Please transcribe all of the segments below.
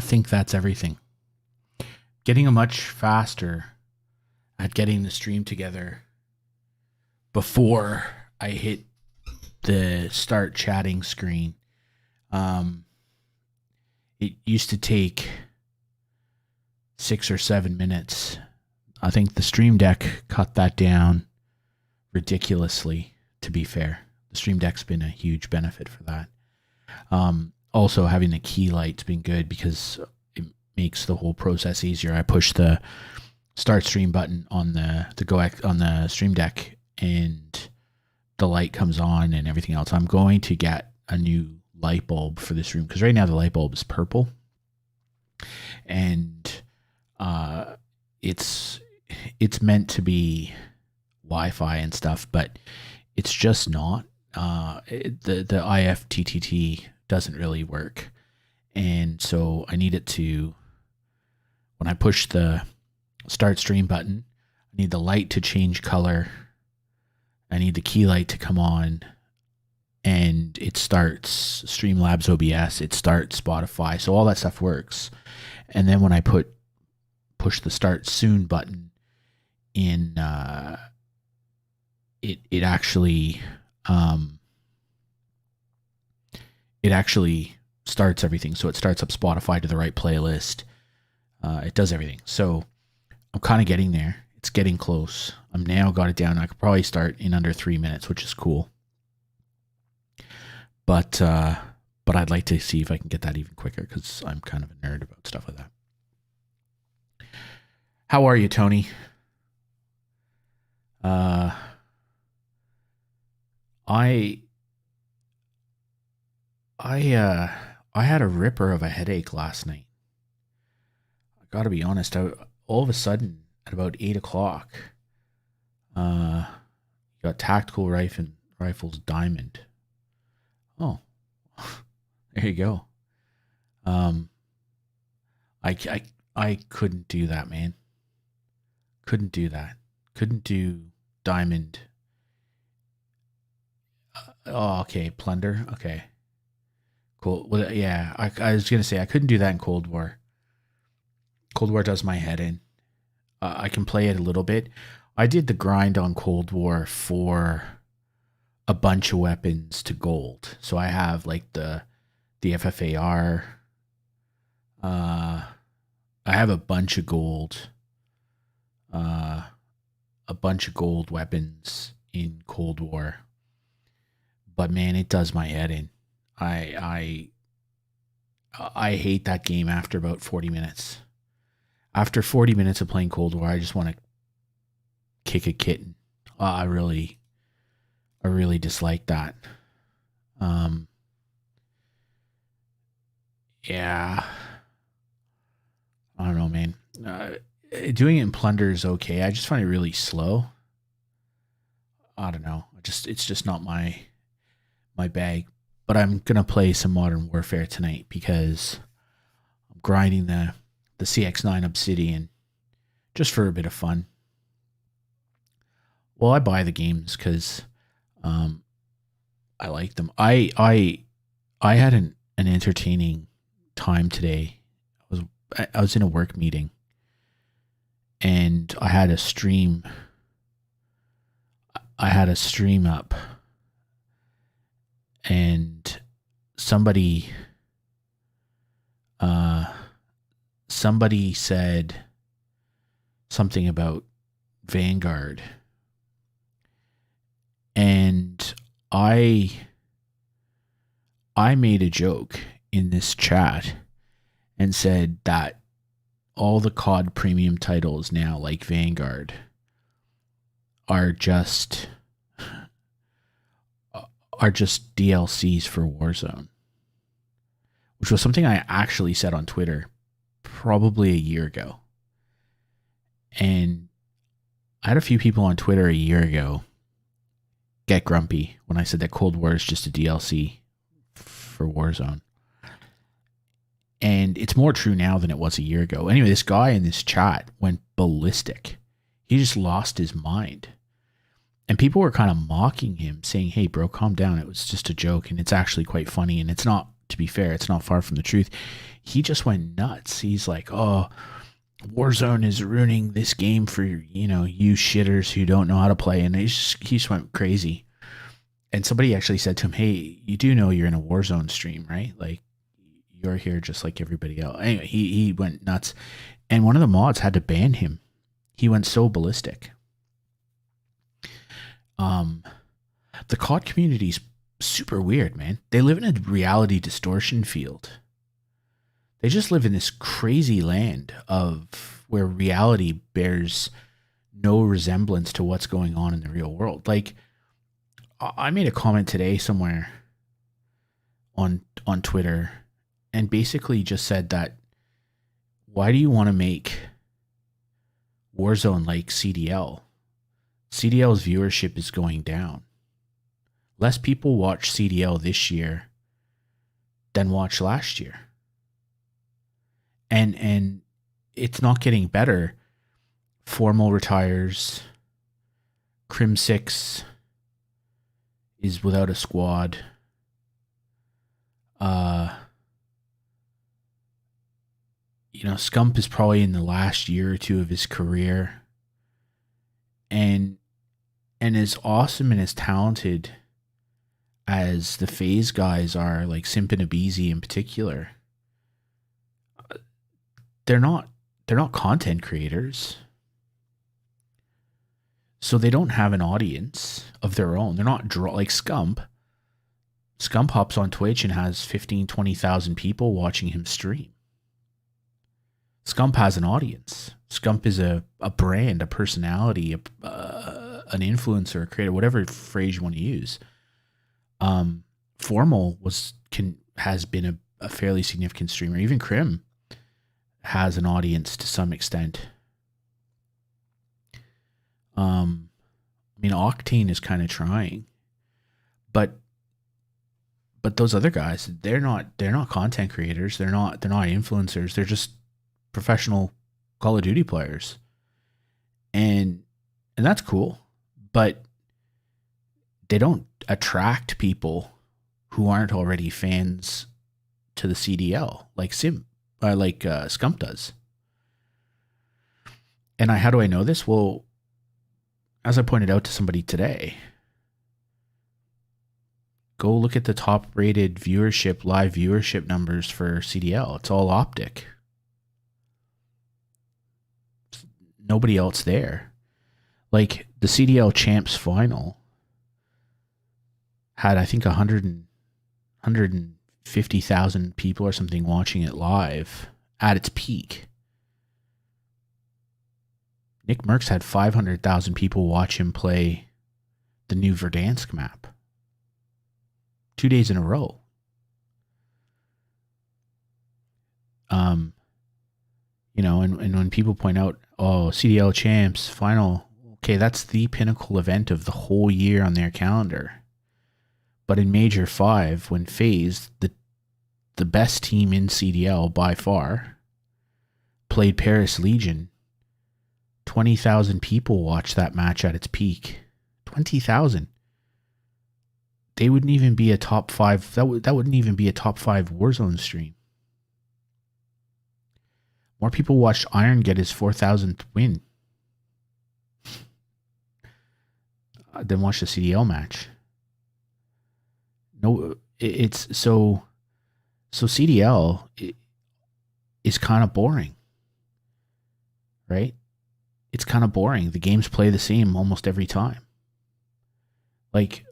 think that's everything. Getting much faster at getting the stream together before I hit the start chatting screen. It used to take 6 or 7 minutes. I think the Stream Deck cut that down ridiculously, to be fair. The Stream Deck's been a huge benefit for that. Also, having the key light's been good because it makes the whole process easier. I push the start stream button on the Stream Deck, and the light comes on and everything else. I'm going to get a new light bulb for this room because right now the light bulb is purple, and it's meant to be Wi-Fi and stuff, but it's just not. The IFTTT doesn't really work, and so I need it to. When I push the start stream button, I need the light to change color. I need the key light to come on, and it starts Streamlabs OBS. It starts Spotify, so all that stuff works. And then when I push the start soon button in, it actually starts everything. So it starts up Spotify to the right playlist. It does everything. So I'm kind of getting there. It's getting close. I'm now got it down. I could probably start in under 3 minutes, which is cool. But I'd like to see if I can get that even quicker because I'm kind of a nerd about stuff like that. How are you, Tony? I had a ripper of a headache last night. I got to be honest. All of a sudden, at about 8 o'clock, got tactical rifles diamond. Oh, there you go. I couldn't do that, man. Couldn't do that. Couldn't do diamond. Okay, plunder. Okay, cool. Well, yeah, I was gonna say I couldn't do that in Cold War. Cold War does my head in. I can play it a little bit. I did the grind on Cold War for a bunch of weapons to gold. So I have like the FFAR. I have a bunch of gold. A bunch of gold weapons in Cold War. But man, it does my head in. I hate that game after about 40 minutes. After 40 minutes of playing Cold War, I just want to kick a kitten. I really dislike that. Yeah. I don't know, man. Doing it in plunder is okay. I just find it really slow. I don't know. It's just not my bag. But I'm gonna play some Modern Warfare tonight because I'm grinding the CX-9 Obsidian just for a bit of fun. Well, I buy the games because I like them. I had an entertaining time today. I was in a work meeting, and I had a stream up, and somebody said something about Vanguard, and I made a joke in this chat and said that all the COD premium titles now, like Vanguard, are just DLCs for Warzone, which was something I actually said on Twitter probably a year ago. And I had a few people on Twitter a year ago get grumpy when I said that Cold War is just a DLC for Warzone. And it's more true now than it was a year ago. Anyway, this guy in this chat went ballistic. He just lost his mind. And people were kind of mocking him, saying, hey, bro, calm down. It was just a joke, and it's actually quite funny. And it's not, to be fair, it's not far from the truth. he just went nuts. He's like, oh, Warzone is ruining this game for, you know, you shitters who don't know how to play. And he just went crazy. And somebody actually said to him, hey, you do know you're in a Warzone stream, right? Like, you're here just like everybody else. Anyway, he went nuts. And one of the mods had to ban him. He went so ballistic. The COD community's super weird, man. They live in a reality distortion field. They just live in this crazy land of where reality bears no resemblance to what's going on in the real world. Like, I made a comment today somewhere on Twitter and basically just said that, why do you want to make Warzone like CDL? CDL's viewership is going down. Less people watch CDL this year than watched last year. And it's not getting better. Formal retires. Crim 6 is without a squad. You know, Scump is probably in the last year or two of his career. And as awesome and as talented as the FaZe guys are, like Simp and Abizi in particular, they're not content creators. So they don't have an audience of their own. They're not like Scump. Scump hops on Twitch and has 15, 20,000 people watching him stream. Scump has an audience. Scump is a brand, a personality, an influencer, a creator, whatever phrase you want to use. Formal has been a fairly significant streamer. Even Crim has an audience to some extent. I mean, Octane is kind of trying, but those other guys, they're not content creators. They're not influencers. They're just professional Call of Duty players. And that's cool, but they don't attract people who aren't already fans to the CDL like Scump does. And how do I know this? Well, as I pointed out to somebody today, go look at the top rated live viewership numbers for CDL. It's all Optic. Nobody else there. Like the CDL Champs final had, I think, 150,000 people or something watching it live at its peak. Nick Merckx had 500,000 people watch him play the new Verdansk map 2 days in a row. You know, and when people point out, oh, CDL Champs final, okay, that's the pinnacle event of the whole year on their calendar. But in Major 5, when FaZe, the best team in CDL by far, played Paris Legion, 20,000 people watched that match at its peak. 20,000. They wouldn't even be a top 5. That wouldn't even be a top 5 Warzone stream. More people watched Iron get his 4,000th win than watched the CDL match. No, it's so CDL is kind of boring, right? It's kind of boring. The games play the same almost every time. Like,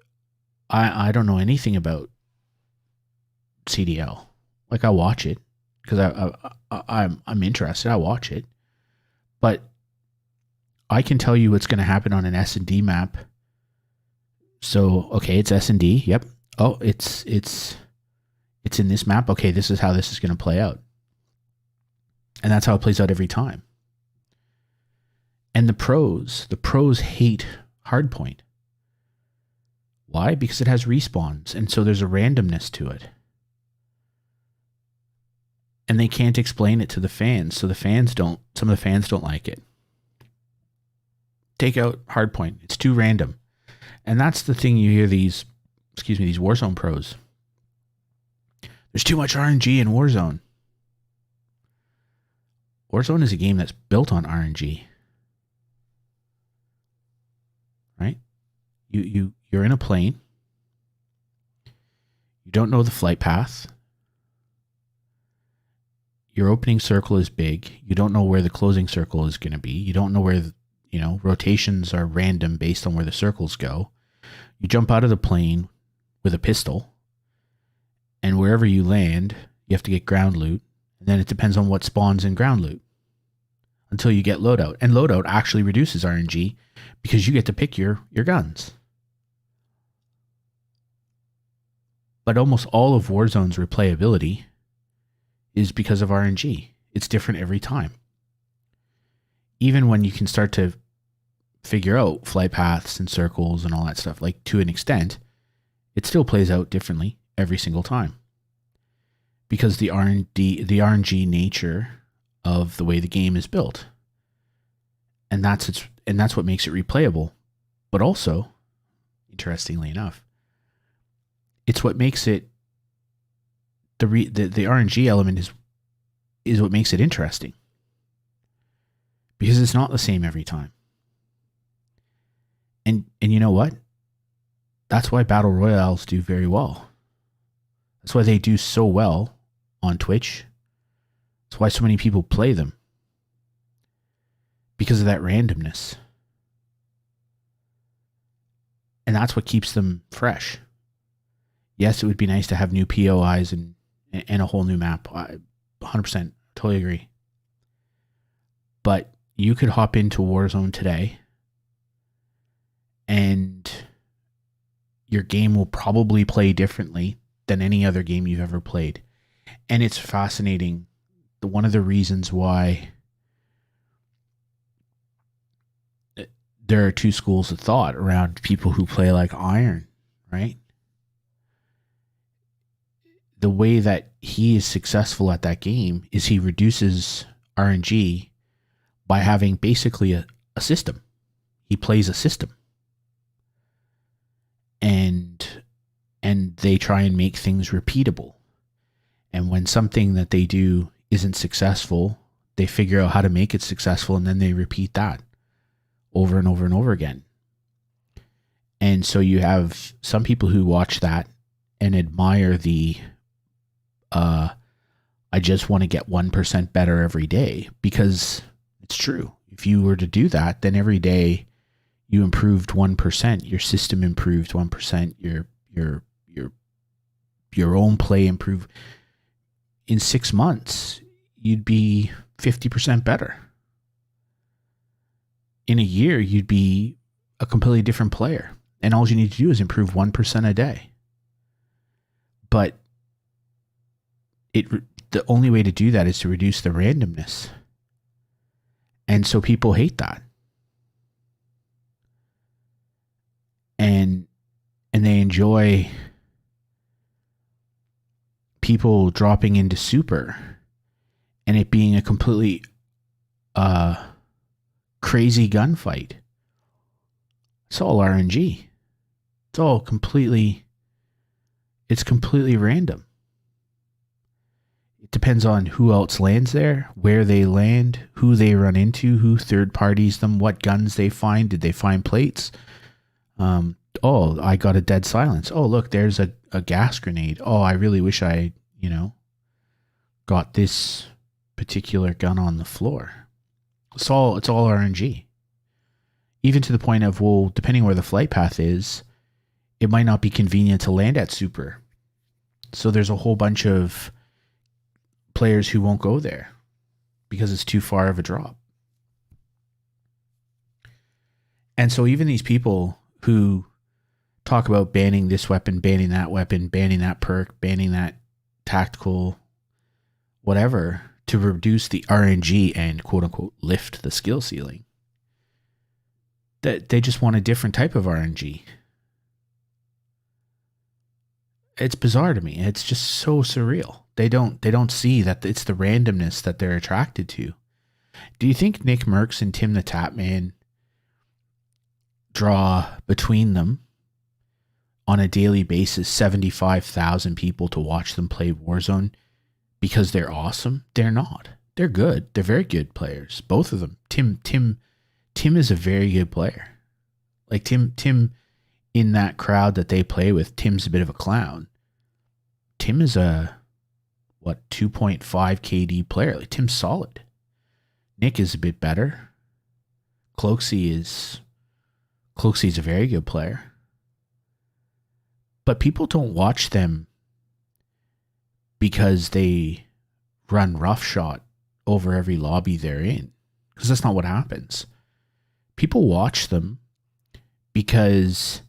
I don't know anything about CDL. Like, I watch it because I'm interested. I watch it, but I can tell you what's going to happen on an S&D map. So, okay, it's S&D. Yep. Oh, it's in this map. Okay, this is how this is going to play out. And that's how it plays out every time. And the pros hate Hardpoint. Why? Because it has respawns, and so there's a randomness to it. And they can't explain it to the fans, so some of the fans don't like it. Take out Hardpoint. It's too random. And that's the thing you hear these Warzone pros. There's too much RNG in Warzone. Warzone is a game that's built on RNG. Right? You're in a plane. You don't know the flight path. Your opening circle is big. You don't know where the closing circle is going to be. You don't know where, rotations are random based on where the circles go. You jump out of the plane with a pistol, and wherever you land, you have to get ground loot. And then it depends on what spawns in ground loot until you get loadout. And loadout actually reduces RNG because you get to pick your guns. But almost all of Warzone's replayability is because of RNG. It's different every time. Even when you can start to figure out flight paths and circles and all that stuff, like to an extent, it still plays out differently every single time. Because the RNG nature of the way the game is built. And that's what makes it replayable. But also, interestingly enough, it's what makes it the RNG element is what makes it interesting. Because it's not the same every time. And you know what? That's why battle royales do very well. That's why they do so well on Twitch. That's why so many people play them. Because of that randomness. And that's what keeps them fresh. Yes, it would be nice to have new POIs and a whole new map. 100%. Totally agree. But you could hop into Warzone today and your game will probably play differently than any other game you've ever played. And it's fascinating. One of the reasons why there are two schools of thought around people who play like Iron, right? The way that he is successful at that game is he reduces RNG by having basically a system. He plays a system. And they try and make things repeatable. And when something that they do isn't successful, they figure out how to make it successful, and then they repeat that over and over and over again. And so you have some people who watch that and admire the I just want to get 1% better every day, because it's true. If you were to do that, then every day you improved 1%, your system improved 1%, your own play improved. In 6 months, you'd be 50% better. In a year, you'd be a completely different player. And all you need to do is improve 1% a day. But the only way to do that is to reduce the randomness. And so people hate that. And they enjoy people dropping into super and it being a completely crazy gunfight. It's all RNG. It's all completely random. It depends on who else lands there, where they land, who they run into, who third parties them, what guns they find. Did they find plates? Oh, I got a dead silence. Oh, look, there's a gas grenade. Oh, I really wish I, got this particular gun on the floor. It's all RNG. Even to the point of, well, depending where the flight path is, it might not be convenient to land at super. So there's a whole bunch of players who won't go there because it's too far of a drop. And so even these people who talk about banning this weapon, banning that perk, banning that tactical whatever to reduce the RNG and quote unquote lift the skill ceiling, that they just want a different type of RNG. It's bizarre to me. It's just so surreal. They don't see that it's the randomness that they're attracted to. Do you think Nick Merckx and Tim the Tapman draw between them on a daily basis 75,000 people to watch them play Warzone because they're awesome? They're not. They're good. They're very good players. Both of them. Tim is a very good player. Like Tim in that crowd that they play with, Tim's a bit of a clown. Tim is a 2.5 KD player. Like Tim's solid. Nick is a bit better. Cloaksy's a very good player. But people don't watch them because they run roughshod over every lobby they're in. Because that's not what happens. People watch them because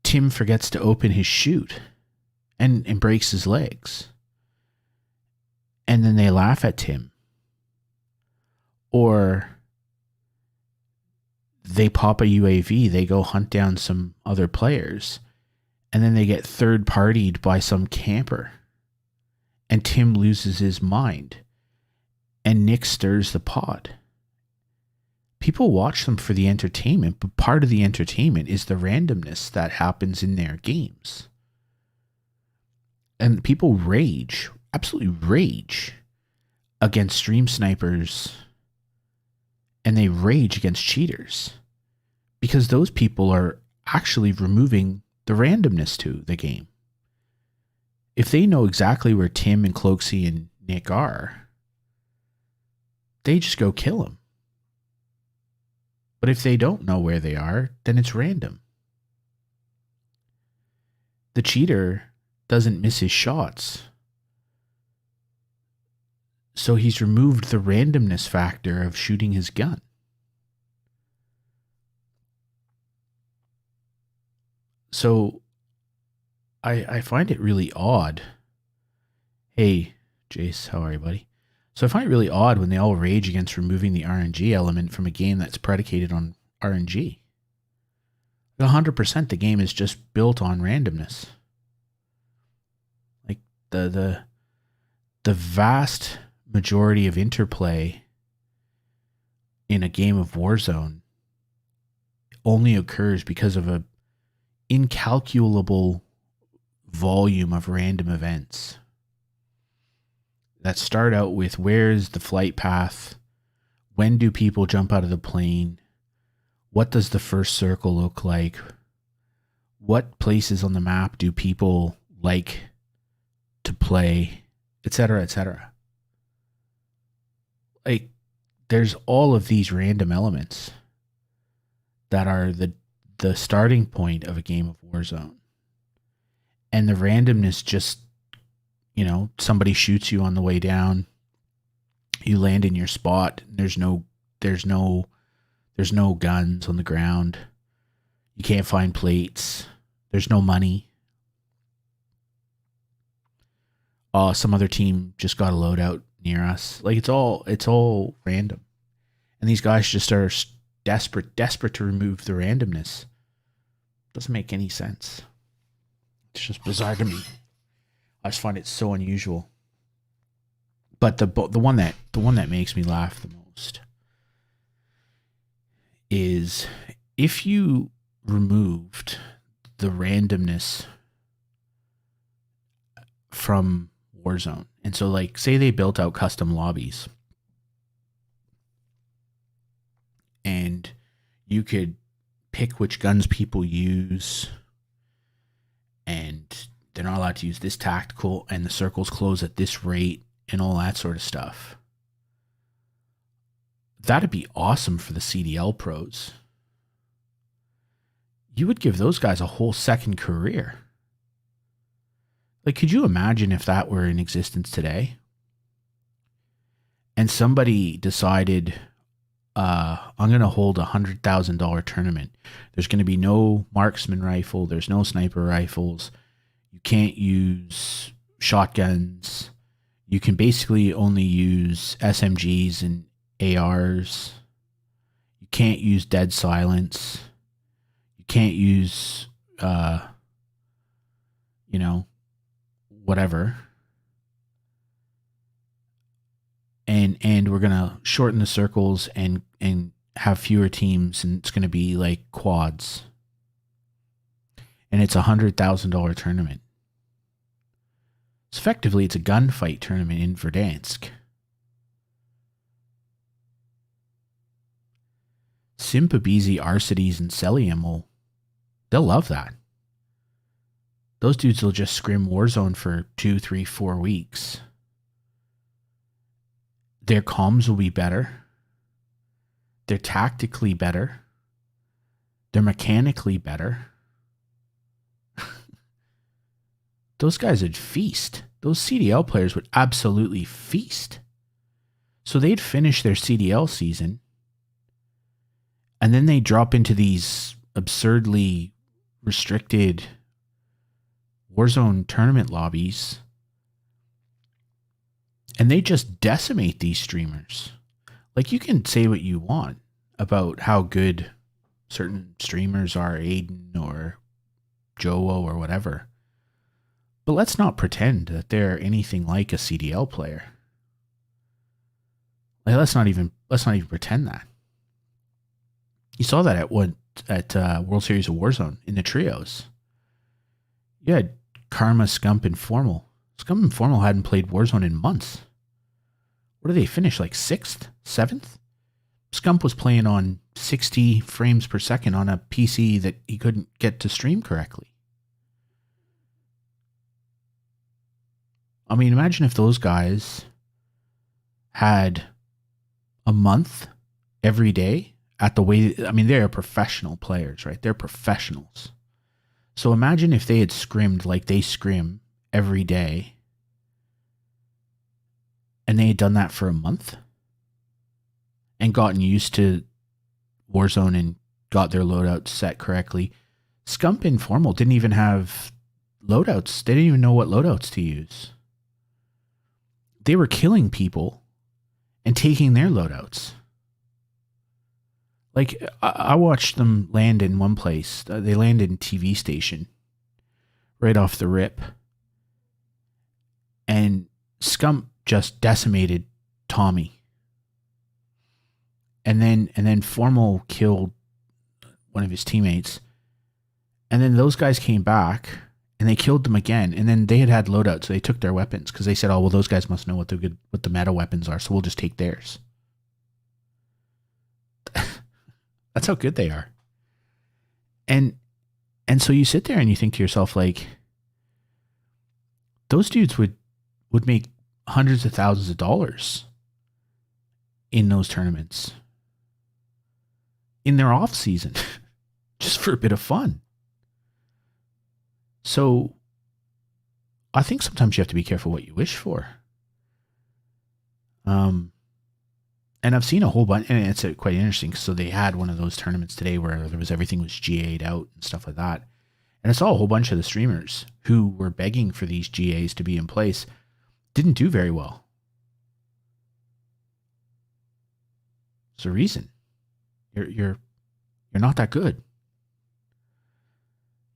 Tim forgets to open his chute and breaks his legs. And then they laugh at Tim. Or they pop a UAV, they go hunt down some other players, and then they get third-partied by some camper. And Tim loses his mind. And Nick stirs the pot. People watch them for the entertainment, but part of the entertainment is the randomness that happens in their games. And people rage, absolutely rage, against stream snipers, and they rage against cheaters because those people are actually removing the randomness to the game. If they know exactly where Tim and Cloaksy and Nick are, they just go kill them. But if they don't know where they are, then it's random. The cheater doesn't miss his shots. So he's removed the randomness factor of shooting his gun. So I find it really odd. Hey, Jace, how are you, buddy? So I find it really odd when they all rage against removing the RNG element from a game that's predicated on RNG. 100% the game is just built on randomness. Like the vast majority of interplay in a game of Warzone only occurs because of a incalculable volume of random events that start out with where's the flight path, when do people jump out of the plane, what does the first circle look like, what places on the map do people like to play, etc., etc. Like, there's all of these random elements that are the starting point of a game of Warzone. And the randomness just, somebody shoots you on the way down, you land in your spot, there's no guns on the ground, you can't find plates, there's no money. Some other team just got a loadout near us. Like, it's all random. And these guys just are desperate to remove the randomness. Doesn't make any sense. It's just bizarre to me. I just find it so unusual. But the one that makes me laugh the most is if you removed the randomness from Warzone. And so, like, say they built out custom lobbies and you could pick which guns people use, and they're not allowed to use this tactical, and the circles close at this rate, and all that sort of stuff. That'd be awesome for the CDL pros. You would give those guys a whole second career. Like, could you imagine if that were in existence today? And somebody decided, I'm going to hold $100,000 tournament. There's going to be no marksman rifle. There's no sniper rifles. You can't use shotguns. You can basically only use SMGs and ARs. You can't use dead silence. You can't use, whatever. And we're gonna shorten the circles and have fewer teams, and it's gonna be like quads. And it's $100,000 tournament. So effectively, it's a gunfight tournament in Verdansk. Sympabeezy, Arcides, and Celium they'll love that. Those dudes will just scrim Warzone for 2, 3, 4 weeks. Their comms will be better. They're tactically better. They're mechanically better. Those guys would feast. Those CDL players would absolutely feast. So they'd finish their CDL season, and then they drop into these absurdly restricted Warzone tournament lobbies, and they just decimate these streamers. Like, you can say what you want about how good certain streamers are, Aiden or Joe or whatever, but let's not pretend that they're anything like a CDL player. Like, let's not even pretend that. You saw that at World Series of Warzone in the trios. You had Karma, Scump, and Formal. Scump and Formal hadn't played Warzone in months. What did they finish, like 6th, 7th? Scump was playing on 60 frames per second on a PC that he couldn't get to stream correctly. I mean, imagine if those guys had a month every day at the way, I mean, they're professional players, right? They're professionals. So imagine if they had scrimmed like they scrim every day, and they had done that for a month and gotten used to Warzone and got their loadouts set correctly. Scump and Formal didn't even have loadouts. They didn't even know what loadouts to use. They were killing people and taking their loadouts. Like, I watched them land in one place. They landed in TV station right off the rip. And Scump just decimated Tommy. And then Formal killed one of his teammates. And then those guys came back and they killed them again. And then they had loadouts, so they took their weapons because they said, "Oh, well, those guys must know what the meta weapons are, so we'll just take theirs." That's how good they are. And so you sit there and you think to yourself, like, those dudes would make hundreds of thousands of dollars in those tournaments in their off season just for a bit of fun. So I think sometimes you have to be careful what you wish for. And I've seen a whole bunch, and it's quite interesting. So they had one of those tournaments today where everything was GA'd out and stuff like that. And I saw a whole bunch of the streamers who were begging for these GAs to be in place didn't do very well. There's a reason. You're not that good.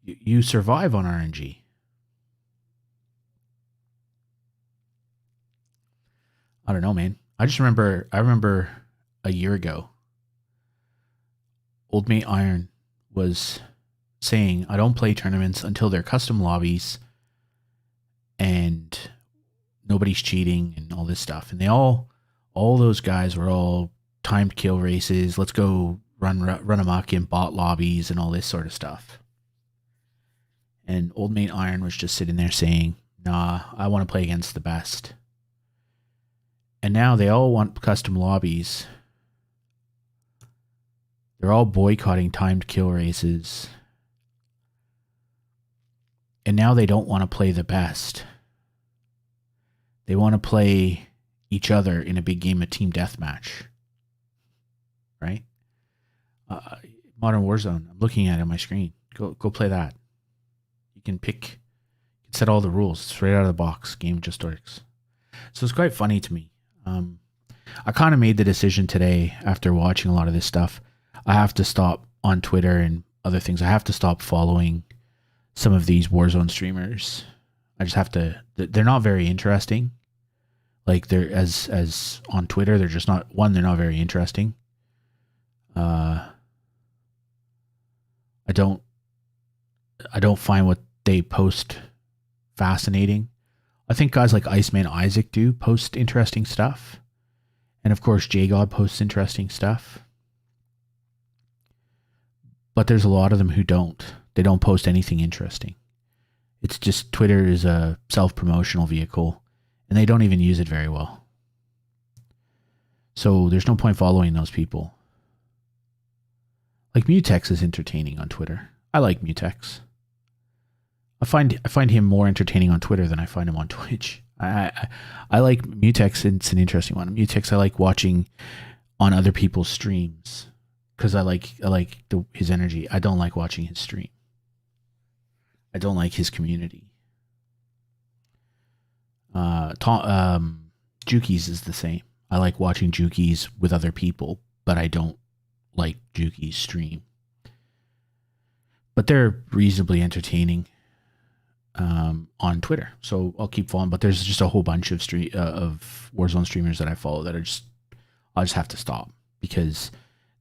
You survive on RNG. I don't know, man. I remember a year ago, Old Mate Iron was saying, "I don't play tournaments until they're custom lobbies and nobody's cheating and all this stuff." And all those guys were all timed kill races. Let's go run amok in bot lobbies and all this sort of stuff. And Old Mate Iron was just sitting there saying, "Nah, I want to play against the best." And now they all want custom lobbies. They're all boycotting timed kill races. And now they don't want to play the best. They want to play each other in a big game of team deathmatch. Right? Modern Warzone. I'm looking at it on my screen. Go play that. You can set all the rules. It's right out of the box. Game just works. So it's quite funny to me. I kind of made the decision today after watching a lot of this stuff. I have to stop on Twitter and other things. I have to stop following some of these Warzone streamers. I just have to. They're not very interesting. Like, they're as on Twitter, they're just not. One, they're not very interesting. I don't find what they post fascinating. I think guys like Iceman Isaac do post interesting stuff. And of course, J-God posts interesting stuff. But there's a lot of them who don't. They don't post anything interesting. It's just Twitter is a self-promotional vehicle, and they don't even use it very well. So there's no point following those people. Like Mutex is entertaining on Twitter. I like Mutex. I find him more entertaining on Twitter than I find him on Twitch. I like Mutex. It's an interesting one. Mutex I like watching on other people's streams because I like his energy. I don't like watching his stream. I don't like his community. Jukies is the same. I like watching Jukies with other people, but I don't like Juki's stream. But they're reasonably entertaining on Twitter, so I'll keep following. But there's just a whole bunch of of Warzone streamers that I follow that I'll just have to stop because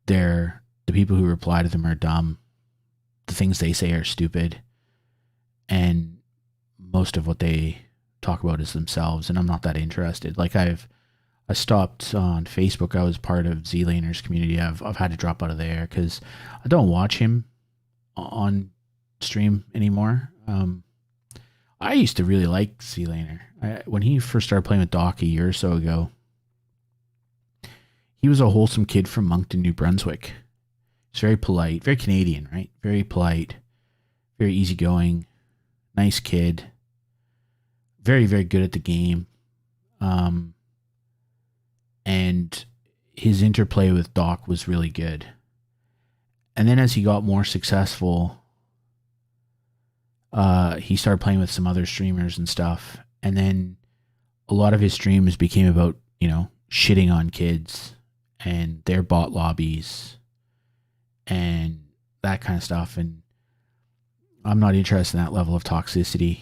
the people who reply to them are dumb. The things they say are stupid, and most of what they talk about is themselves, and I'm not that interested. Like I stopped on Facebook. I was part of Z-Laner's community. I've had to drop out of there because I don't watch him on stream anymore. I used to really like Z-Laner. When he first started playing with Doc a year or so ago, he was a wholesome kid from Moncton, New Brunswick. He's very polite, very Canadian, right? Very polite, very easygoing, nice kid. Very, very good at the game. And his interplay with Doc was really good. And then as he got more successful, he started playing with some other streamers and stuff. And then a lot of his streams became about, shitting on kids and their bot lobbies and that kind of stuff. And I'm not interested in that level of toxicity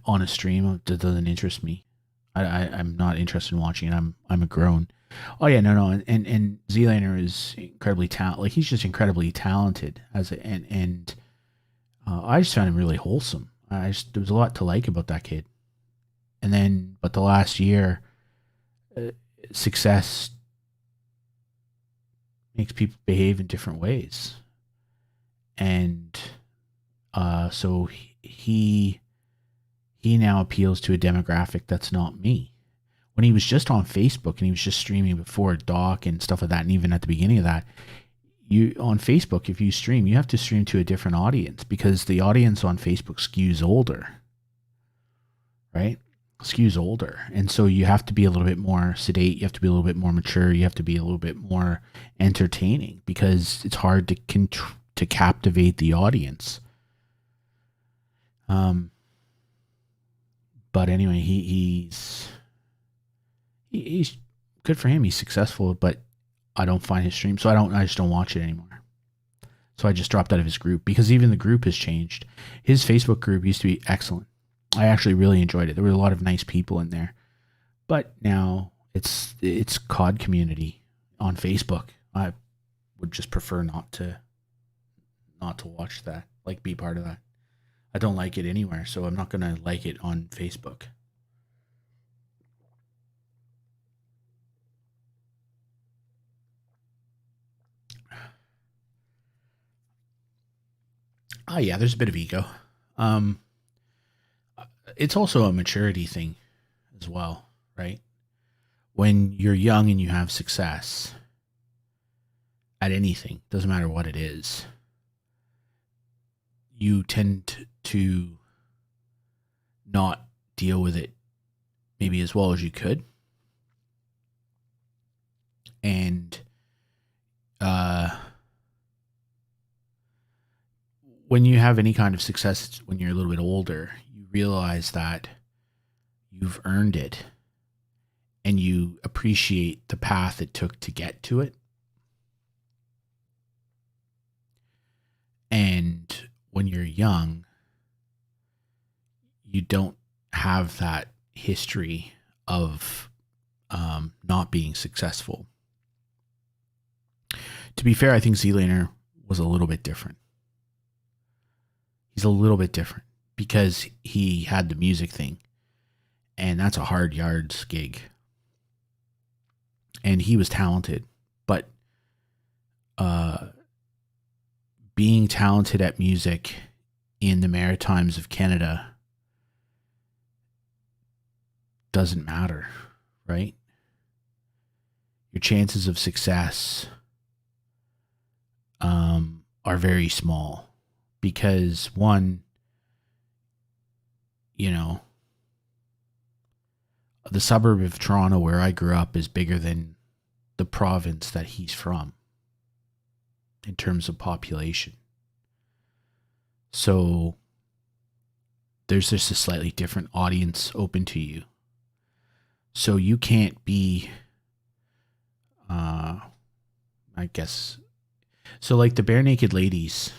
on a stream. That doesn't interest me. I'm not interested in watching it. I'm a grown. Oh yeah, no, and Z-Laner is incredibly talented. Like he's just incredibly talented and I just found him really wholesome. There was a lot to like about that kid. And then, but the last year, success makes people behave in different ways, and so he now appeals to a demographic that's not me. When he was just on Facebook and he was just streaming before Doc and stuff like that, and even at the beginning of that, on Facebook, if you stream, you have to stream to a different audience because the audience on Facebook skews older, right? Skews older. And so you have to be a little bit more sedate. You have to be a little bit more mature. You have to be a little bit more entertaining because it's hard to captivate the audience. But anyway, he's good for him. He's successful, but I don't find his stream, so I just don't watch it anymore. So I just dropped out of his group because even the group has changed. His Facebook group used to be excellent. I actually really enjoyed it. There were a lot of nice people in there, but now it's COD community on Facebook. I would just prefer not to watch that, like be part of that. I don't like it anywhere, so I'm not gonna like it on Facebook. Oh yeah, there's a bit of ego. It's also a maturity thing as well, right? When you're young and you have success at anything, doesn't matter what it is, you tend to not deal with it maybe as well as you could. And when you have any kind of success when you're a little bit older, you realize that you've earned it and you appreciate the path it took to get to it. And when you're young, you don't have that history of not being successful. To be fair, I think Z-Laner was a little bit different. He's a little bit different because he had the music thing, and that's a hard yards gig. And he was talented, but being talented at music in the Maritimes of Canada doesn't matter, right? Your chances of success are very small because, one, you know, the suburb of Toronto where I grew up is bigger than the province that he's from in terms of population. So there's just a slightly different audience open to you. So you can't be, I guess, so like the Bare Naked Ladies,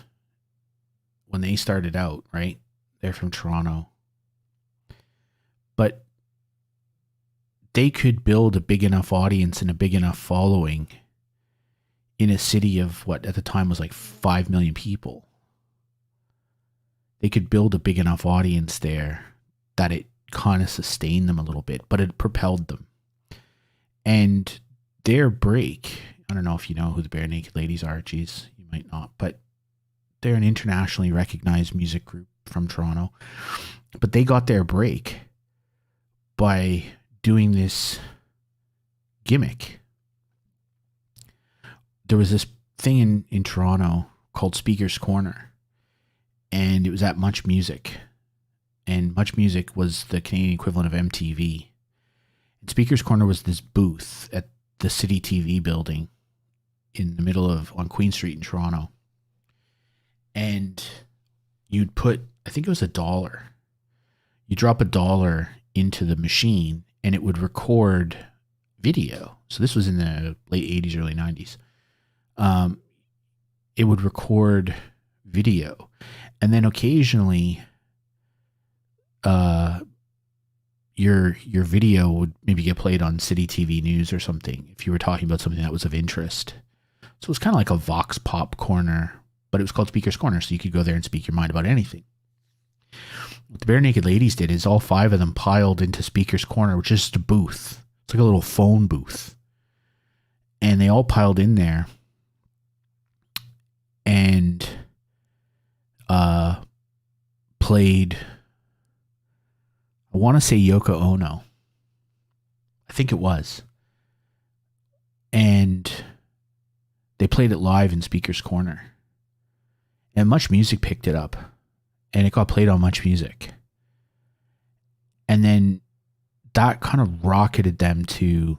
when they started out, right? They're from Toronto. But they could build a big enough audience and a big enough following in a city of what at the time was like 5 million people. They could build a big enough audience there that it kind of sustained them a little bit, but it propelled them. And their break, I don't know if you know who the Bare Naked Ladies are, geez, you might not, but they're an internationally recognized music group from Toronto. But they got their break by doing this gimmick. There was this thing in Toronto called Speaker's Corner, and it was at Much Music. And Much Music was the Canadian equivalent of MTV. And Speaker's Corner was this booth at the City TV building in the middle of, on Queen Street in Toronto. And you'd put, I think it was $1. You drop $1 into the machine and it would record video. So this was in the late 80s, early 90s. It would record video. And then occasionally your video would maybe get played on City TV News or something if you were talking about something that was of interest. So it was kind of like a Vox Pop corner, but it was called Speaker's Corner, so you could go there and speak your mind about anything. What the Bare Naked Ladies did is all 5 of them piled into Speaker's Corner, which is just a booth. It's like a little phone booth. And they all piled in there and played, I want to say Yoko Ono. I think it was. And they played it live in Speaker's Corner. And Much Music picked it up. And it got played on Much Music. And then that kind of rocketed them to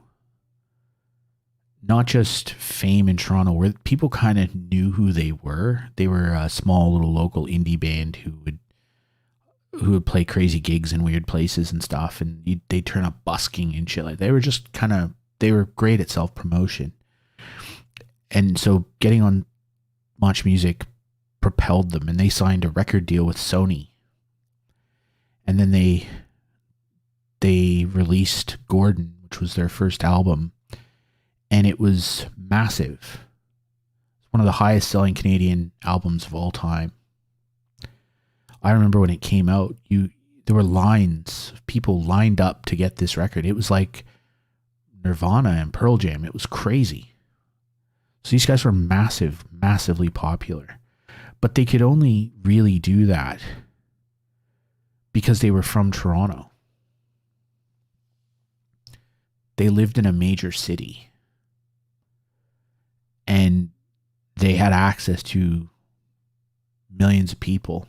not just fame in Toronto, where people kind of knew who they were. They were a small little local indie band who would play crazy gigs in weird places and stuff. And they'd turn up busking and shit. Like they were just they were great at self-promotion. And so getting on Much Music propelled them, and they signed a record deal with Sony. And then they released Gordon, which was their first album, and it was massive. It's one of the highest selling Canadian albums of all time. I remember when it came out, there were lines of people lined up to get this record. It was like Nirvana and Pearl Jam. It was crazy. So these guys were massively popular. But they could only really do that because they were from Toronto. They lived in a major city. And they had access to millions of people.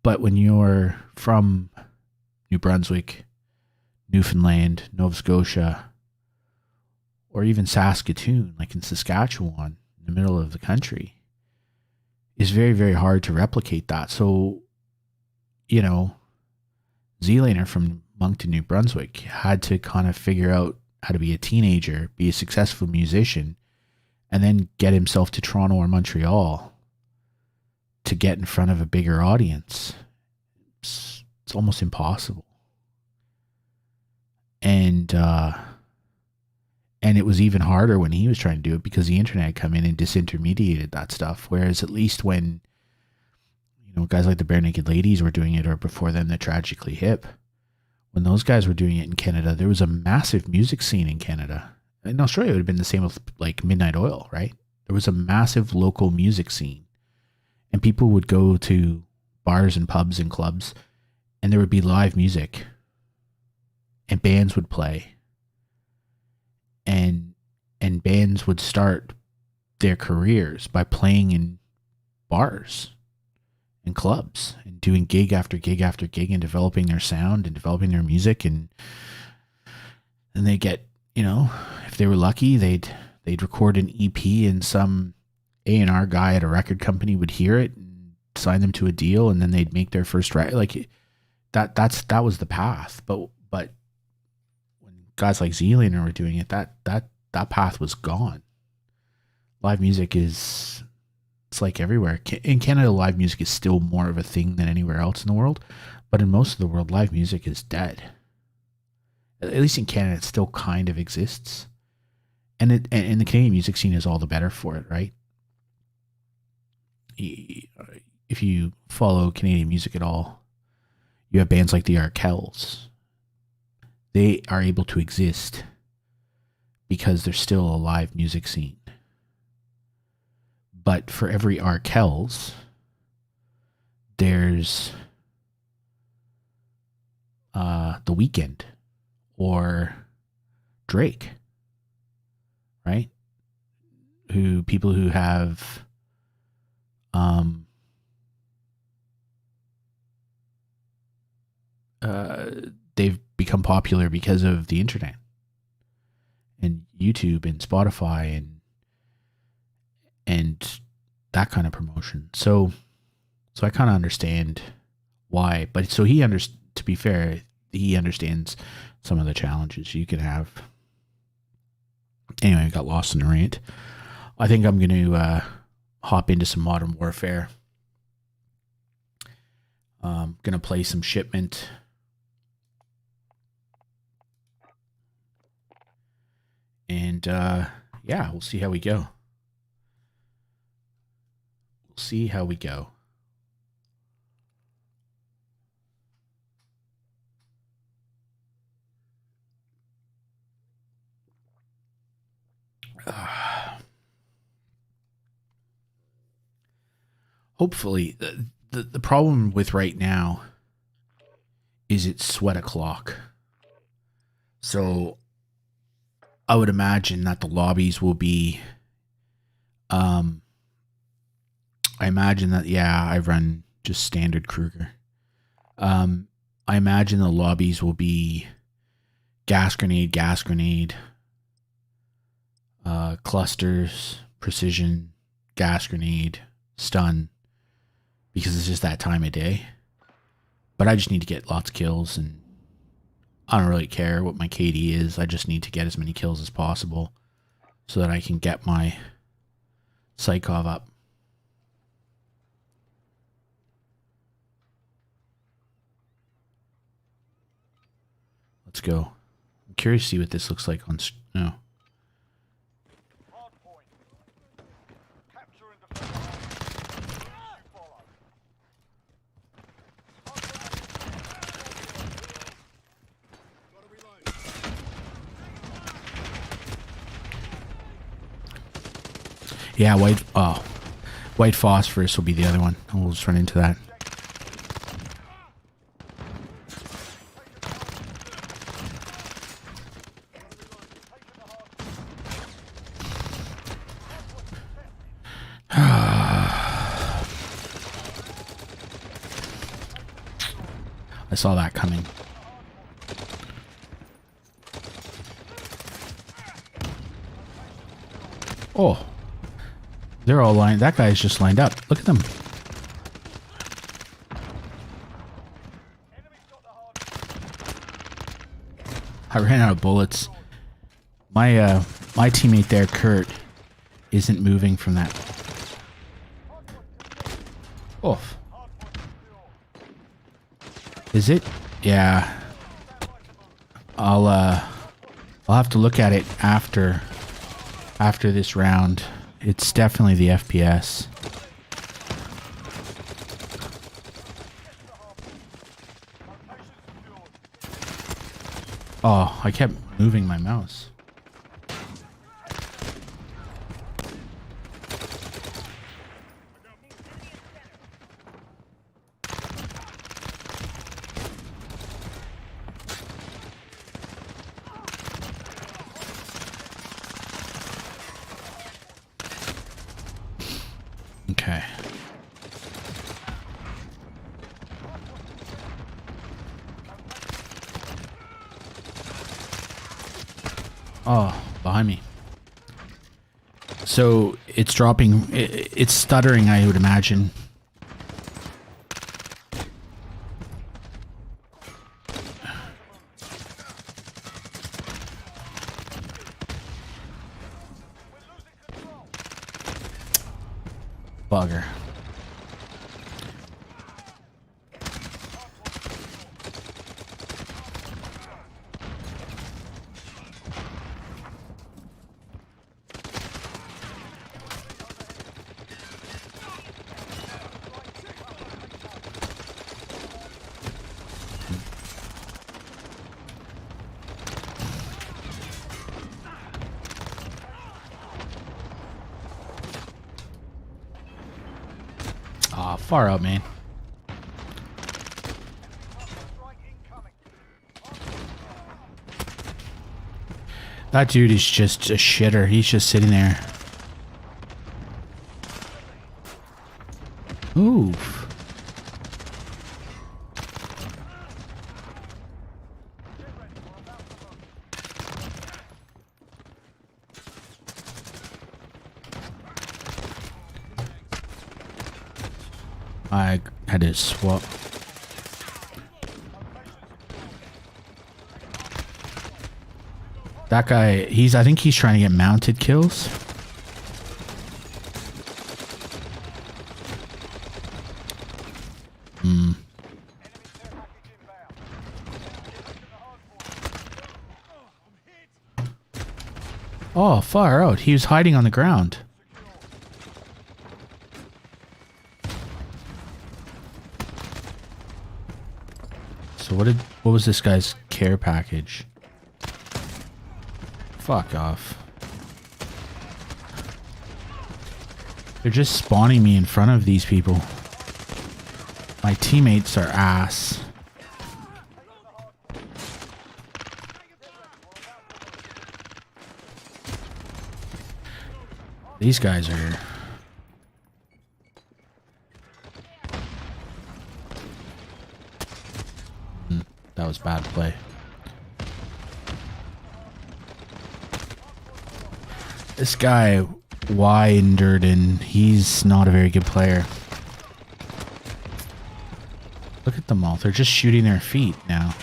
But when you're from New Brunswick, Newfoundland, Nova Scotia, or even Saskatoon, like in Saskatchewan, in the middle of the country, it's very, very hard to replicate that. So, Zealander from Moncton, New Brunswick had to kind of figure out how to be a teenager, be a successful musician, and then get himself to Toronto or Montreal to get in front of a bigger audience. It's almost impossible. And it was even harder when he was trying to do it because the internet had come in and disintermediated that stuff. Whereas at least when, guys like the Bare Naked Ladies were doing it, or before them, the Tragically Hip, when those guys were doing it in Canada, there was a massive music scene in Canada. In Australia, it would have been the same with like Midnight Oil, right? There was a massive local music scene. And people would go to bars and pubs and clubs, and there would be live music, and bands would play, and bands would start their careers by playing in bars and clubs and doing gig after gig after gig and developing their sound and developing their music, and they get, you know, if they were lucky, they'd record an EP, and some A&R guy at a record company would hear it and sign them to a deal, and then they'd make their first record. Like that was the path. But when guys like Zealander were doing it, that path was gone. Live music it's like everywhere. In Canada, live music is still more of a thing than anywhere else in the world, but in most of the world, live music is dead. At least in Canada, it still kind of exists. And the Canadian music scene is all the better for it, right? If you follow Canadian music at all, you have bands like the Arkells. They are able to exist because there's still a live music scene. But for every Arkells, there's The Weeknd or Drake, right? People who have they've become popular because of the internet and YouTube and Spotify and that kind of promotion. So I kind of understand why, but so to be fair, he understands some of the challenges you can have. Anyway, I got lost in a rant. I think I'm going to hop into some Modern Warfare. Going to play some Shipment. And yeah, we'll see how we go. Hopefully, the problem with right now is it's sweat o'clock. So I would imagine that the lobbies will be, I imagine that, yeah, I run just standard Kruger. I imagine the lobbies will be gas grenade, clusters, precision, gas grenade, stun, because it's just that time of day. But I just need to get lots of kills, and I don't really care what my KD is. I just need to get as many kills as possible so that I can get my Psychov up. Let's go. I'm curious to see what this looks like on... No. Yeah, white phosphorus will be the other one. We'll just run into that. I saw that coming. Oh. They're all lined. That guy's just lined up. Look at them. I ran out of bullets. My teammate there, Kurt, isn't moving from that. Oh. Is it? Yeah. I'll have to look at it after this round. It's definitely the FPS. Oh, I kept moving my mouse. Okay. Oh, behind me. So it's dropping. It's stuttering, I would imagine. Bugger. Ah, far out, man. That dude is just a shitter. He's just sitting there. Ooh. I had to swap. That guy, I think he's trying to get mounted kills. Hmm. Oh, far out. He was hiding on the ground. So what was this guy's care package? Fuck off. They're just spawning me in front of these people. My teammates are ass. These guys are... That was bad play. This guy, Winderden, he's not a very good player. Look at them all. They're just shooting their feet now.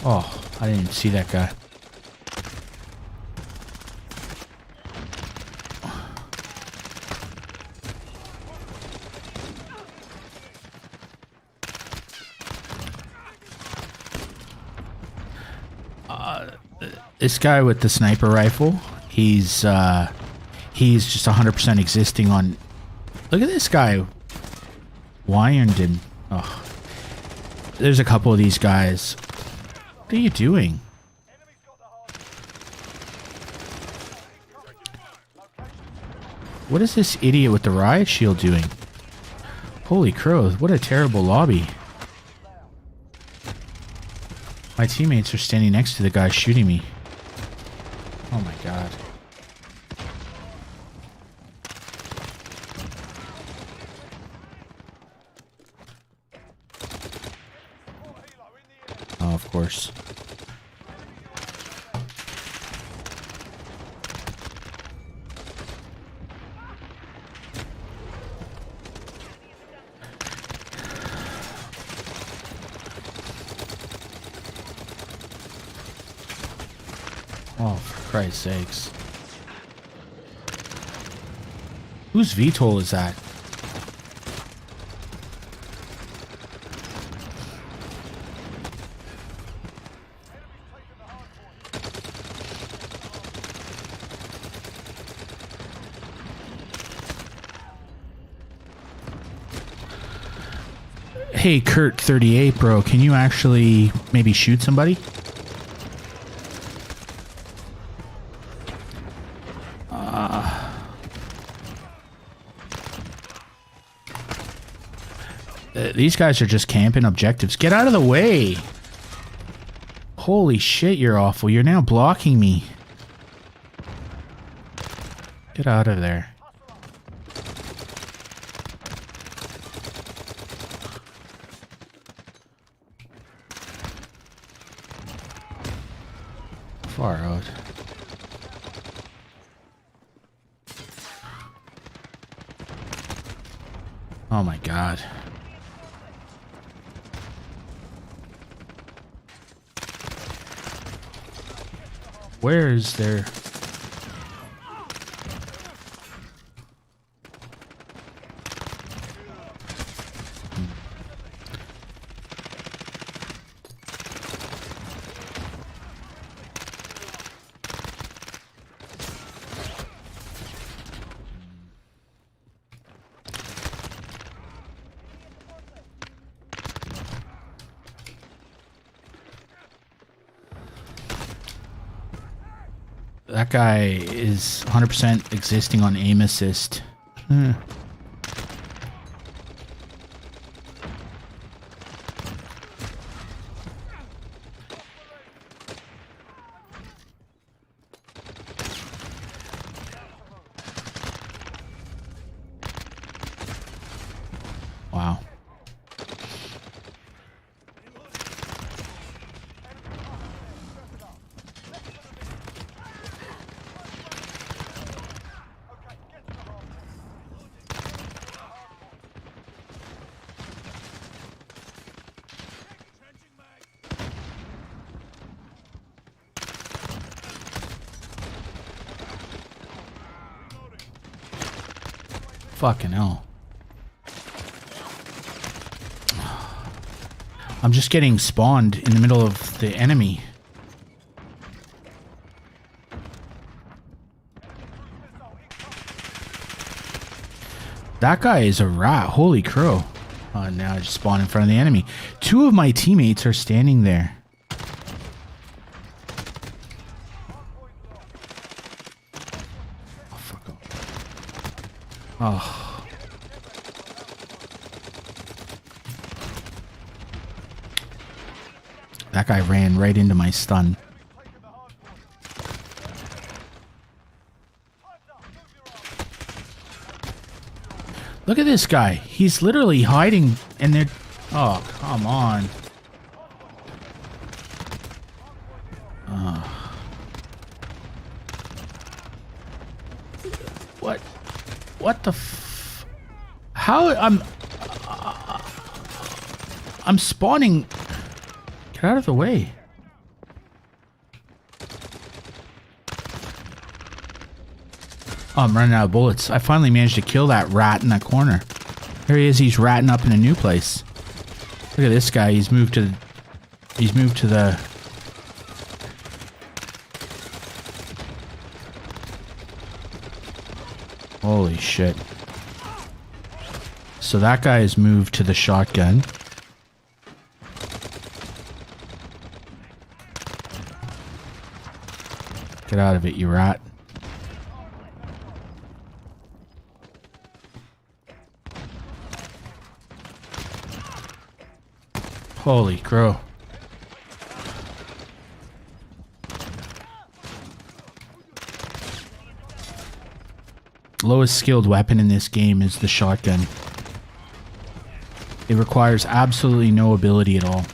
Oh, I didn't even see that guy. This guy with the sniper rifle, he's just 100% existing on... Look at this guy. Wyernden. Oh. There's a couple of these guys. What are you doing? What is this idiot with the riot shield doing? Holy crow, what a terrible lobby. My teammates are standing next to the guy shooting me. Oh my god. Oh, of course. Oh, for Christ's sakes. Whose VTOL is that? Hey, Kurt38, bro, can you actually maybe shoot somebody? These guys are just camping objectives. Get out of the way! Holy shit, you're awful. You're now blocking me. Get out of there. Far out. Oh my god. Where is there? That guy is 100% existing on aim assist. Wow. Fucking hell. I'm just getting spawned in the middle of the enemy. That guy is a rat. Holy crow. Now I just spawned in front of the enemy. Two of my teammates are standing there. Oh, fuck off. Oh. That guy ran right into my stun. Look at this guy. He's literally hiding and they're... Oh, come on. What? What the f... How... I'm spawning... Get out of the way. Oh, I'm running out of bullets. I finally managed to kill that rat in that corner. There he is. He's ratting up in a new place. Look at this guy. He's moved to the... Holy shit. So that guy has moved to the shotgun. Get out of it, you rat. Holy crow. Lowest skilled weapon in this game is the shotgun. It requires absolutely no ability at all.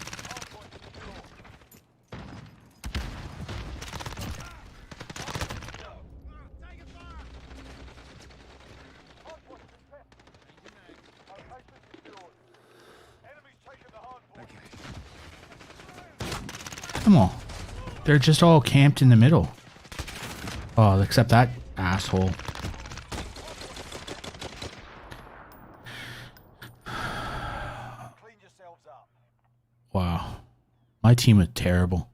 Come on. They're just all camped in the middle. Oh, except that asshole. Wow. My team was terrible.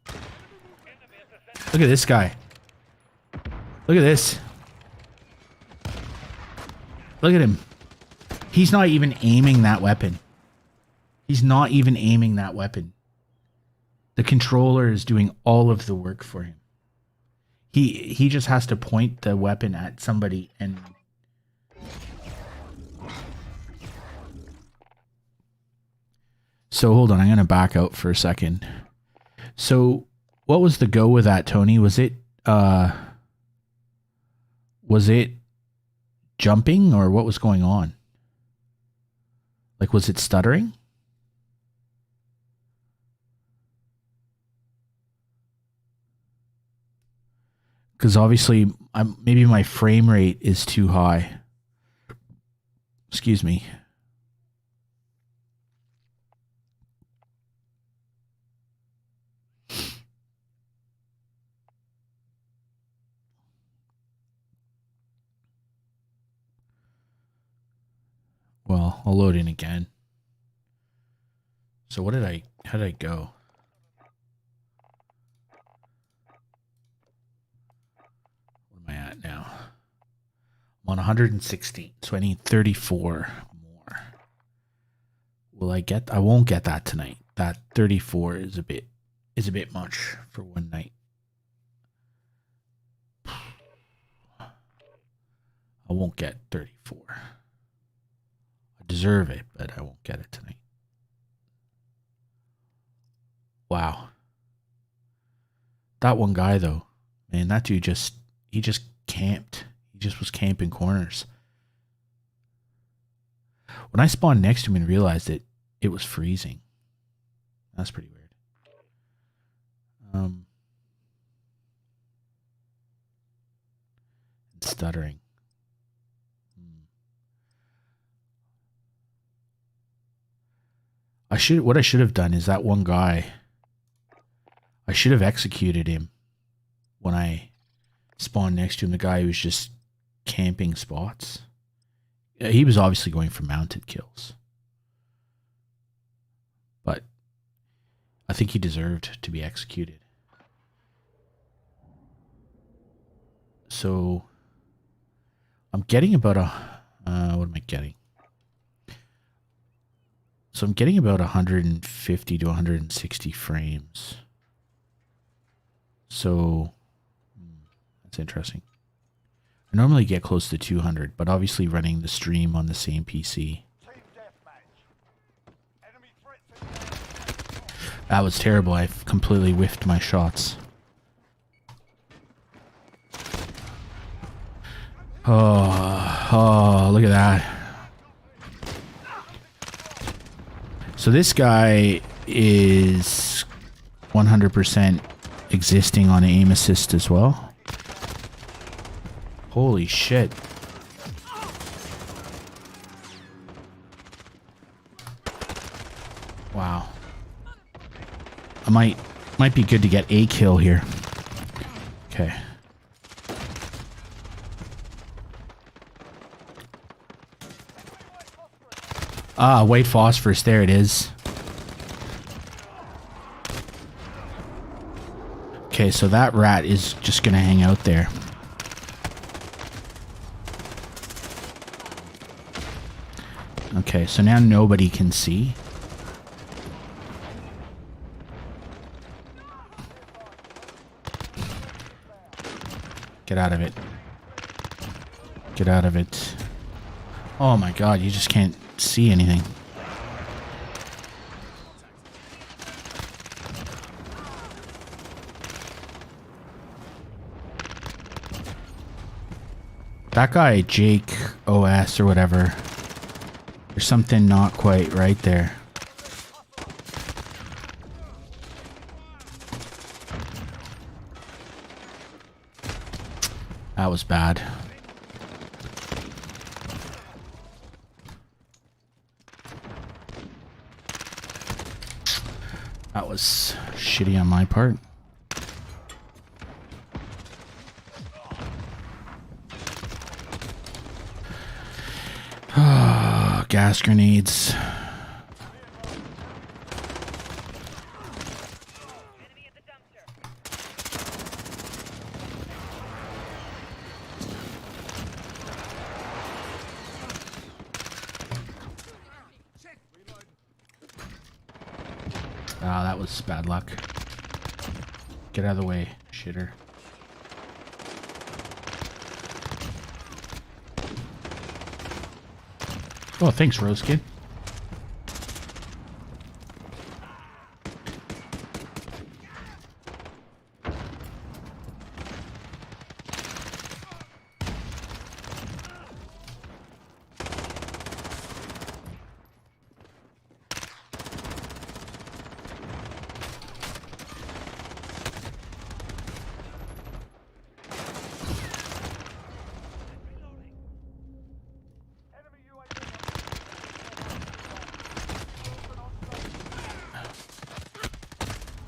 Look at this guy. Look at this. Look at him. He's not even aiming that weapon. He's not even aiming that weapon. The controller is doing all of the work for him. He just has to point the weapon at somebody and... So hold on, I'm gonna back out for a second. So what was the go with that, Tony? Was it jumping, or what was going on? Like, was it stuttering? Because obviously, maybe my frame rate is too high. Excuse me. Well, I'll load in again. So how did I go? What am I at now? I'm on 116, so I need 34 more. Will I get? I won't get that tonight. That 34 is a bit much for one night. I won't get 34. I deserve it, but I won't get it tonight. Wow. That one guy though, man, that dude he just camped. He just was camping corners. When I spawned next to him and realized it was freezing. That's pretty weird. Stuttering. What I should have done is that one guy, I should have executed him when I spawned next to him, the guy who was just camping spots. He was obviously going for mounted kills. But I think he deserved to be executed. So I'm getting about what am I getting? So I'm getting about 150 to 160 frames. So that's interesting. I normally get close to 200, but obviously running the stream on the same PC. That was terrible. I completely whiffed my shots. Oh, look at that. So this guy is 100% existing on aim assist as well. Holy shit. Wow. I might be good to get a kill here. Okay. Ah, white phosphorus. There it is. Okay, so that rat is just gonna hang out there. Okay, so now nobody can see. Get out of it. Get out of it. Oh my god, you just can't see anything. That guy, Jake OS or whatever, there's something not quite right there. That was bad. That was shitty on my part. Gas grenades. Ah, that was bad luck. Get out of the way, shitter. Oh, thanks, Rose Kid.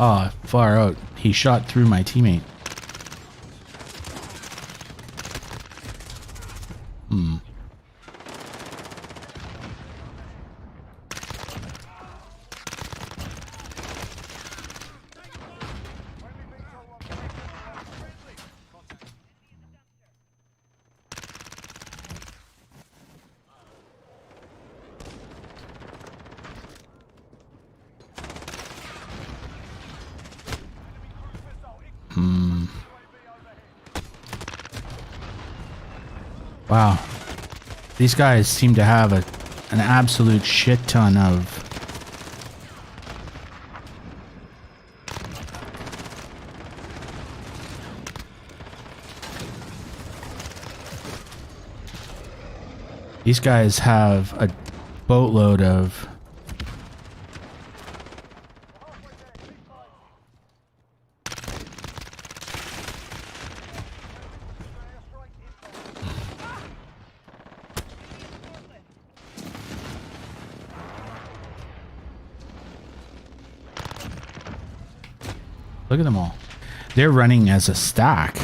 Ah, far out. He shot through my teammate. Hmm. Wow. These guys seem to have an absolute shit ton of... These guys have a boatload of... Look at them all. They're running as a stack.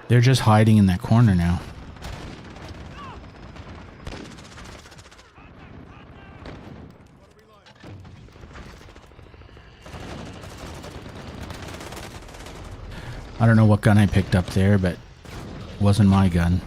They're just hiding in that corner now. I don't know what gun I picked up there, but it wasn't my gun.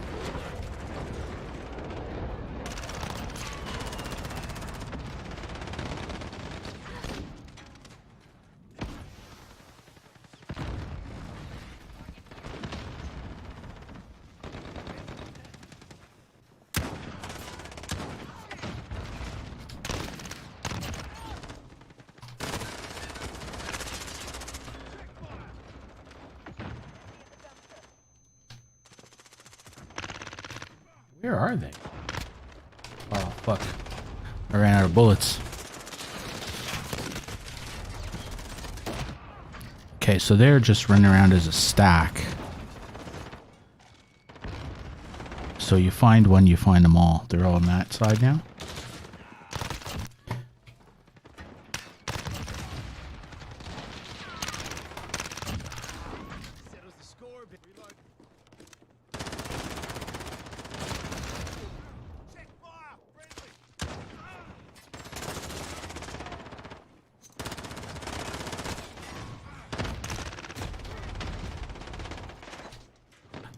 Where are they? Oh, fuck. I ran out of bullets. Okay, so they're just running around as a stack. So you find one, you find them all. They're all on that side now.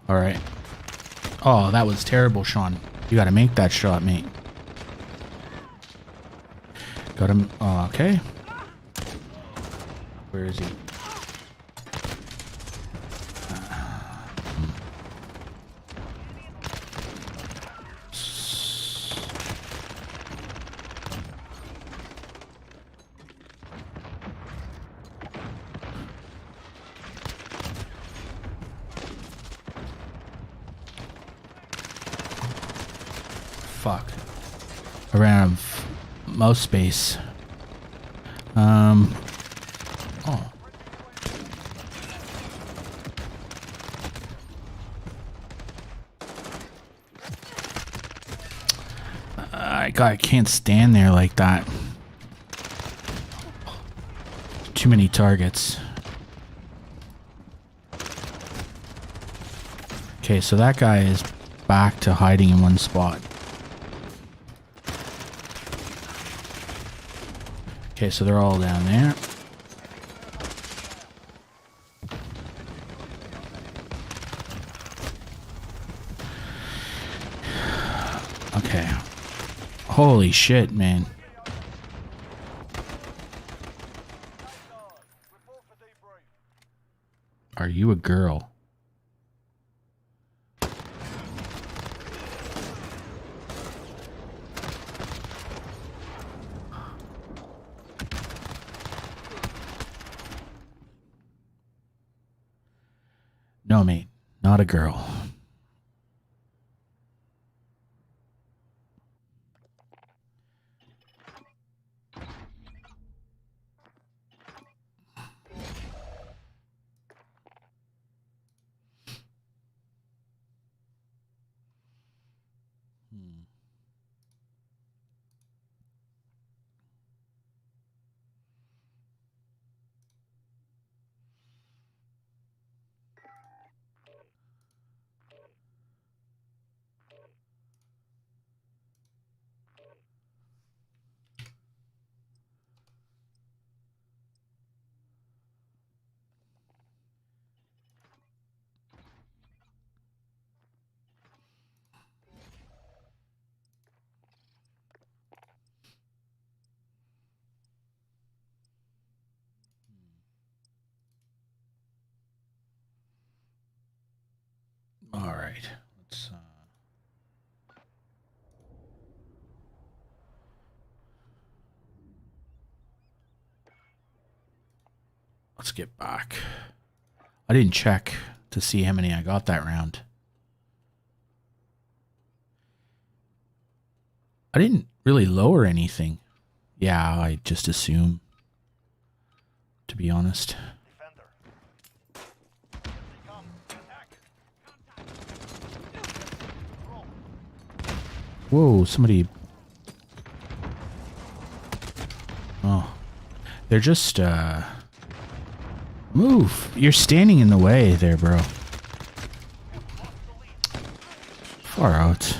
All right. Oh, that was terrible, Sean. You got to make that shot, mate. Got him. Oh, okay. Where is he? Fuck. I ran out of mouse space. Oh. I can't stand there like that. Too many targets. Okay, so that guy is back to hiding in one spot. Okay, so they're all down there. Okay. Holy shit, man. Are you a girl? No, mate. Not a girl. right. Let's get back. I didn't check to see how many I got that round. I didn't really lower anything. Yeah, I just assume, to be honest. Whoa, somebody... Oh. They're just, Move! You're standing in the way there, bro. Far out.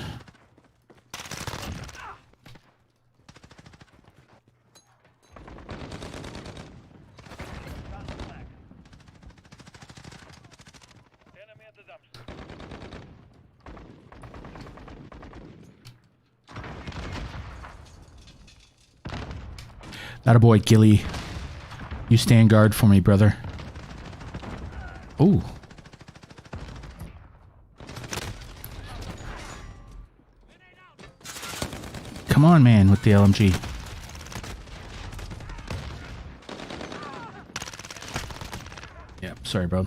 Atta boy, Gilly. You stand guard for me, brother. Ooh. Come on, man, with the LMG. Yep, sorry, bro.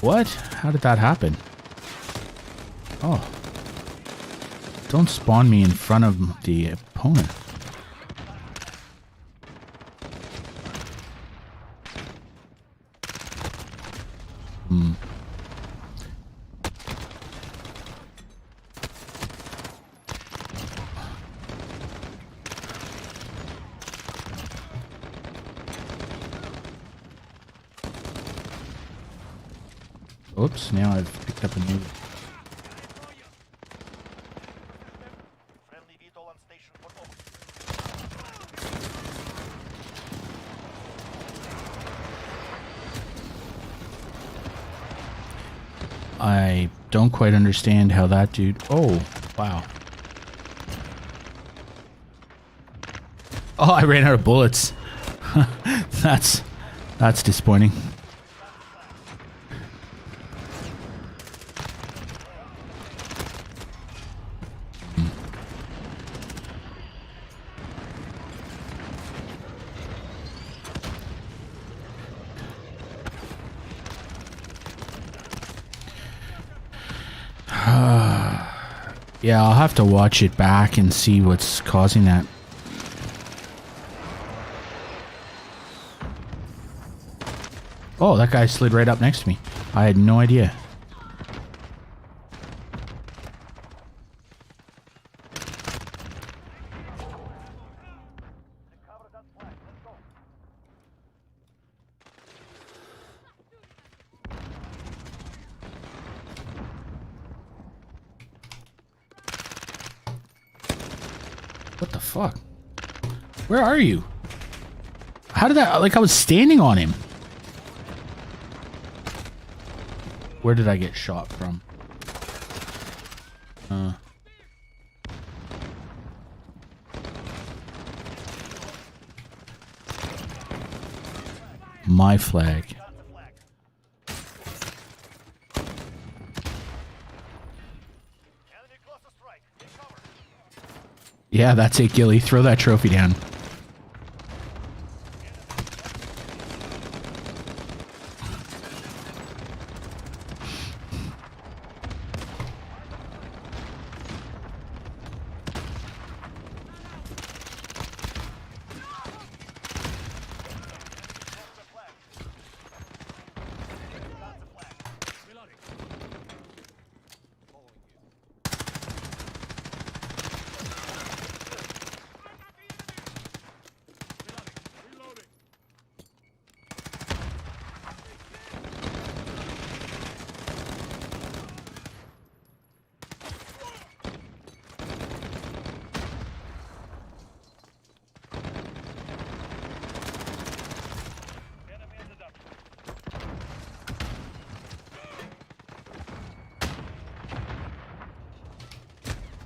What? How did that happen? Oh. Don't spawn me in front of the opponent. Oops, now I've picked up a new... I don't quite understand how that dude... Oh, wow. Oh, I ran out of bullets. That's disappointing. Yeah, I'll have to watch it back and see what's causing that. Oh, that guy slid right up next to me. I had no idea. What the fuck? Where are you? How did that... Like, I was standing on him. Where did I get shot from? My flag. Yeah, that's it, Gilly. Throw that trophy down.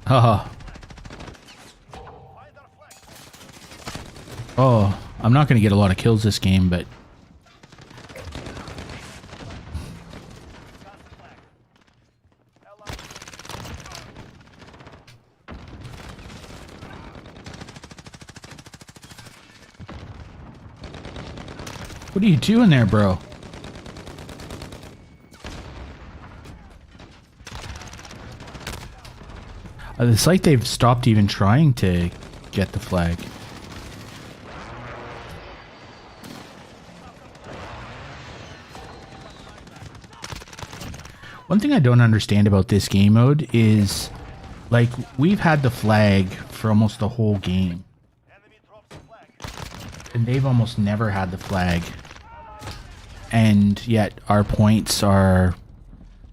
Haha. Oh, I'm not going to get a lot of kills this game, but What are you doing there, bro? It's like they've stopped even trying to get the flag. One thing I don't understand about this game mode is, like, we've had the flag for almost the whole game. And they've almost never had the flag. And yet our points are,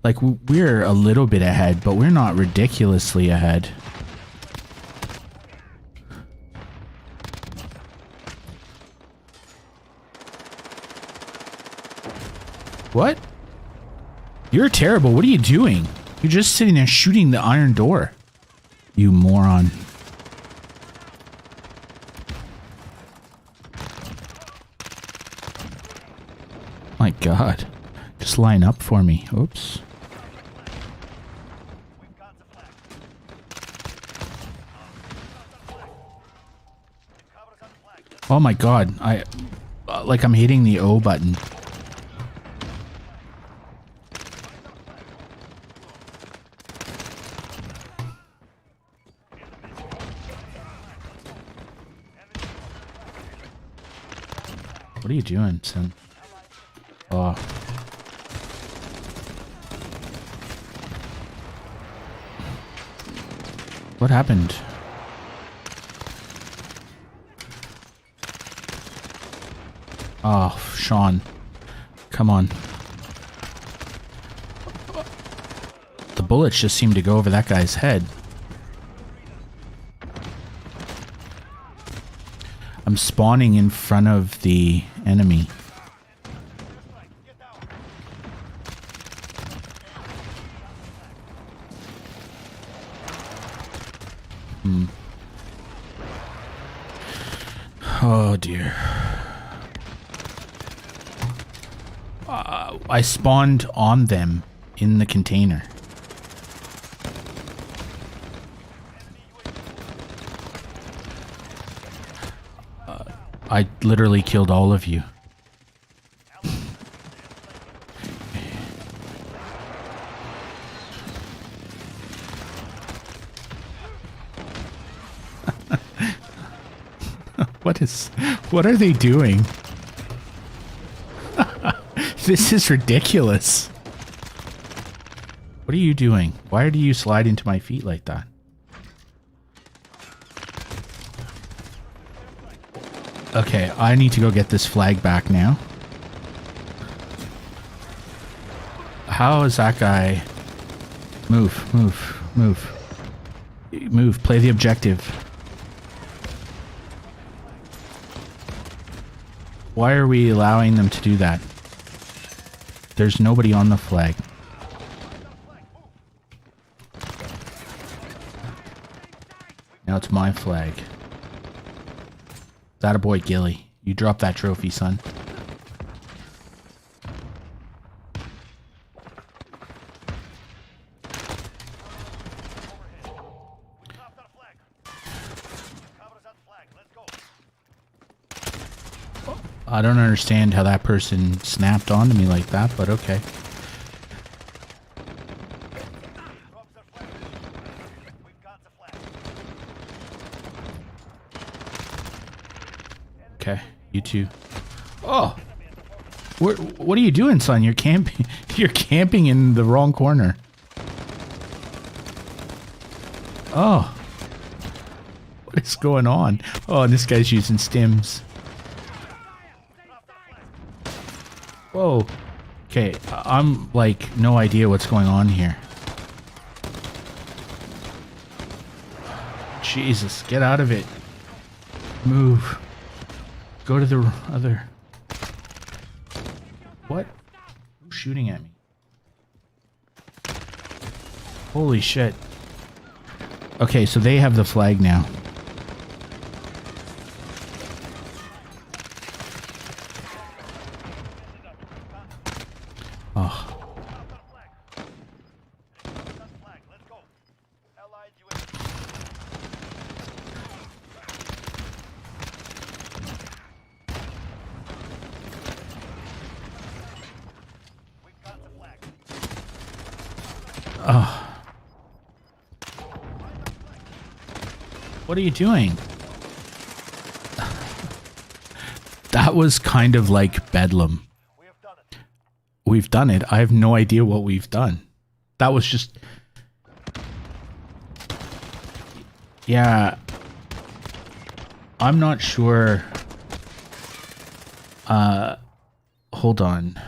like, we're a little bit ahead, but we're not ridiculously ahead. What? You're terrible. What are you doing? You're just sitting there shooting the iron door. You moron. My God. Just line up for me. Oops. Oh my God. Like I'm hitting the O button. What are you doing, son? Oh. What happened? Oh, Sean. Come on. The bullets just seem to go over that guy's head. I'm spawning in front of the enemy. Oh dear. I spawned on them in the container. I literally killed all of you. What are they doing? This is ridiculous. What are you doing? Why do you slide into my feet like that? Okay, I need to go get this flag back now. How is that guy? Move, move, move. Move, play the objective. Why are we allowing them to do that? There's nobody on the flag. Now it's my flag. That a boy, Gilly. You drop that trophy, son. I don't understand how that person snapped onto me like that, but okay. Okay, you too. Oh! What are you doing, son? You're camping. You're camping in the wrong corner. Oh. What is going on? Oh, and this guy's using stims. Whoa. Okay, I'm like no idea what's going on here. Jesus, get out of it. Move. Go to the other. What? Who's shooting at me? Holy shit. Okay, so they have the flag now. Oh. Oh. What are you doing? That was kind of like Bedlam. We've done it. I have no idea what we've done. That was just... Yeah. I'm not sure. Hold on.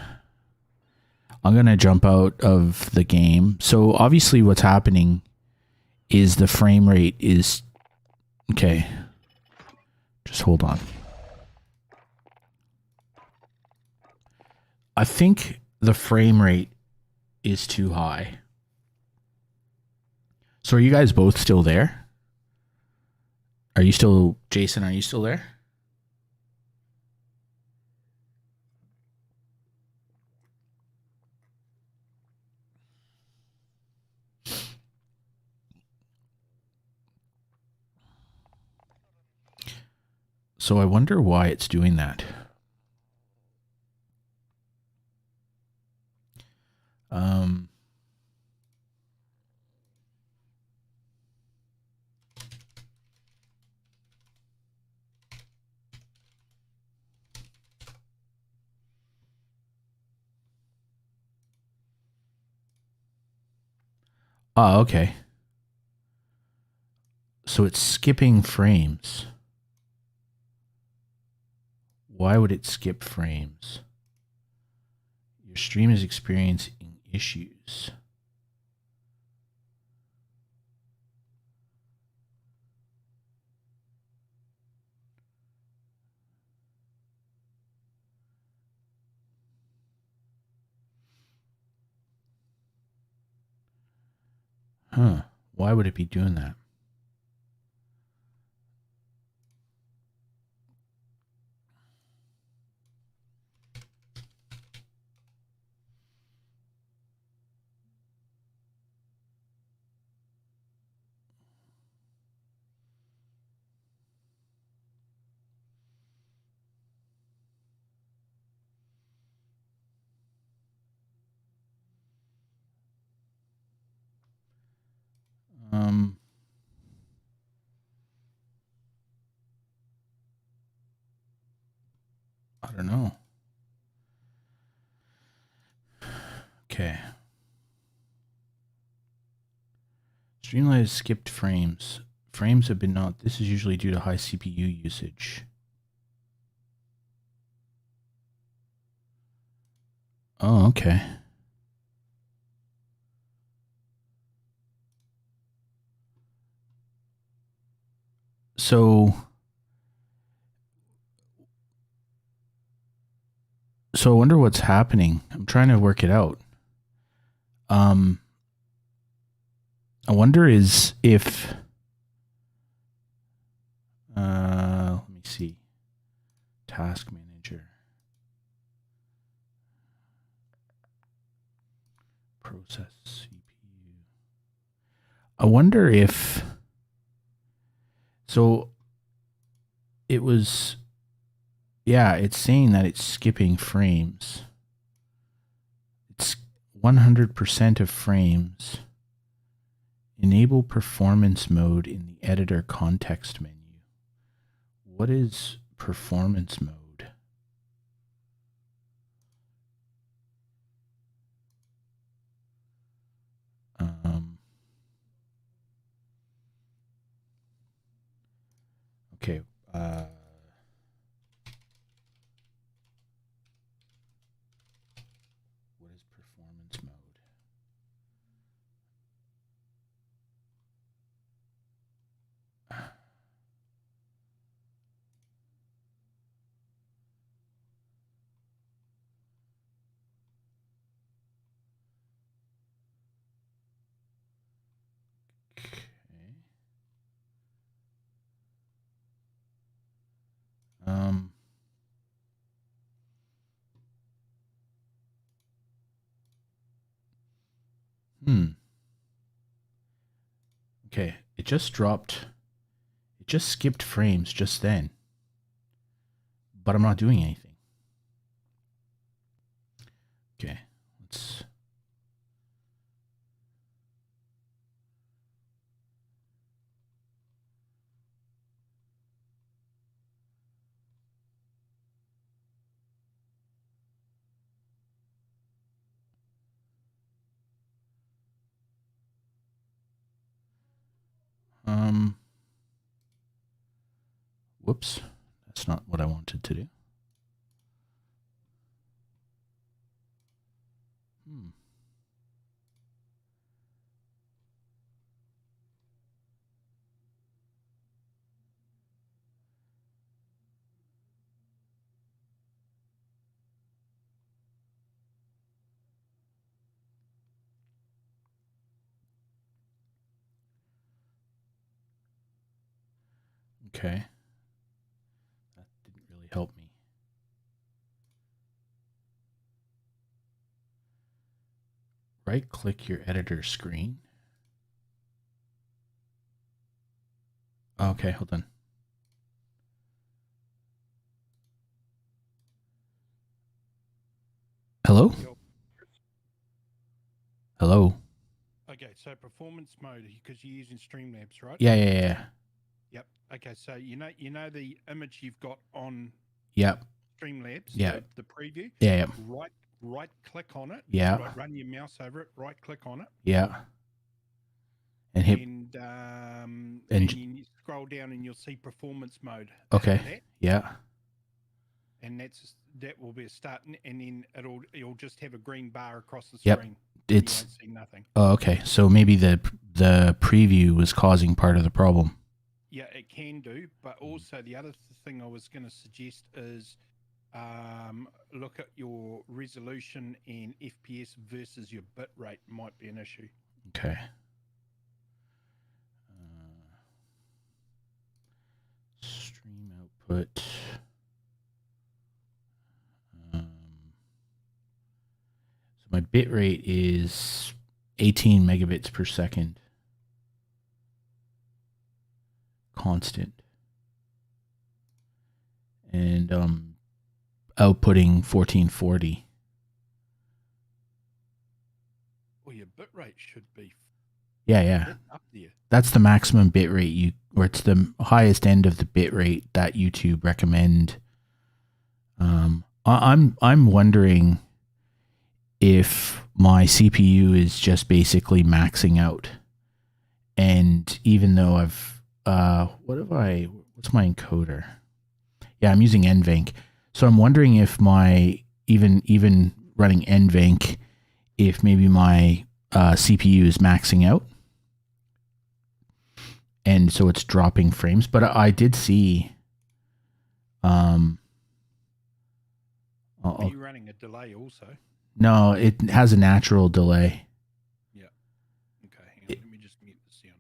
I'm going to jump out of the game. So obviously what's happening is the frame rate is... Okay. Just hold on. I think the frame rate is too high. So are you guys both still there? Are you still... Jason, are you still there? So I wonder why it's doing that. Oh, okay. So it's skipping frames. Why would it skip frames? Your stream is experiencing issues. Huh. Why would it be doing that? I don't know. Okay. Streamlight has skipped frames. Frames have been not. This is usually due to high CPU usage. Oh, okay. So I wonder what's happening. I'm trying to work it out. I wonder if let me see. Task manager. Process CPU. I wonder if... So it was... Yeah, it's saying that it's skipping frames. It's 100% of frames. Enable performance mode in the editor context menu. What is performance mode? Okay. What is performance mode? Okay, it just dropped. It just skipped frames just then. But I'm not doing anything. Okay, let's... Whoops. That's not what I wanted to do. Okay. That didn't really help me. Right-click your editor screen. Okay, hold on. Hello? Hello? Okay, so performance mode, because you're using Streamlabs, right? Yeah. Yep. Okay, so you know the image you've got on Yep. Streamlabs, Yeah. the preview? Yeah. Right click on it. Yeah. Like run your mouse over it, right click on it. Yeah. And hit and you scroll down and you'll see performance mode. Okay. Yeah. And that will be a start, and then it'll just have a green bar across the Yep. screen. It's you won't see nothing. Oh, okay. So maybe the preview was causing part of the problem. Yeah, it can do, but also the other thing I was going to suggest is look at your resolution and FPS versus your bit rate might be an issue. Okay. Stream output. So my bit rate is 18 megabits per second. Constant. And outputting 1440. Well, your bit rate should be up there. That's the maximum bit rate or it's the highest end of the bit rate that YouTube recommend. I'm wondering if my CPU is just basically maxing out, and even though I've what's my encoder? Yeah, I'm using NVENC, so I'm wondering if my even running NVENC, if maybe my CPU is maxing out. And so it's dropping frames, but I did see. Are you running a delay also? No, it has a natural delay. Yeah. Okay. Hang on. Let me just mute the sound.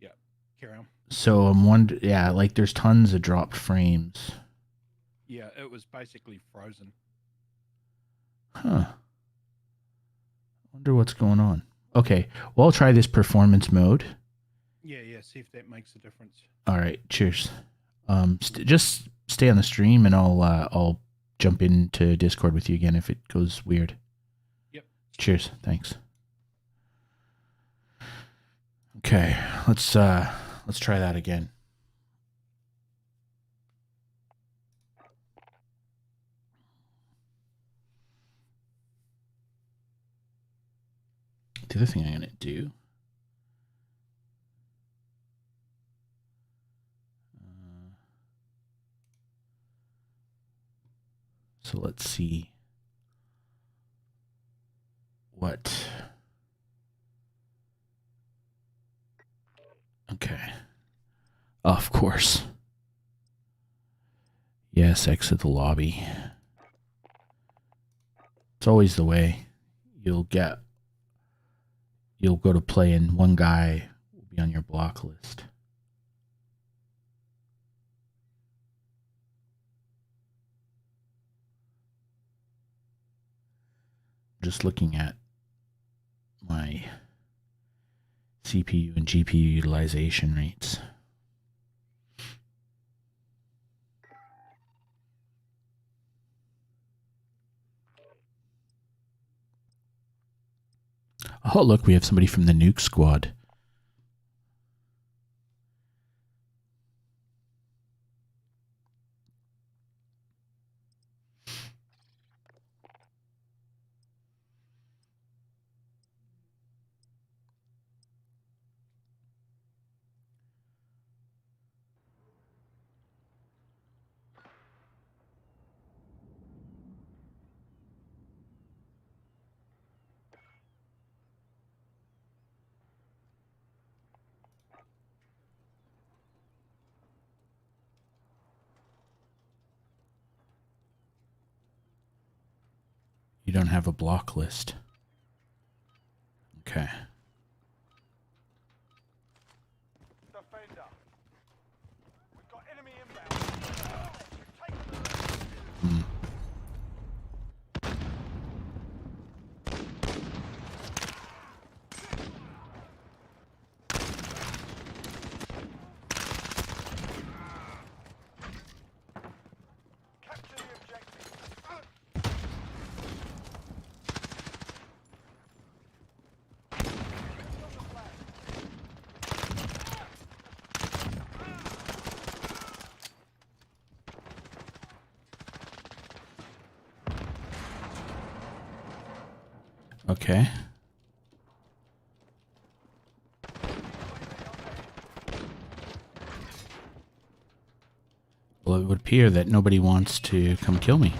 Yeah. Carry on. So I'm wondering, like there's tons of dropped frames. Yeah, it was basically frozen. Huh. Wonder what's going on. Okay. Well, I'll try this performance mode. Yeah. See if that makes a difference. All right. Cheers. Just stay on the stream, and I'll jump into Discord with you again if it goes weird. Yep. Cheers. Thanks. Okay. Let's try that again. The other thing I'm going to do. So let's see what. Okay. Of course. Yes, exit the lobby. It's always the way. You'll go to play and one guy will be on your block list. Just looking at my CPU and GPU utilization rates. Oh, look, we have somebody from the Nuke Squad. don't have a block list. Okay. Defender. We've got enemy inbound. Hmm. Capture the objective. Okay. Well, it would appear that nobody wants to come kill me.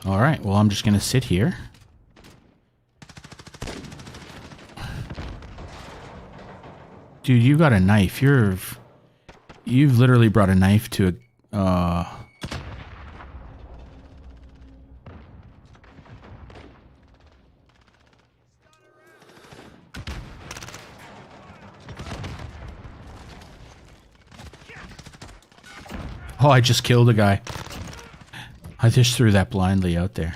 All right, well, I'm just going to sit here. Dude, you got a knife. You've literally brought a knife to a... Oh, I just killed a guy. I just threw that blindly out there.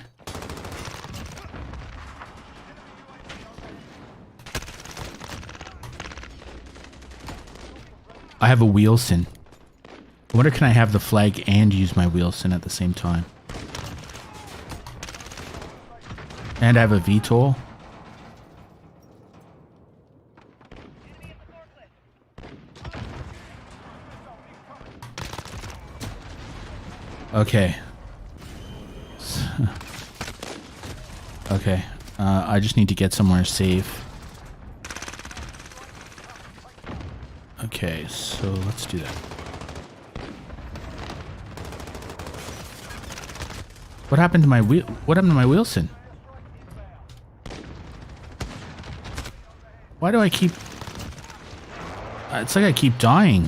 I have a Wheelson. I wonder, can I have the flag and use my Wheelson at the same time? And I have a VTOL. Okay. Okay. I just need to get somewhere safe. Okay, so let's do that. What happened to my wheel? What happened to my Wilson? Why do I keep... It's like I keep dying.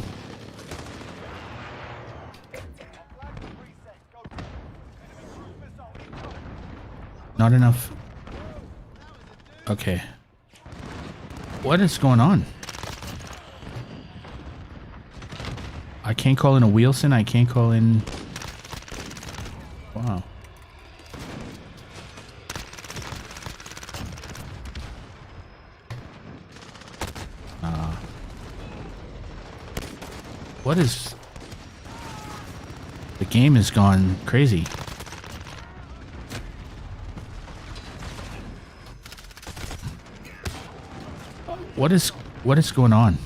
Not enough. Okay. What is going on? I can't call in a Wheelson. I can't call in... Wow. What is... The game has gone crazy. What is going on?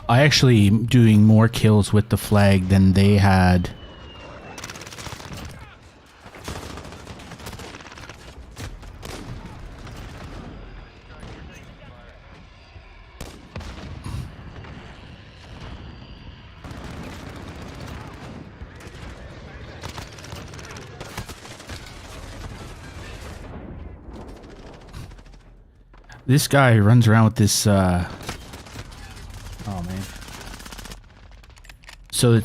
I actually am doing more kills with the flag than they had. This guy runs around with this, oh man. So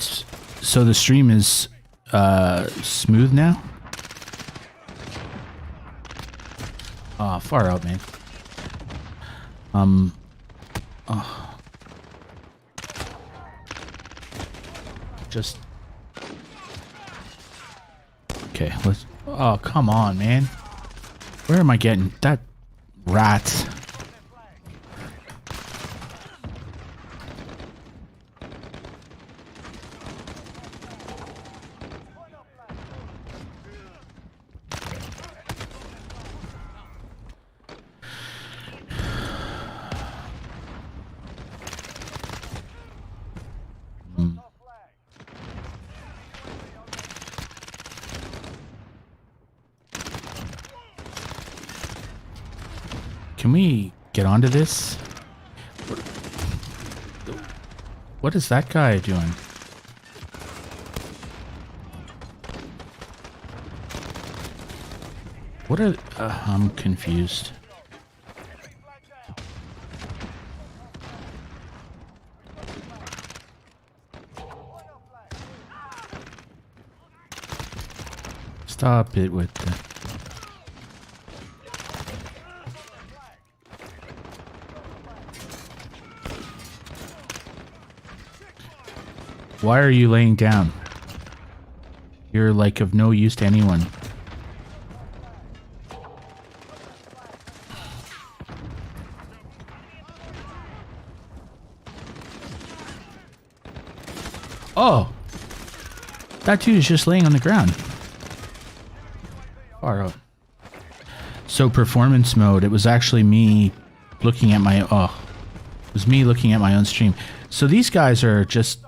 the stream is, smooth now? Oh, far out, man. Oh. Okay, let's... Oh, come on, man. Where am I getting... That... Rats. Can we get onto this? What is that guy doing? What are... I'm confused. Stop it with the... Why are you laying down? You're like of no use to anyone. Oh! That dude is just laying on the ground. Far out. So performance mode, it was actually me looking at my... Oh. It was me looking at my own stream. So these guys are just...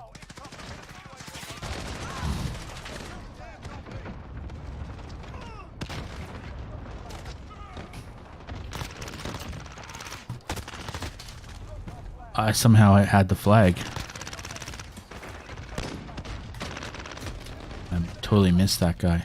Somehow I had the flag. I totally missed that guy.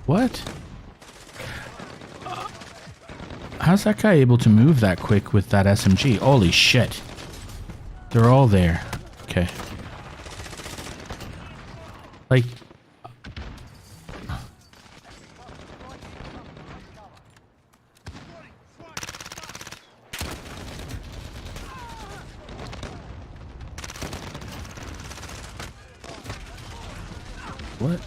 What? How's that guy able to move that quick with that SMG? Holy shit. They're all there. Okay. Like... What?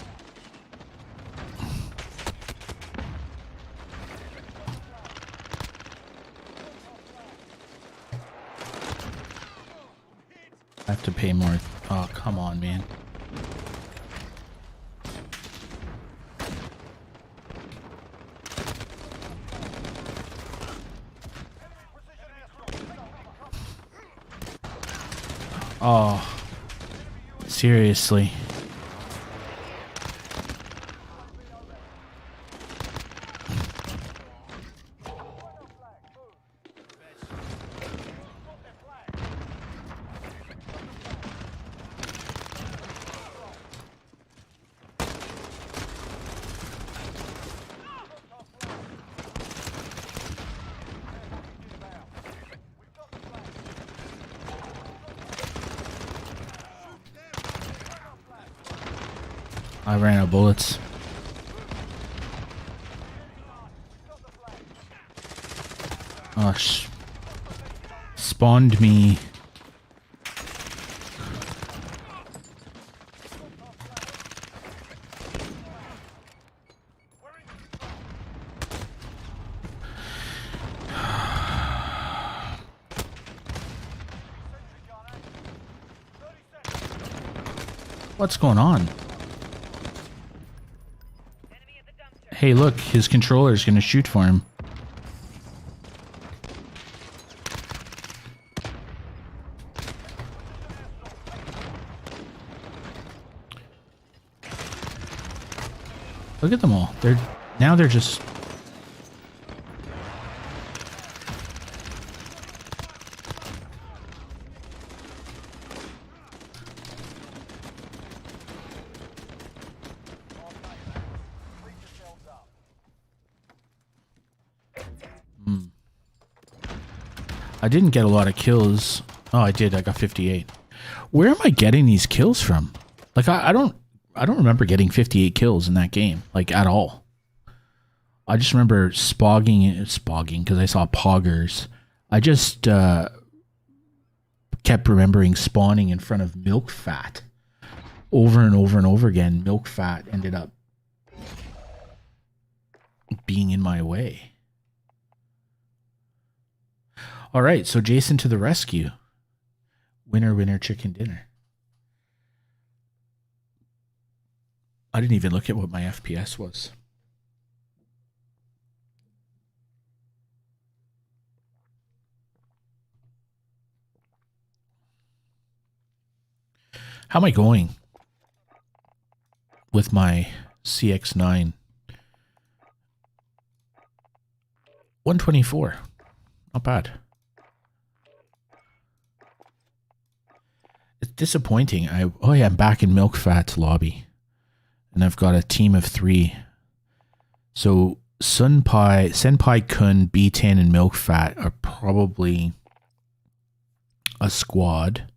I have to pay more. Oh, come on, man. Oh, seriously. I ran out of bullets. Oh, spawned me. What's going on? Hey, look, his controller's gonna shoot for him. Look at them all. They're just... I didn't get a lot of kills. Oh, I did. I got 58. Where am I getting these kills from? Like, I don't remember getting 58 kills in that game, like, at all. I just remember spogging because I saw poggers. I just kept remembering spawning in front of milk fat over and over and over again. Milk fat ended up being in my way. All right, so Jason to the rescue. Winner, winner, chicken dinner. I didn't even look at what my FPS was. How am I going with my CX-9? 124. Not bad. It's disappointing. Oh yeah, I'm back in Milk Fat's lobby. And I've got a team of 3. So Senpai Kun, B10, and Milk Fat are probably a squad.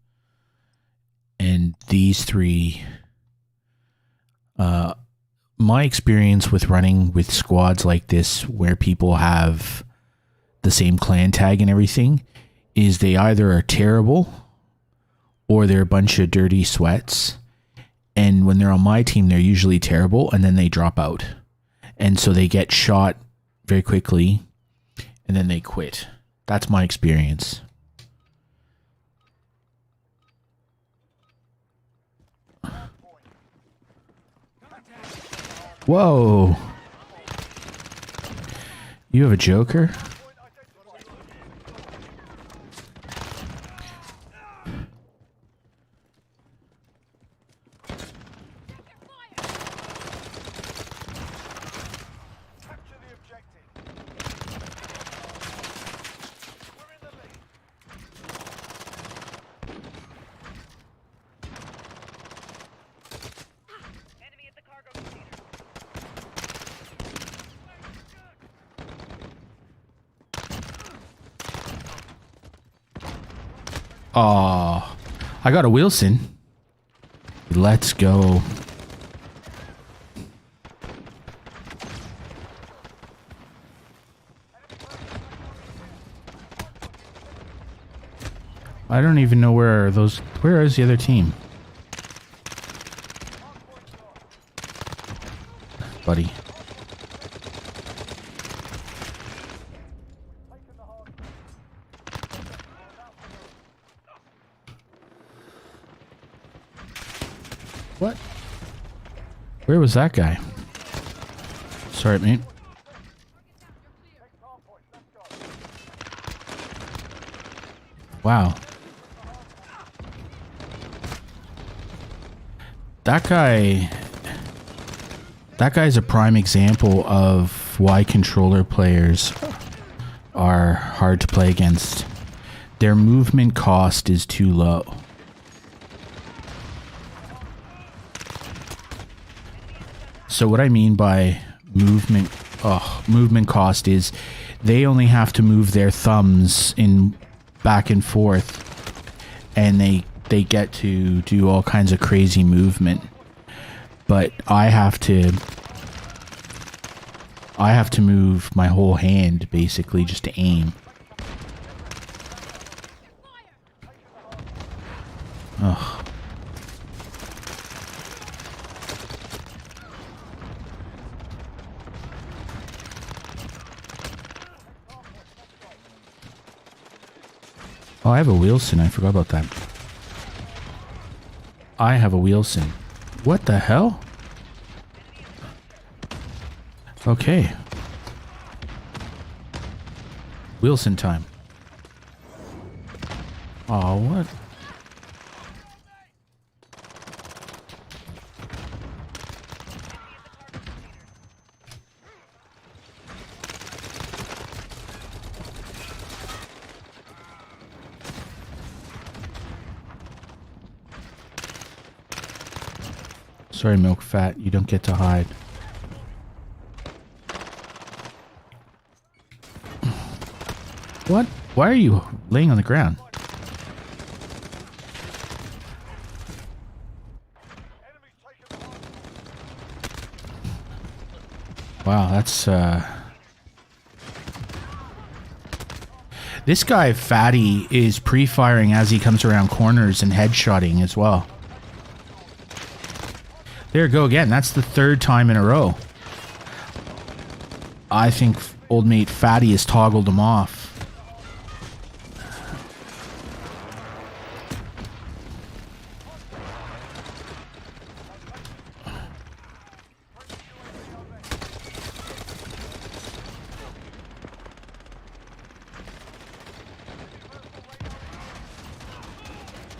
And these 3, my experience with running with squads like this, where people have the same clan tag and everything, is they either are terrible or they're a bunch of dirty sweats. And when they're on my team, they're usually terrible, and then they drop out. And so they get shot very quickly, and then they quit. That's my experience. Whoa. You have a Joker? Oh, I got a Wilson. Let's go. I don't even know where those. Where is the other team? Buddy. What? Where was that guy? Sorry, mate. Wow. That guy's a prime example of why controller players are hard to play against. Their movement cost is too low. So what I mean by movement cost is they only have to move their thumbs in back and forth, and they get to do all kinds of crazy movement. But I have to move my whole hand basically just to aim. Ugh. Oh, I have a Wilson. I forgot about that. I have a Wilson. What the hell? Okay. Wilson time. Oh, what? Sorry, Milk Fat, you don't get to hide. What? Why are you laying on the ground? Enemies taking the hard point. Wow, that's this guy Fatty is pre-firing as he comes around corners and headshotting as well. There you go again. That's the third time in a row. I think old mate Fatty has toggled him off.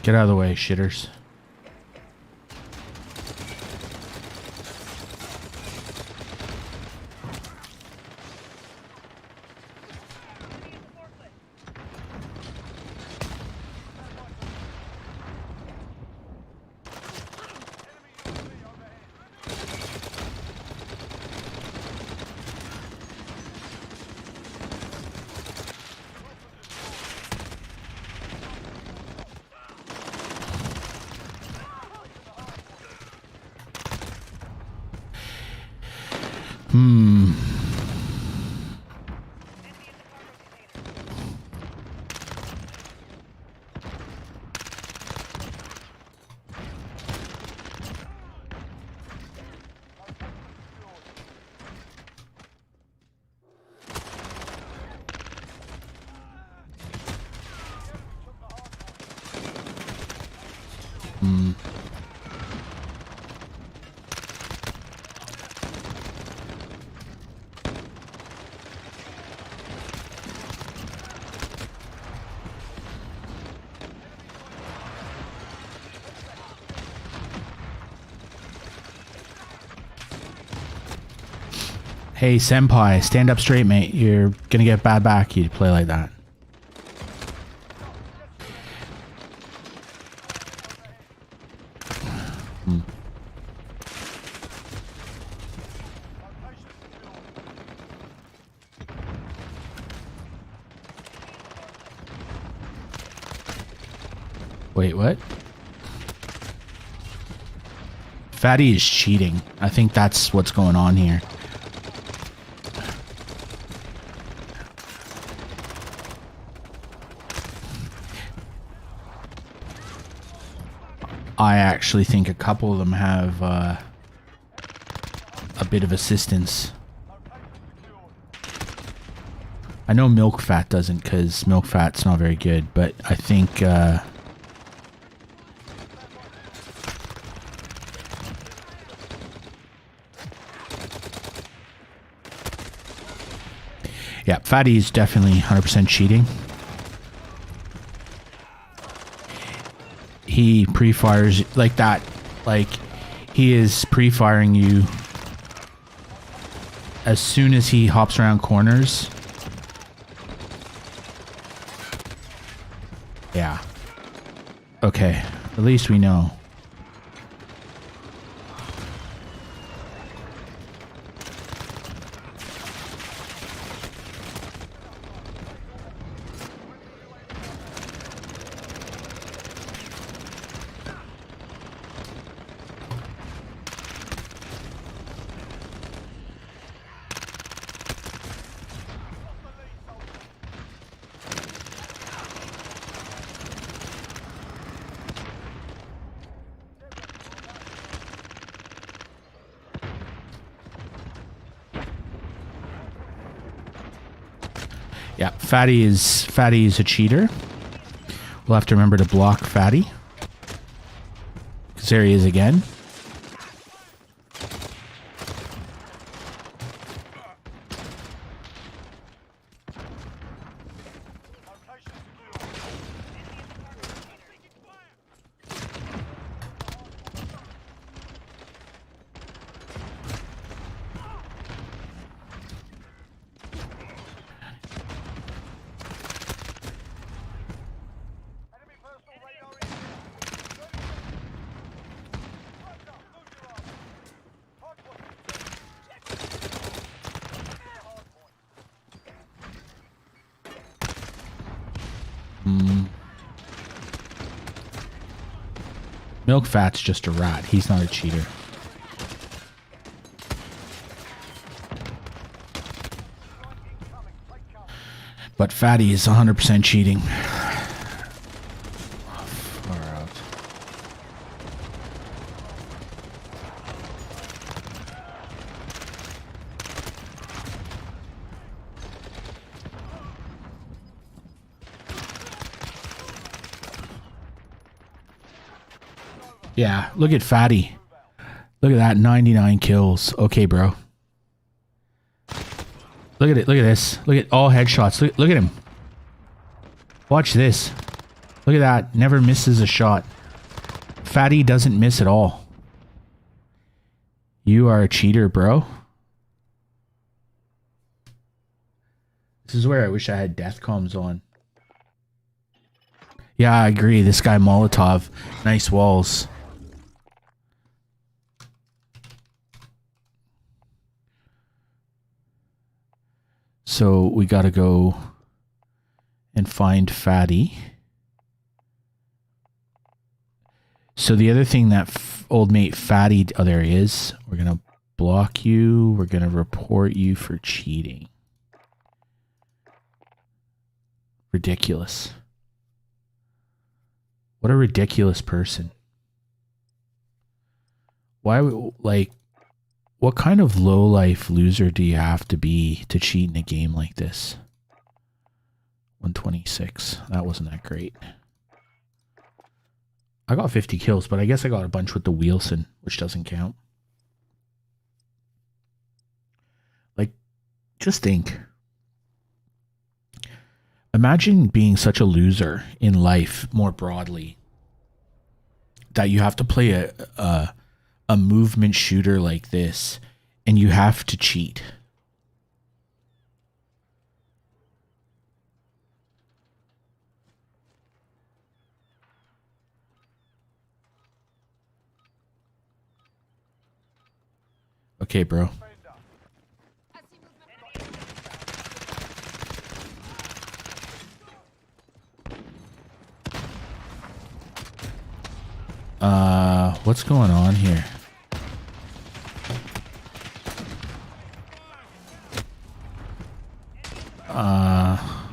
Get out of the way, shitters. Hey, senpai, stand up straight, mate. You're gonna get bad back. You play like that. Wait, what? Fatty is cheating. I think that's what's going on here. I actually think a couple of them have a bit of assistance. I know Milk Fat doesn't because Milk Fat's not very good, but I think yeah, Fatty's definitely 100% cheating. He pre-fires like that, like he is pre-firing you as soon as he hops around corners. Yeah. Okay, at least we know. Yeah, Fatty is a cheater. We'll have to remember to block Fatty. Because there he is again. Milk Fat's just a rat. He's not a cheater. But Fatty is 100% cheating. Far out. Yeah, look at Fatty. Look at that, 99 kills. Okay, bro. Look at it. Look at this. Look at all headshots. Look at him. Watch this. Look at that. Never misses a shot. Fatty doesn't miss at all. You are a cheater, bro. This is where I wish I had death comms on. Yeah, I agree. This guy Molotov. Nice walls. So we gotta go and find Fatty. So the other thing that old mate Fatty, oh there he is. We're gonna block you. We're gonna report you for cheating. Ridiculous. What a ridiculous person. Why, like, what kind of low-life loser do you have to be to cheat in a game like this? 126. That wasn't that great. I got 50 kills, but I guess I got a bunch with the Wheelson, which doesn't count. Like, just think. Imagine being such a loser in life more broadly that you have to play a movement shooter like this and you have to cheat. Okay, bro. What's going on here?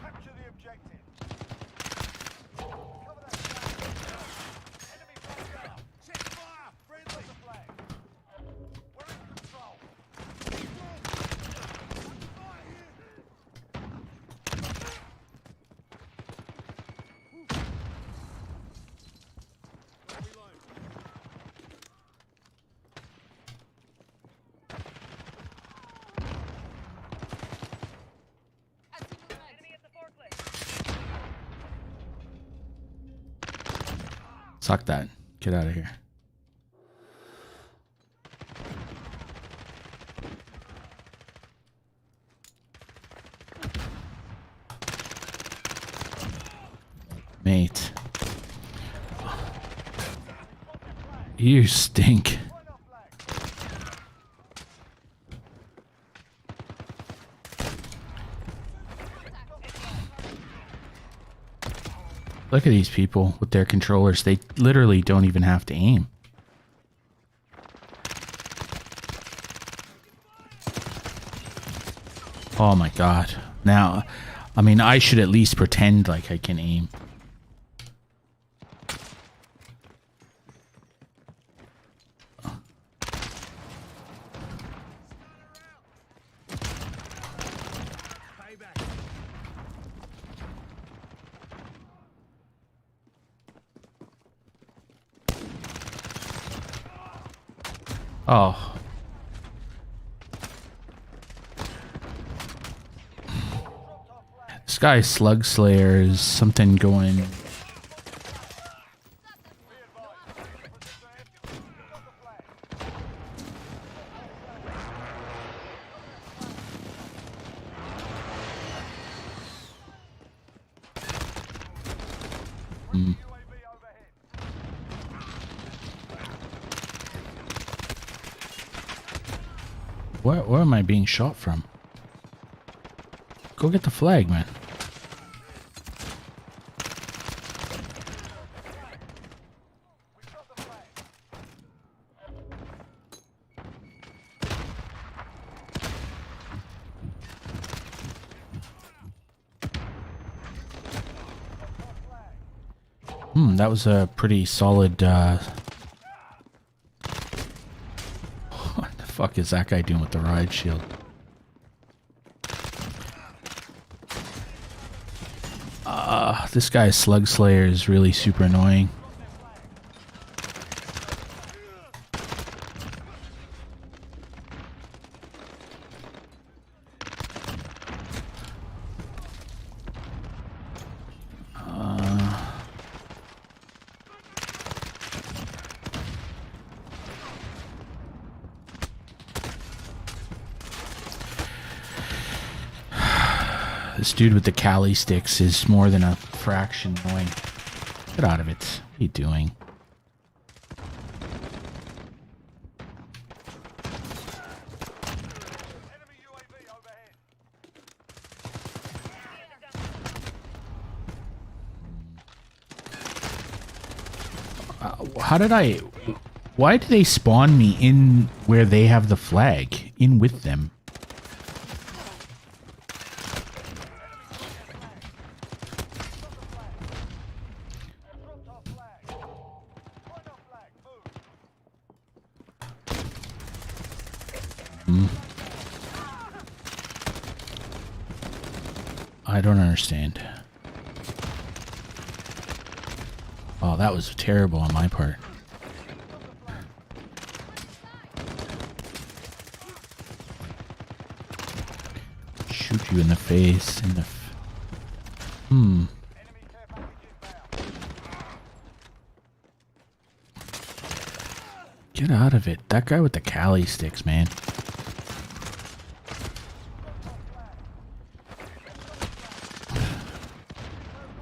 Capture the objective. Cover that flag. Enemy flag out. Check fire. Friendly flag. We're in control. Fire here. Reload. Suck that. Get out of here. Mate. You stink. Look at these people with their controllers. They literally don't even have to aim. Oh my god. Now, I mean, I should at least pretend like I can aim. Oh. This guy Slug Slayer is something going. Where am I being shot from? Go get the flag, man. That was a pretty solid, what the fuck is that guy doing with the ride shield? This guy's Slug Slayer is really super annoying. This dude with the Cali sticks is more than a fraction annoying. Get out of it. What are you doing? Enemy UAV overhead. How did I... Why do they spawn me in where they have the flag? In with them. Dropped our flag. Find our flag. Move. I don't understand. Oh, that was terrible on my part. Shoot you in the face. Enemy care package inbound. Get out of it. That guy with the Cali sticks, man.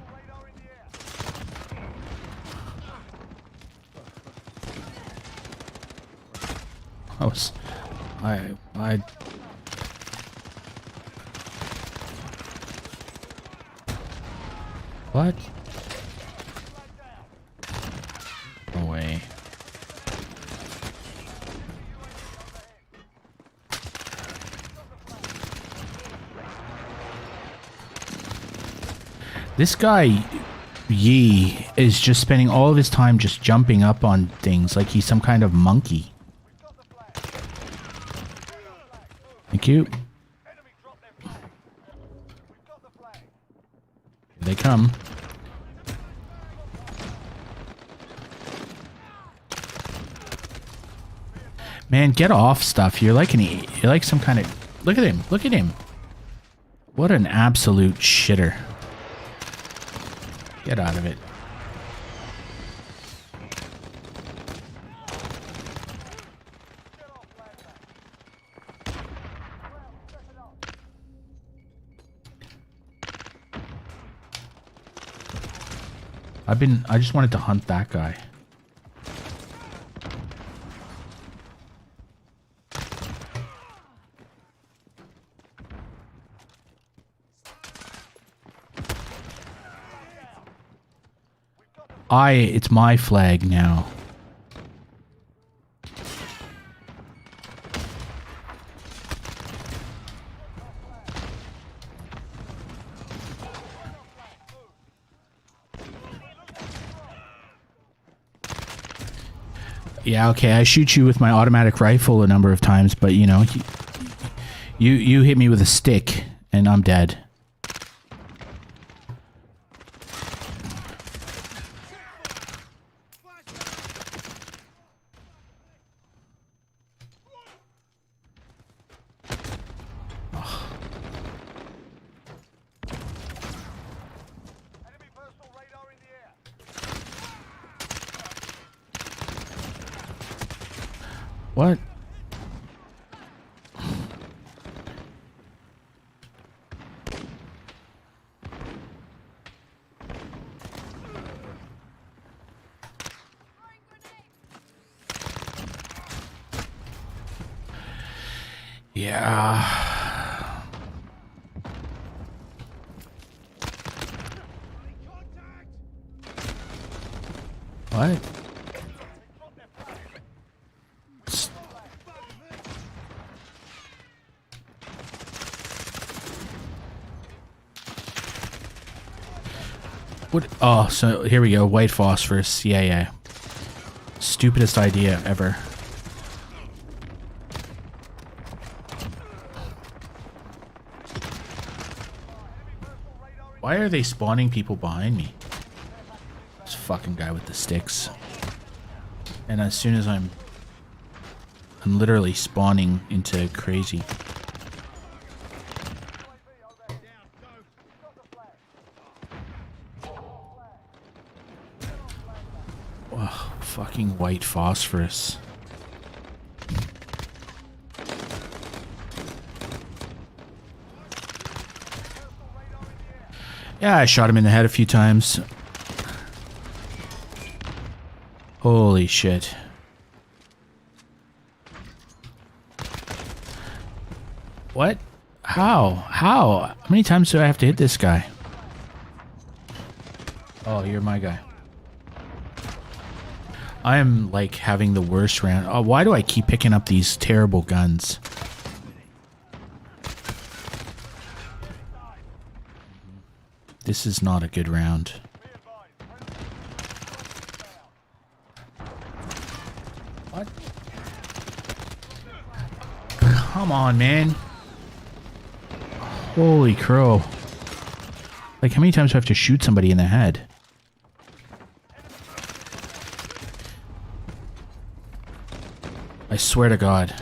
Radar in the air. I What? No way. This guy, Yi, is just spending all of his time just jumping up on things like he's some kind of monkey. Thank you. Enemy dropped their flag. We've got the flag. Here they come. Man, get off stuff. You're like you're like some kind of... Look at him. Look at him. What an absolute shitter. Get out of it. Get off flag back. Ground, step it up. I just wanted to hunt that guy. It's my flag now. Yeah, okay, I shoot you with my automatic rifle a number of times, but you know, you hit me with a stick and I'm dead. Enemy personal radar in the air. What? Yeah. What? What? Oh, so here we go. White phosphorus. Yeah, yeah. Stupidest idea ever. Why are they spawning people behind me? This fucking guy with the sticks. And as soon as I'm literally spawning into crazy. Oh, fucking white phosphorus. Yeah, I shot him in the head a few times. Holy shit. What? How? How many times do I have to hit this guy? Oh, you're my guy. I am like having the worst round. Oh, why do I keep picking up these terrible guns? This is not a good round. What? Come on, man. Holy crow. Like, how many times do I have to shoot somebody in the head? I swear to God.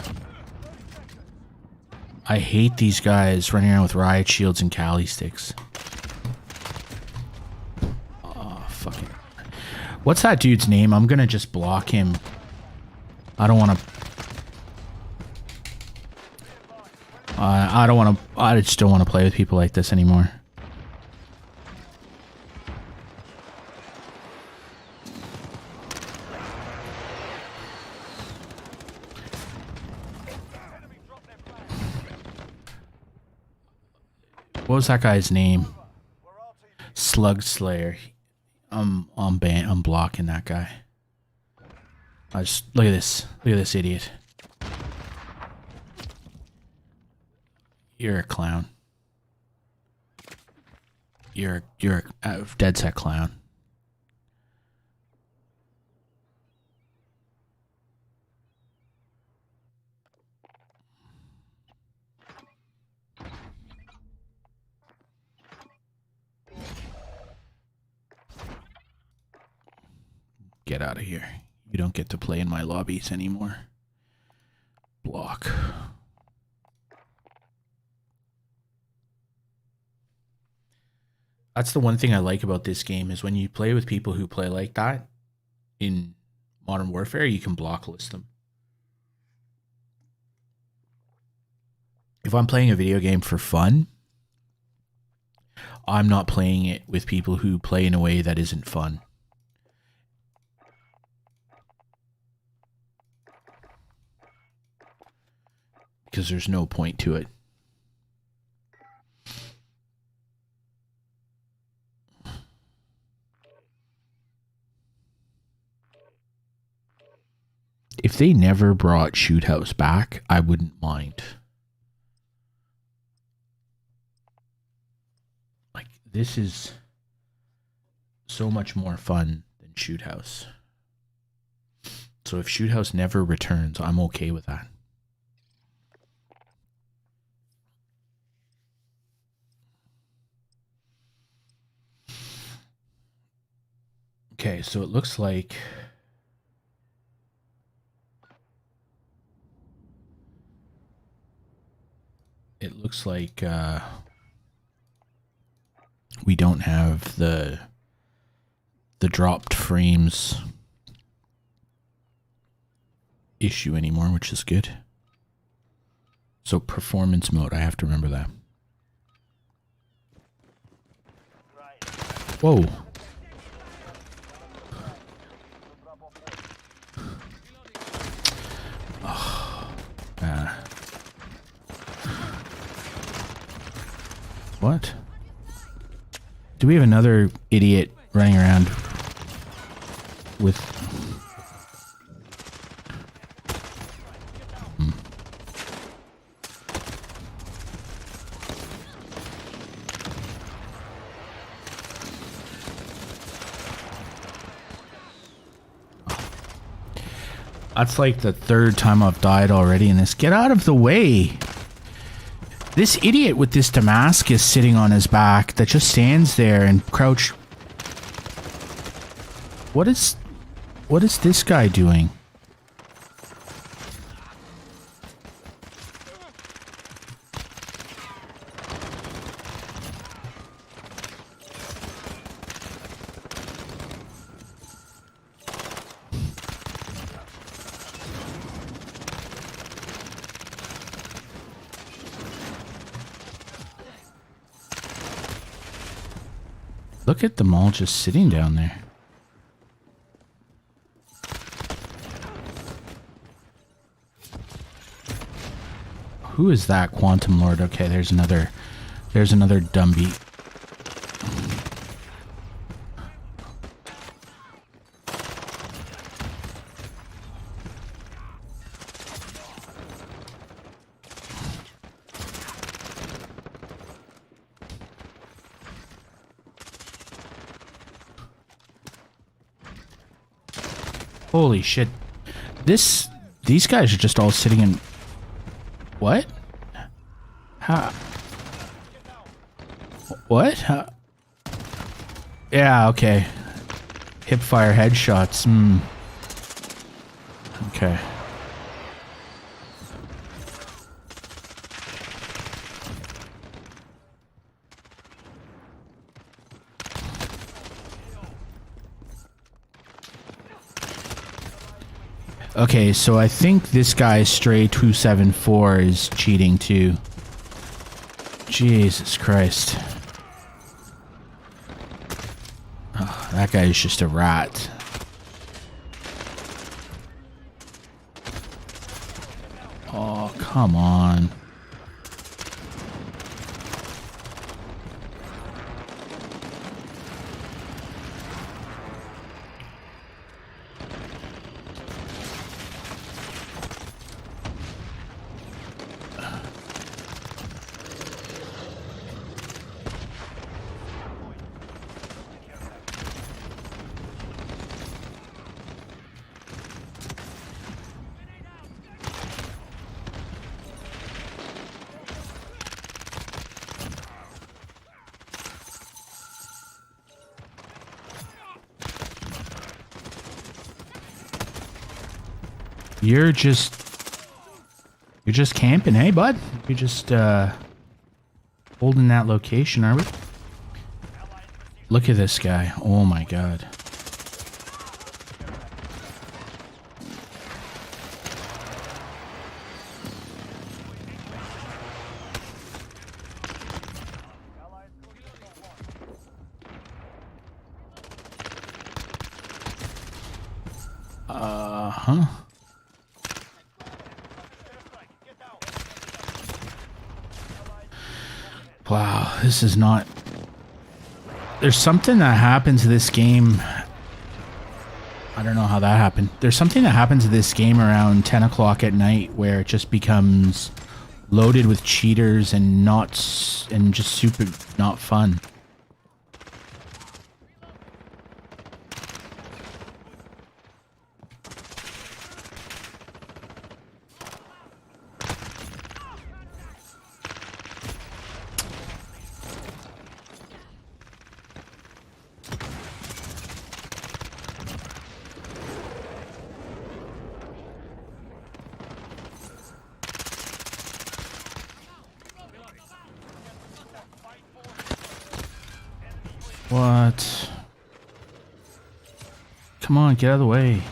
I hate these guys running around with riot shields and Cali sticks. Oh, fucking. What's that dude's name? I'm gonna just block him. I don't want to. I don't want to. I just don't want to play with people like this anymore. What was that guy's name? Slug Slayer. I'm blocking that guy. I just look at this. Look at this idiot. You're a clown. You're a dead set clown. Get out of here. You don't get to play in my lobbies anymore. Block. That's the one thing I like about this game is when you play with people who play like that in Modern Warfare, you can blocklist them. If I'm playing a video game for fun, I'm not playing it with people who play in a way that isn't fun. Because there's no point to it. If they never brought Shoot House back, I wouldn't mind. Like, this is so much more fun than Shoot House. So if Shoot House never returns, I'm okay with that. Okay, so it looks like we don't have the dropped frames issue anymore, which is good. So performance mode, I have to remember that. Whoa. What? Do we have another idiot running around with... That's like the third time I've died already in this. Get out of the way. This idiot with this Damascus sitting on his back that just stands there and crouch. What is this guy doing? Look at them all just sitting down there. Who is that Quantum Lord? Okay, there's another Dumby. Holy shit. These guys are just all sitting in... What? How? What? How? Yeah, okay. Hipfire headshots. Okay. Okay, so I think this guy Stray 274 is cheating too. Jesus Christ. Oh, that guy is just a rat. Oh, come on. You're just camping, hey bud? You're just holding that location, are we? Look at this guy. Oh my god. Huh? Wow, this is not... There's something that happens to this game. I don't know how that happened. There's something that happens to this game around 10 o'clock at night where it just becomes loaded with cheaters and just super not fun. What? Come on, get out of the way.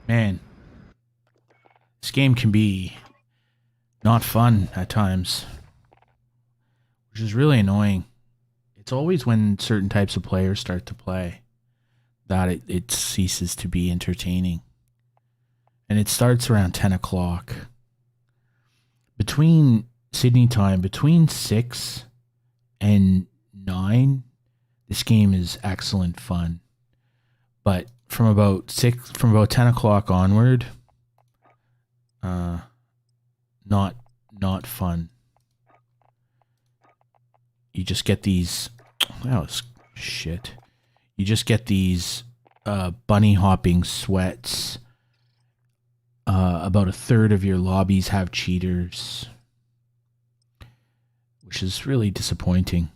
Man, this game can be not fun at times. which is really annoying. It's always when certain types of players start to play that it ceases to be entertaining. And it starts around 10 o'clock. Between Sydney time, between 6 and 9, this game is excellent fun. But from about 10 o'clock onward, not fun. You just get these, shit. You just get these bunny hopping sweats. About a third of your lobbies have cheaters, which is really disappointing.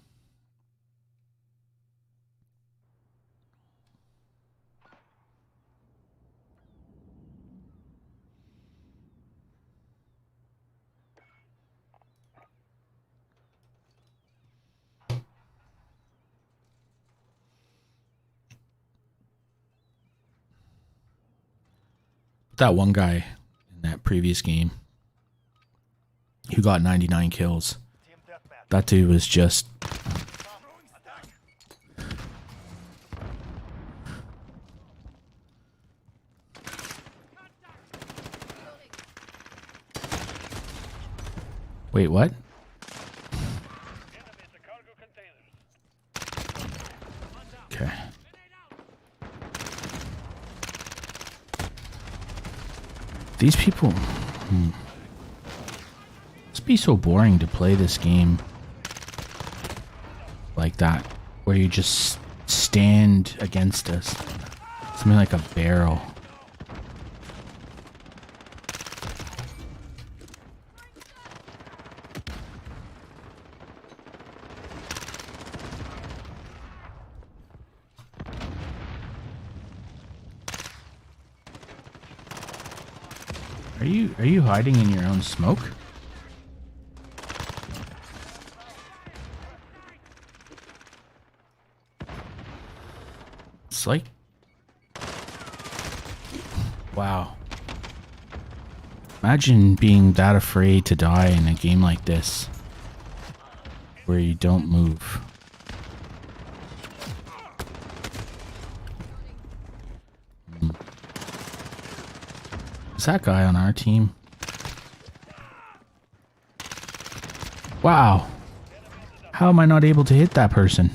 That one guy in that previous game who got 99 kills, that dude was just wait, what? Okay. These people must be so boring to play this game like that, where you just stand against us. Something like a barrel. Are you hiding in your own smoke? It's like, wow. Imagine being that afraid to die in a game like this, where you don't move. Is that guy on our team? Wow. How am I not able to hit that person?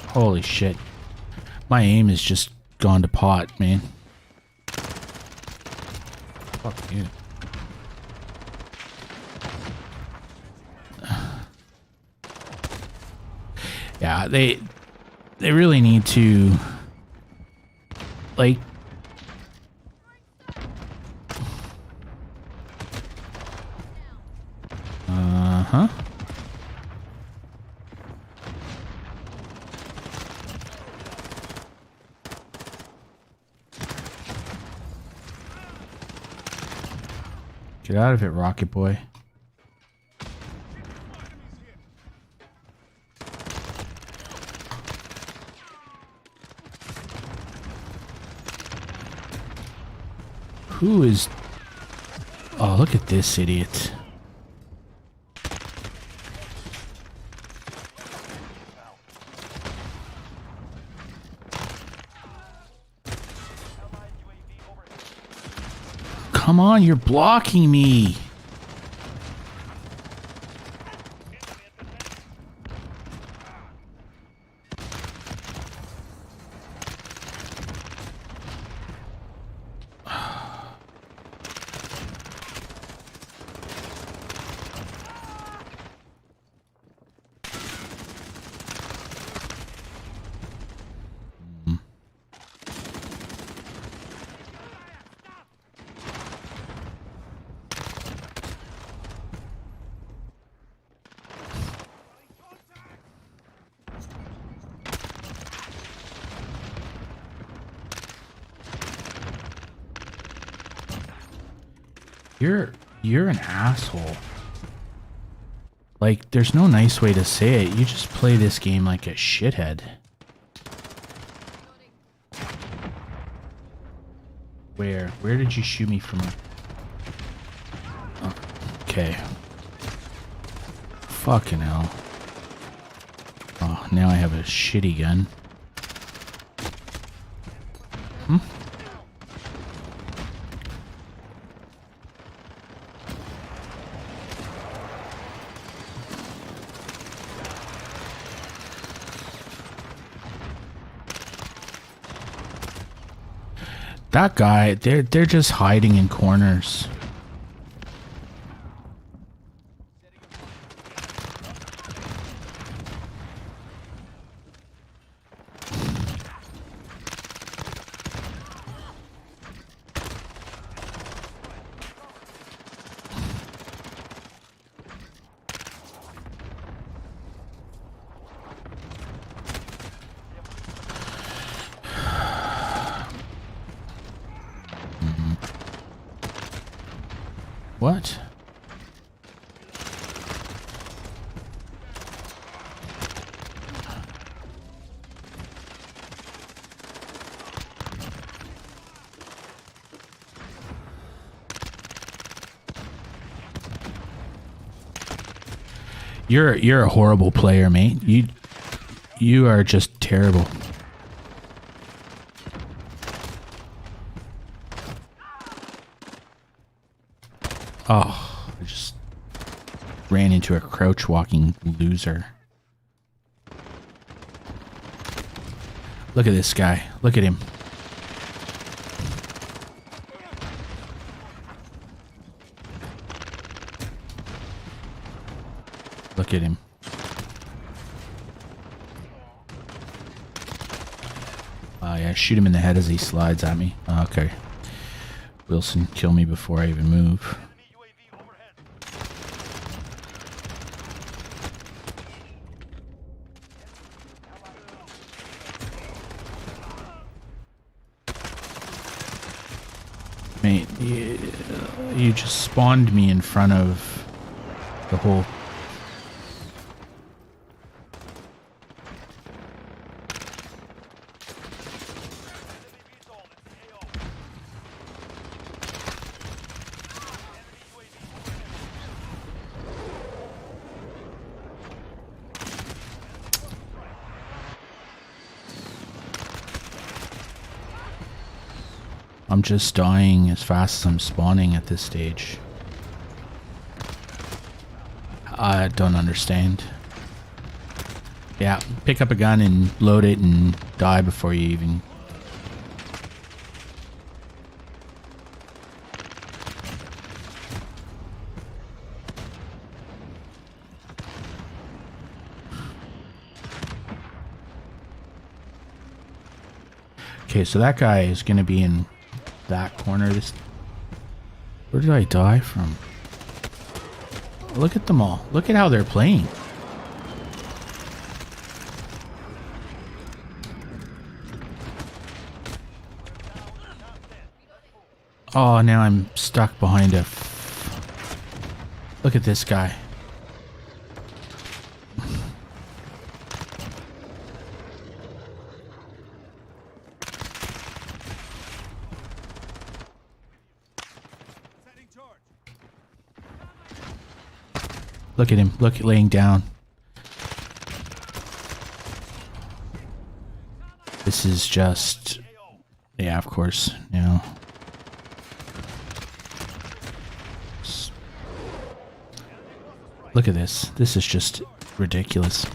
Holy shit. My aim has just gone to pot, man. Fuck you. Yeah, they really need to, like, get out of it, Rocket Boy. Who is... Oh, look at this idiot. Come on, you're blocking me. You're an asshole. Like, there's no nice way to say it. You just play this game like a shithead. Where? Where did you shoot me from? Oh, okay. Fucking hell. Oh, now I have a shitty gun. Hmm? That guy, they're just hiding in corners. What? You're a horrible player, mate. You are just terrible. Oh, I just ran into a crouch walking loser. Look at this guy. Look at him. Look at him. Yeah, shoot him in the head as he slides at me. Okay. Wilson, kill me before I even move. Mate, you just spawned me in front of the whole... I'm just dying as fast as I'm spawning at this stage. I don't understand. Yeah, pick up a gun and load it and die before you even... Okay, so that guy is going to be in that corner. Where did I die from? Look at them all. Look at how they're playing. Oh, now I'm stuck behind a... Look at this guy. Look at him. Look, laying down. This is just... Yeah, of course. You know. Look at this. This is just ridiculous.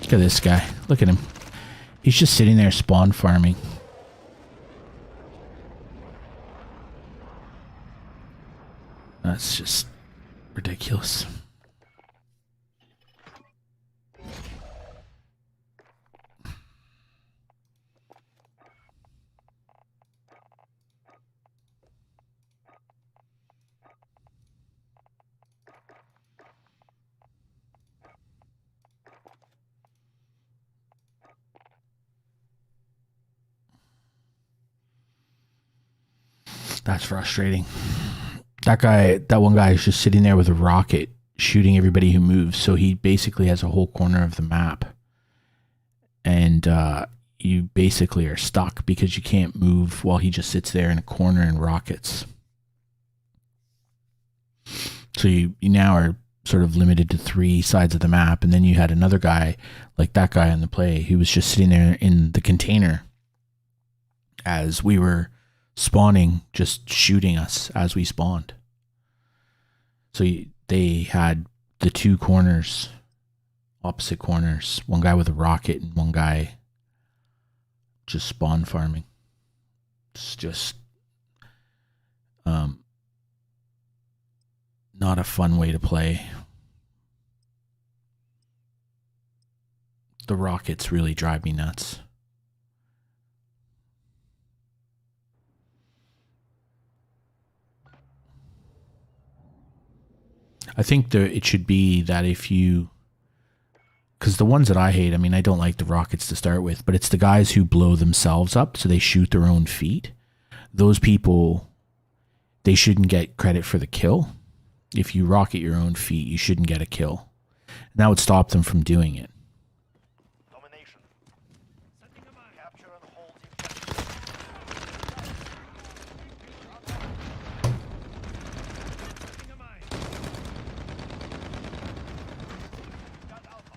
Look at this guy. Look at him. He's just sitting there spawn farming. That's just ridiculous. That's frustrating. that one guy is just sitting there with a rocket shooting everybody who moves. So he basically has a whole corner of the map. And you basically are stuck because you can't move while he just sits there in a corner and rockets. So you now are sort of limited to 3 sides of the map. And then you had another guy, like that guy on the play, who was just sitting there in the container as we were spawning, just shooting us as we spawned. So they had the 2 corners, opposite corners, one guy with a rocket and one guy just spawn farming. It's just not a fun way to play. The rockets really drive me nuts. I think it should be that if you, because the ones that I hate, I mean, I don't like the rockets to start with, but it's the guys who blow themselves up, so they shoot their own feet. Those people, they shouldn't get credit for the kill. If you rocket your own feet, you shouldn't get a kill. And that would stop them from doing it. Domination. Capture and hold Got Alpha.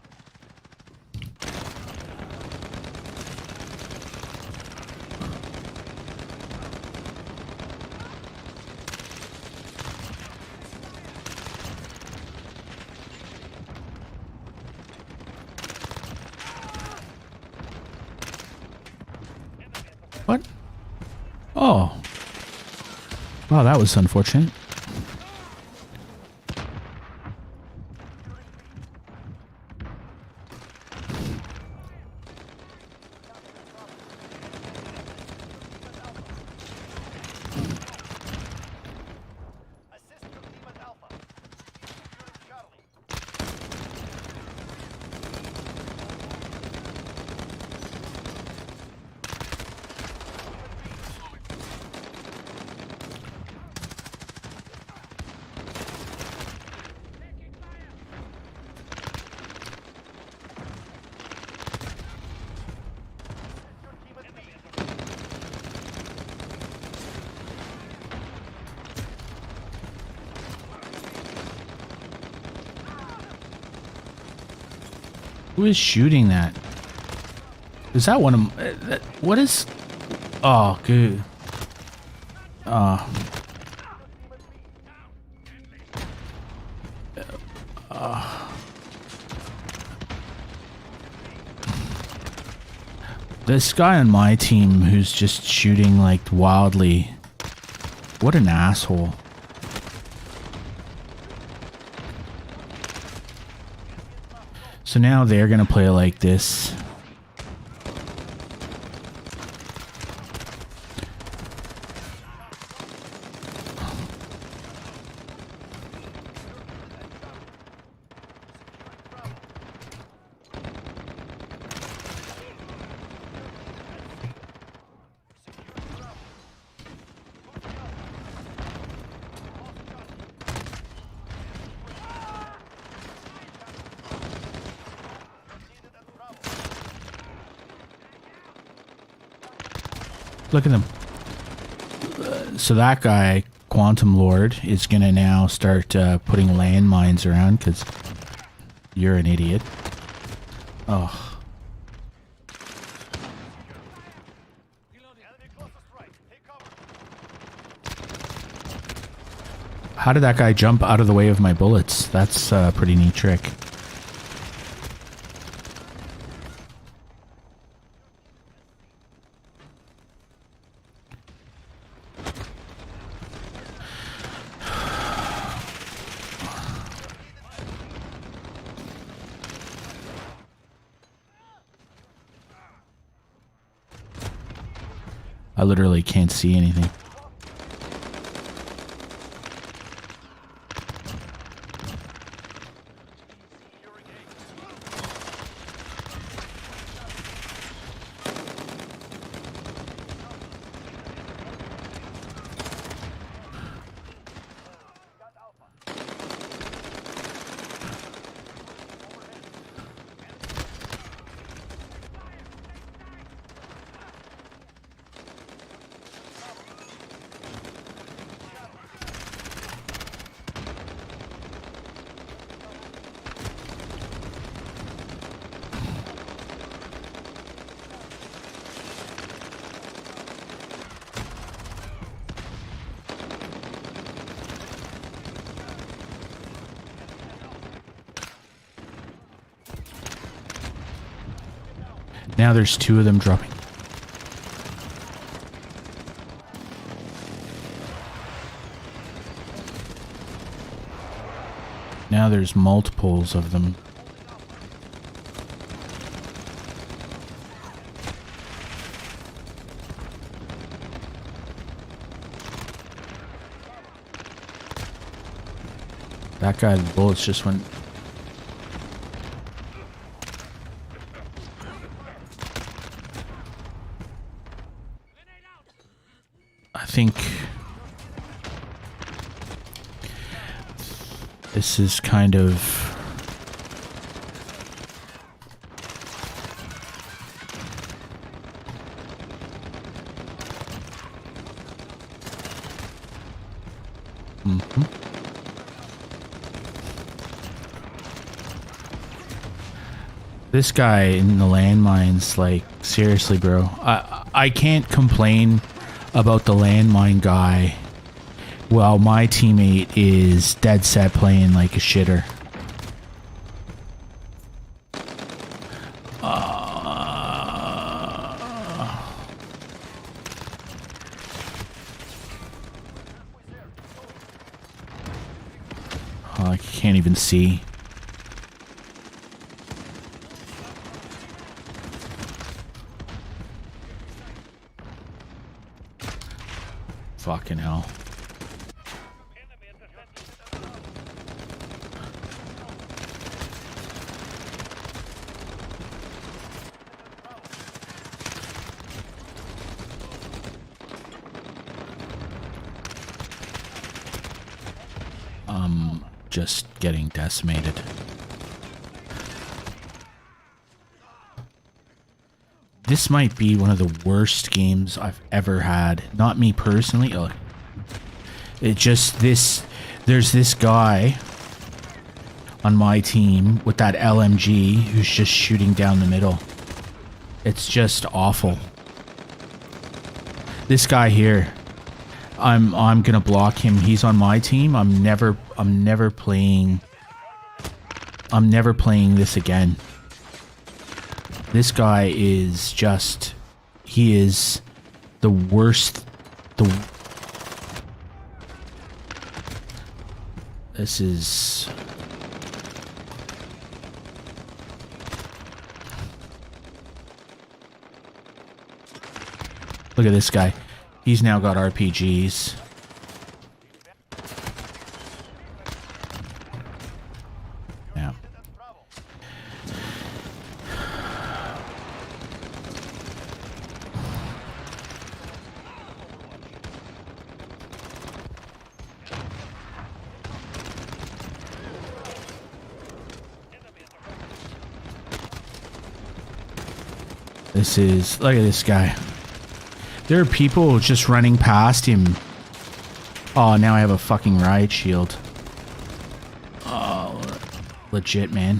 What? Oh. Wow, that was unfortunate. Assist your team at Alpha. Securing Charlie. Your team at B. Who is shooting that? Is that one of what is? Oh, good. This guy on my team who's just shooting like wildly. What an asshole. So now they're gonna play like this. Look at them. So that guy, Quantum Lord, is going to now start putting landmines around because you're an idiot. Oh. Enemy closest right. Take cover. How did that guy jump out of the way of my bullets? That's a pretty neat trick. I literally can't see anything. Now there's two of them dropping. Now there's multiples of them. That guy, the bullets just went. I think this is kind of this guy in the landmines, like, seriously, bro. I can't complain about the landmine guy while my teammate is dead set playing like a shitter. I can't even see. Fucking hell. Just getting decimated. This might be one of the worst games I've ever had. Not me personally. It just this. There's this guy on my team with that LMG who's just shooting down the middle. It's just awful. This guy here. I'm gonna block him. He's on my team. I'm never playing this again. This guy is just, he is the worst. This is, look at this guy. He's now got RPGs. Yeah. This is, look at this guy. There are people just running past him. Oh, now I have a fucking riot shield. Oh, legit, man.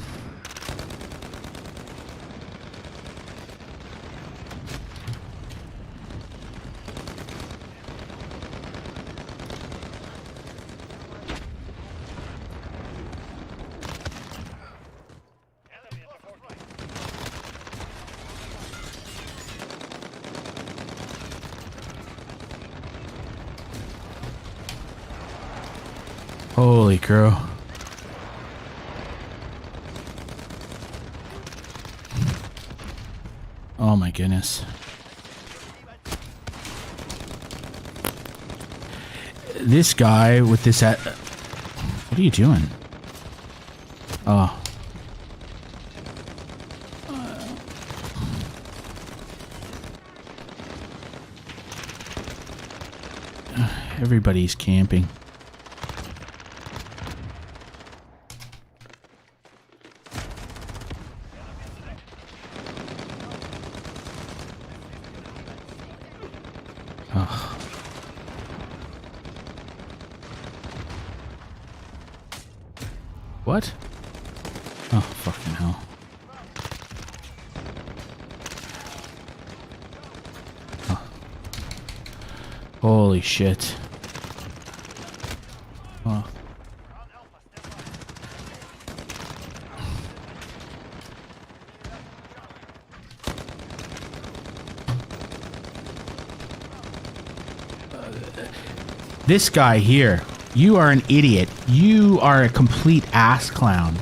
Holy crow. Oh my goodness. This guy with this what are you doing? Oh. Everybody's camping. Oh. What? Oh, fucking hell. Oh. Holy shit. Oh. This guy here, you are an idiot. You are a complete ass clown.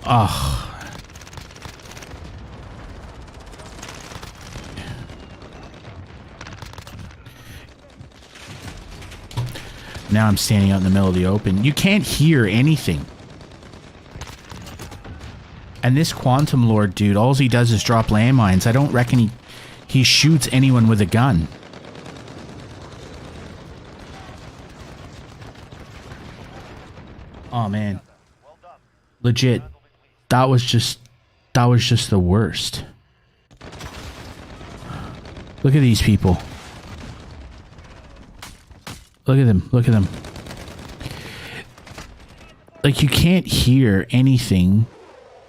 Ugh. Now I'm standing out in the middle of the open. You can't hear anything. And this Quantum Lord dude, all he does is drop landmines. I don't reckon he shoots anyone with a gun. Oh man. Legit. That was just the worst. Look at these people. Look at them. Look at them. Like, you can't hear anything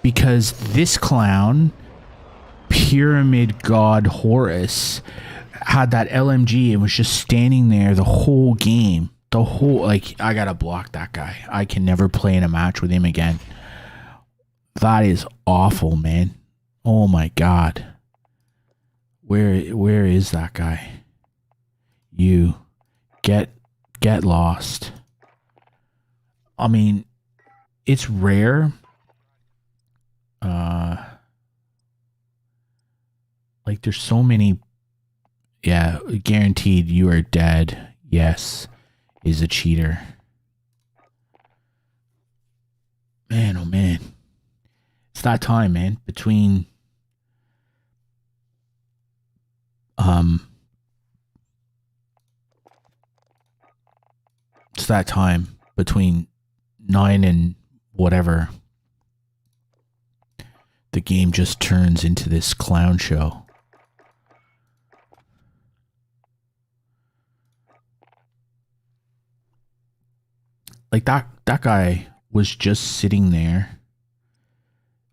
because this clown, Pyramid God Horus, had that LMG and was just standing there the whole game. The whole, like, I gotta block that guy. I can never play in a match with him again. That is awful, man. Oh my god. Where is that guy? You get lost. I mean, it's rare. Like, there's so many. Yeah, guaranteed you are dead. Yes, is a cheater. Man, oh man. It's that time, man. Between it's that time between 9 and whatever. The game just turns into this clown show. Like, that guy was just sitting there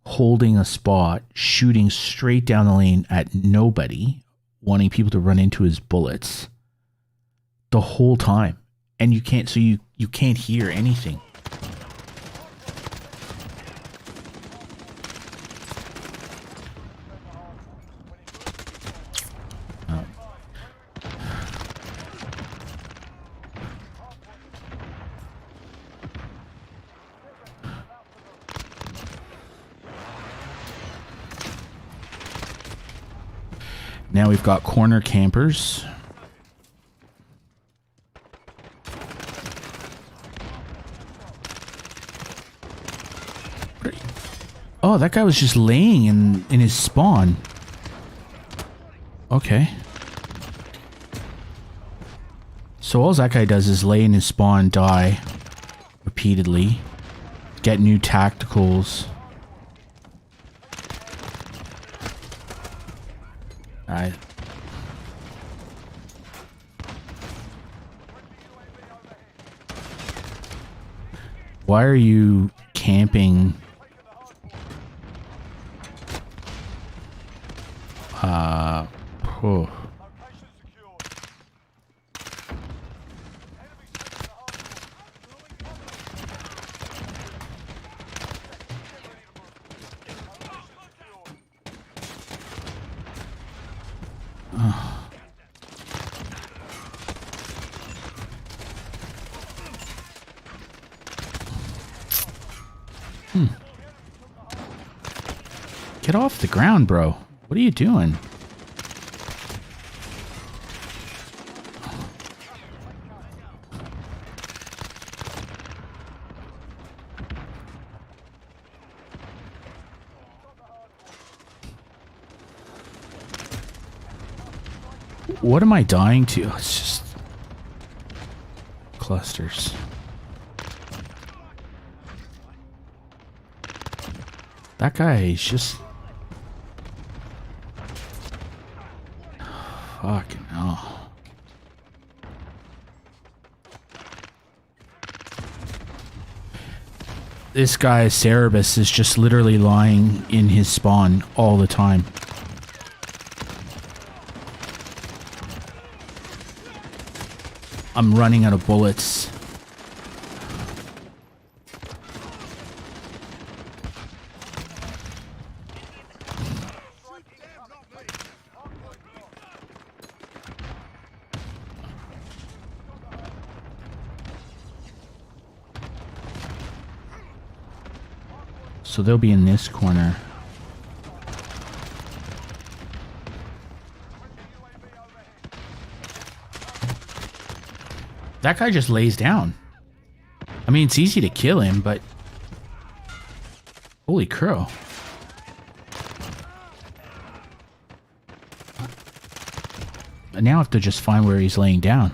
holding a spot, shooting straight down the lane at nobody, wanting people to run into his bullets the whole time. And you can't, so you can't hear anything. Now we've got corner campers. Oh, that guy was just laying in his spawn. Okay. So all that guy does is lay in his spawn, die repeatedly, get new tacticals. Why are you camping? Oh. Get off the ground, bro. What are you doing? What am I dying to? Oh, it's just clusters. That guy is just fucking hell. This guy, Cerebus, is just literally lying in his spawn all the time. I'm running out of bullets. So they'll be in this corner. That guy just lays down. I mean, it's easy to kill him, but... Holy crow. I now have to just find where he's laying down.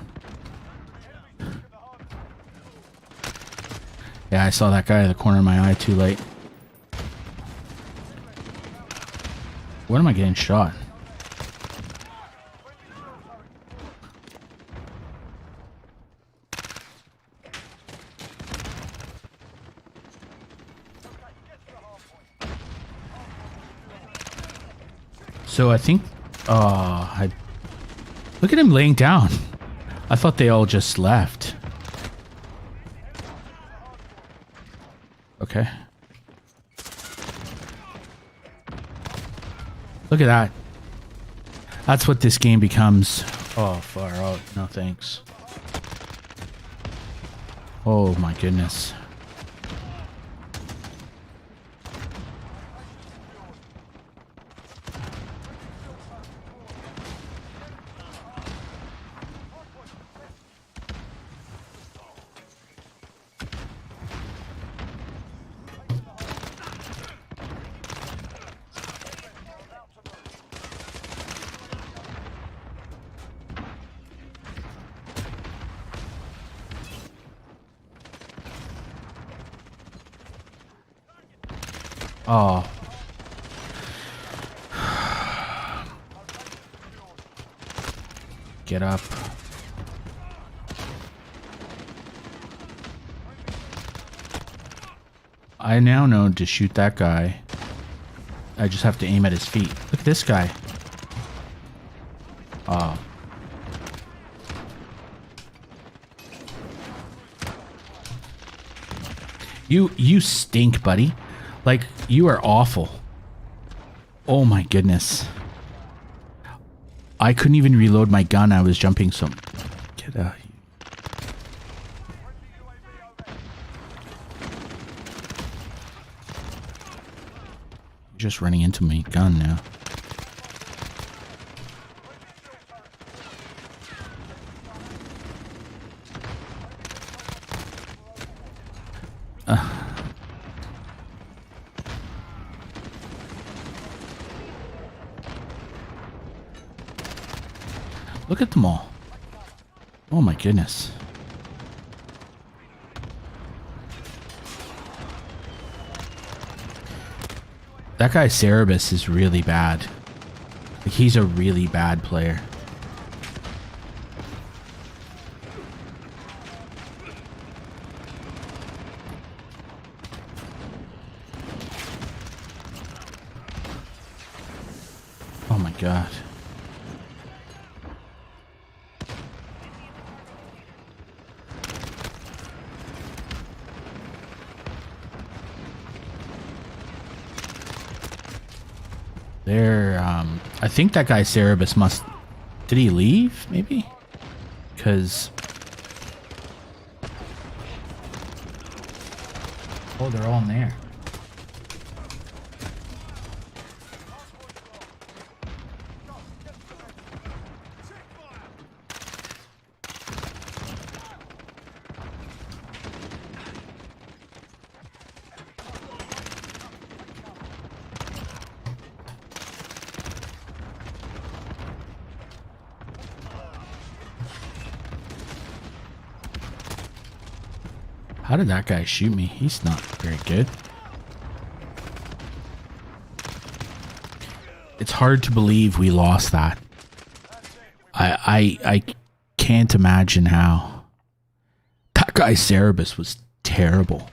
Yeah, I saw that guy in the corner of my eye too late. What am I getting shot? So I think, look at him laying down. I thought they all just left. Okay. Look at that. That's what this game becomes. Oh, far out. No thanks. Oh my goodness. Oh. Get up. I now know to shoot that guy. I just have to aim at his feet. Look at this guy. Oh. You stink, buddy. Like, you are awful. Oh my goodness. I couldn't even reload my gun. I was jumping so... Get out. You're just running into my gun now. Look at them all. Oh my goodness. That guy Cerebus is really bad. Like, he's a really bad player. Oh my god. There, I think that guy Cerebus must... Did he leave, maybe? Because... Oh, they're all in there. How did that guy shoot me? He's not very good. It's hard to believe we lost that. I can't imagine how. That guy Cerebus was terrible.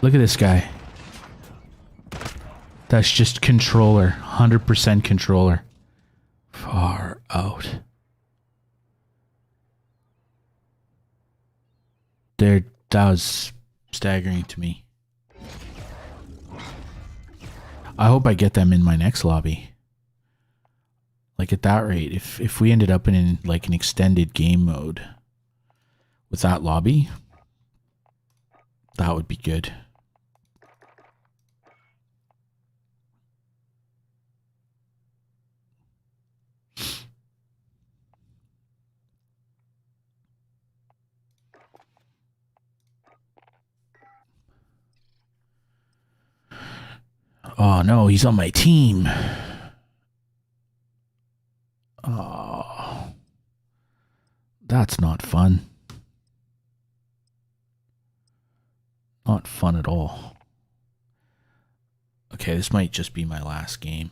Look at this guy. That's just controller. 100% controller. Far out. That was staggering to me. I hope I get them in my next lobby. Like, at that rate, if we ended up in like an extended game mode with that lobby. That would be good. Oh no, he's on my team. Oh, that's not fun. Not fun at all. Okay, this might just be my last game.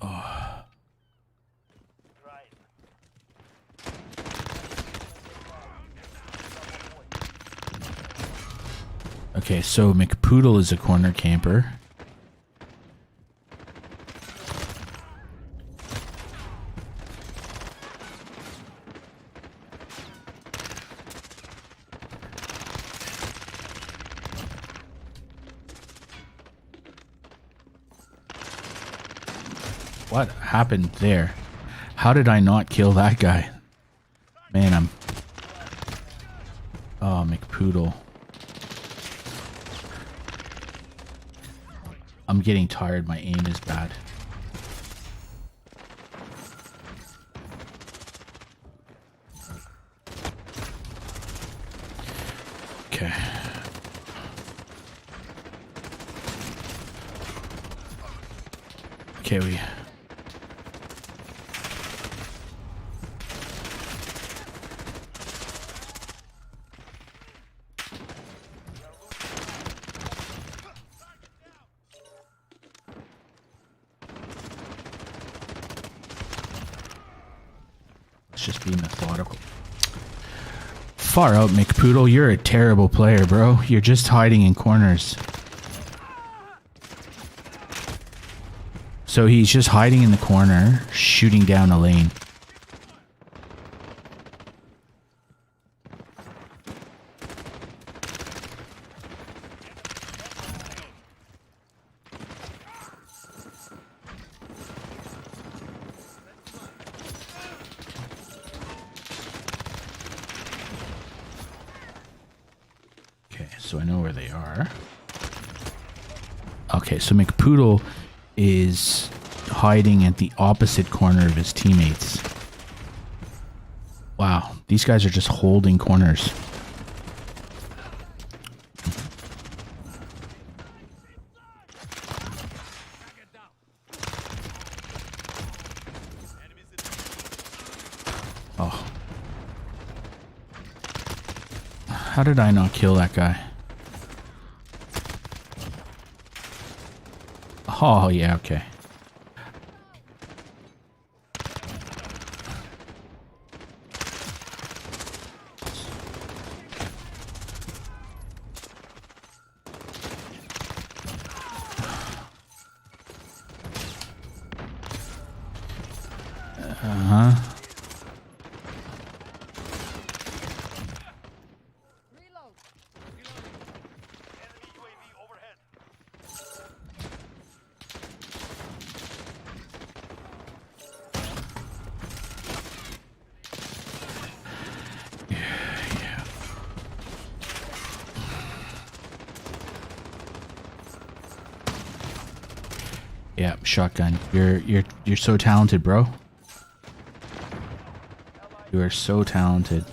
Oh. Okay, so McPoodle is a corner camper. What happened there? How did I not kill that guy? Man, I'm... Oh, McPoodle. I'm getting tired. My aim is bad. Okay. Okay, we... Just be methodical. Far out, McPoodle. You're a terrible player, bro. You're just hiding in corners. So he's just hiding in the corner, shooting down a lane. So I know where they are. Okay, so McPoodle is hiding at the opposite corner of his teammates. Wow, these guys are just holding corners. Oh. How did I not kill that guy? Oh, yeah, okay. Uh-huh. Yeah, shotgun. You're so talented, bro. You are so talented.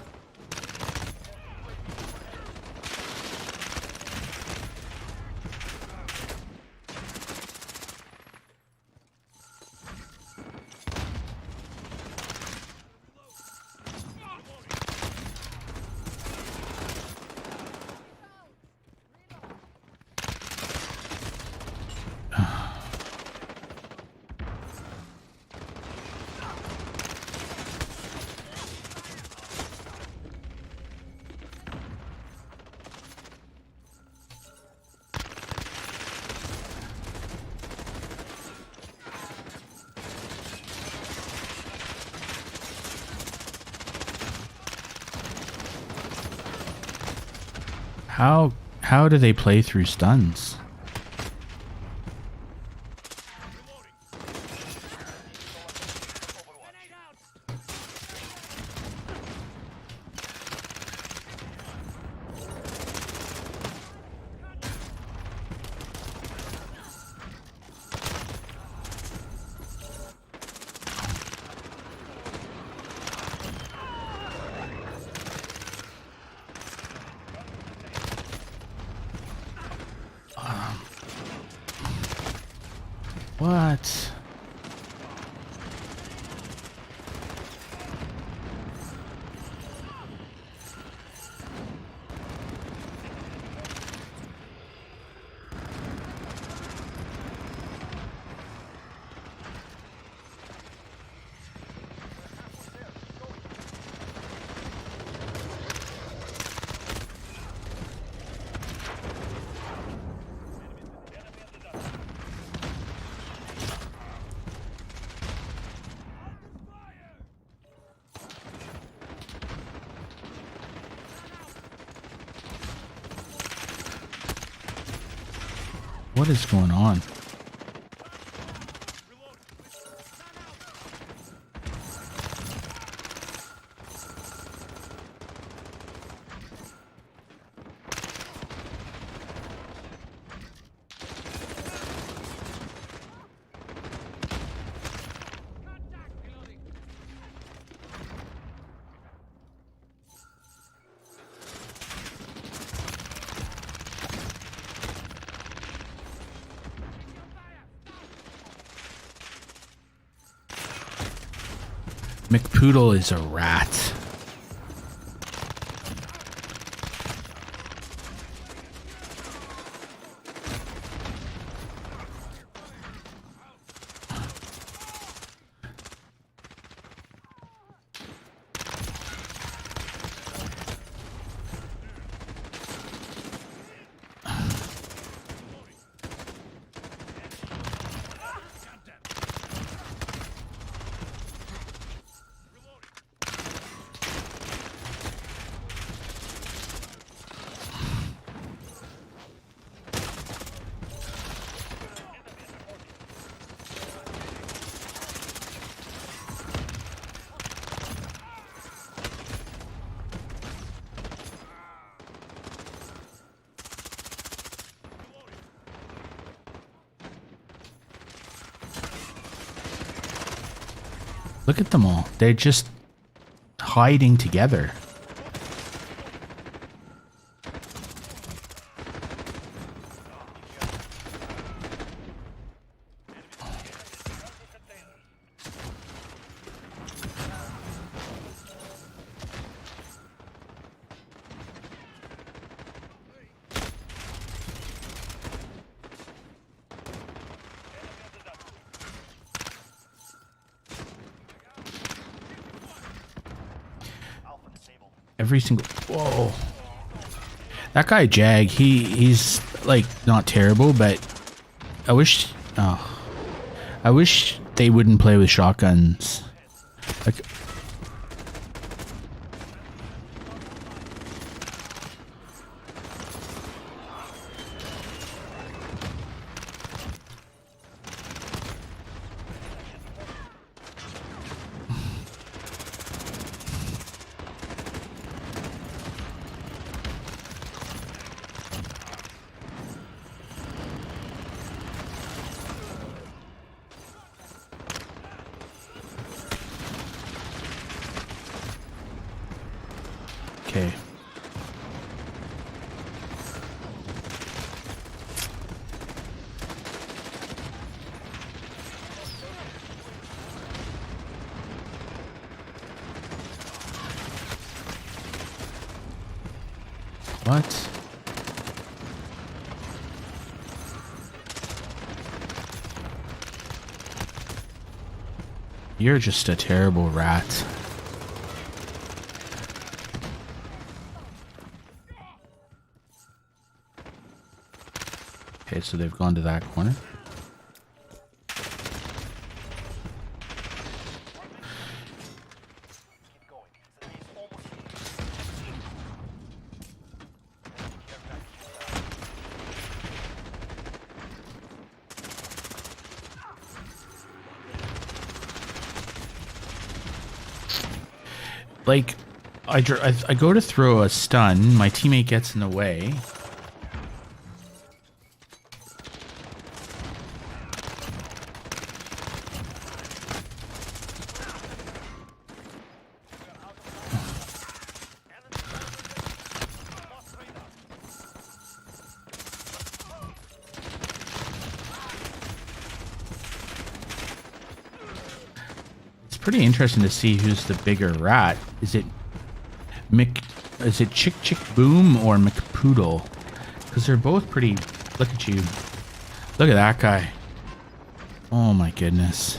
How do they play through stuns? What? What is going on? McPoodle is a rat. Look at them all. They're just hiding together. Every single... Whoa. That guy Jag, he's like not terrible, but I wish... Oh. I wish they wouldn't play with shotguns. Like... Okay. What? You're just a terrible rat. Okay, so they've gone to that corner. like, I go to throw a stun, my teammate gets in the way. Pretty interesting to see who's the bigger rat. Is it Chick Chick Boom or McPoodle? Because they're both pretty. Look at you. Look at that guy. Oh my goodness.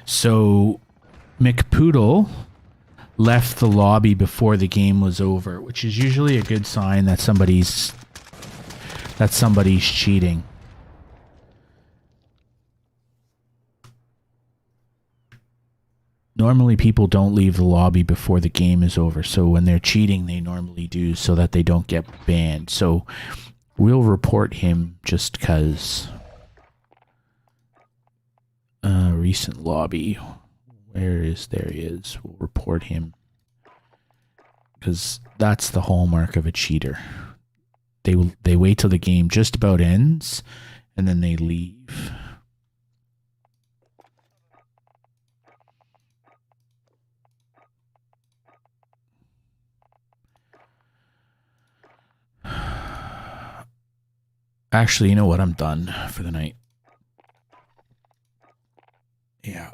So McPoodle left the lobby before the game was over, which is usually a good sign that somebody's cheating. Normally people don't leave the lobby before the game is over, so when they're cheating they normally do so that they don't get banned. So we'll report him just because. Recent lobby. There he is. We'll report him. Because that's the hallmark of a cheater. They wait till the game just about ends, and then they leave. Actually, you know what? I'm done for the night. Yeah.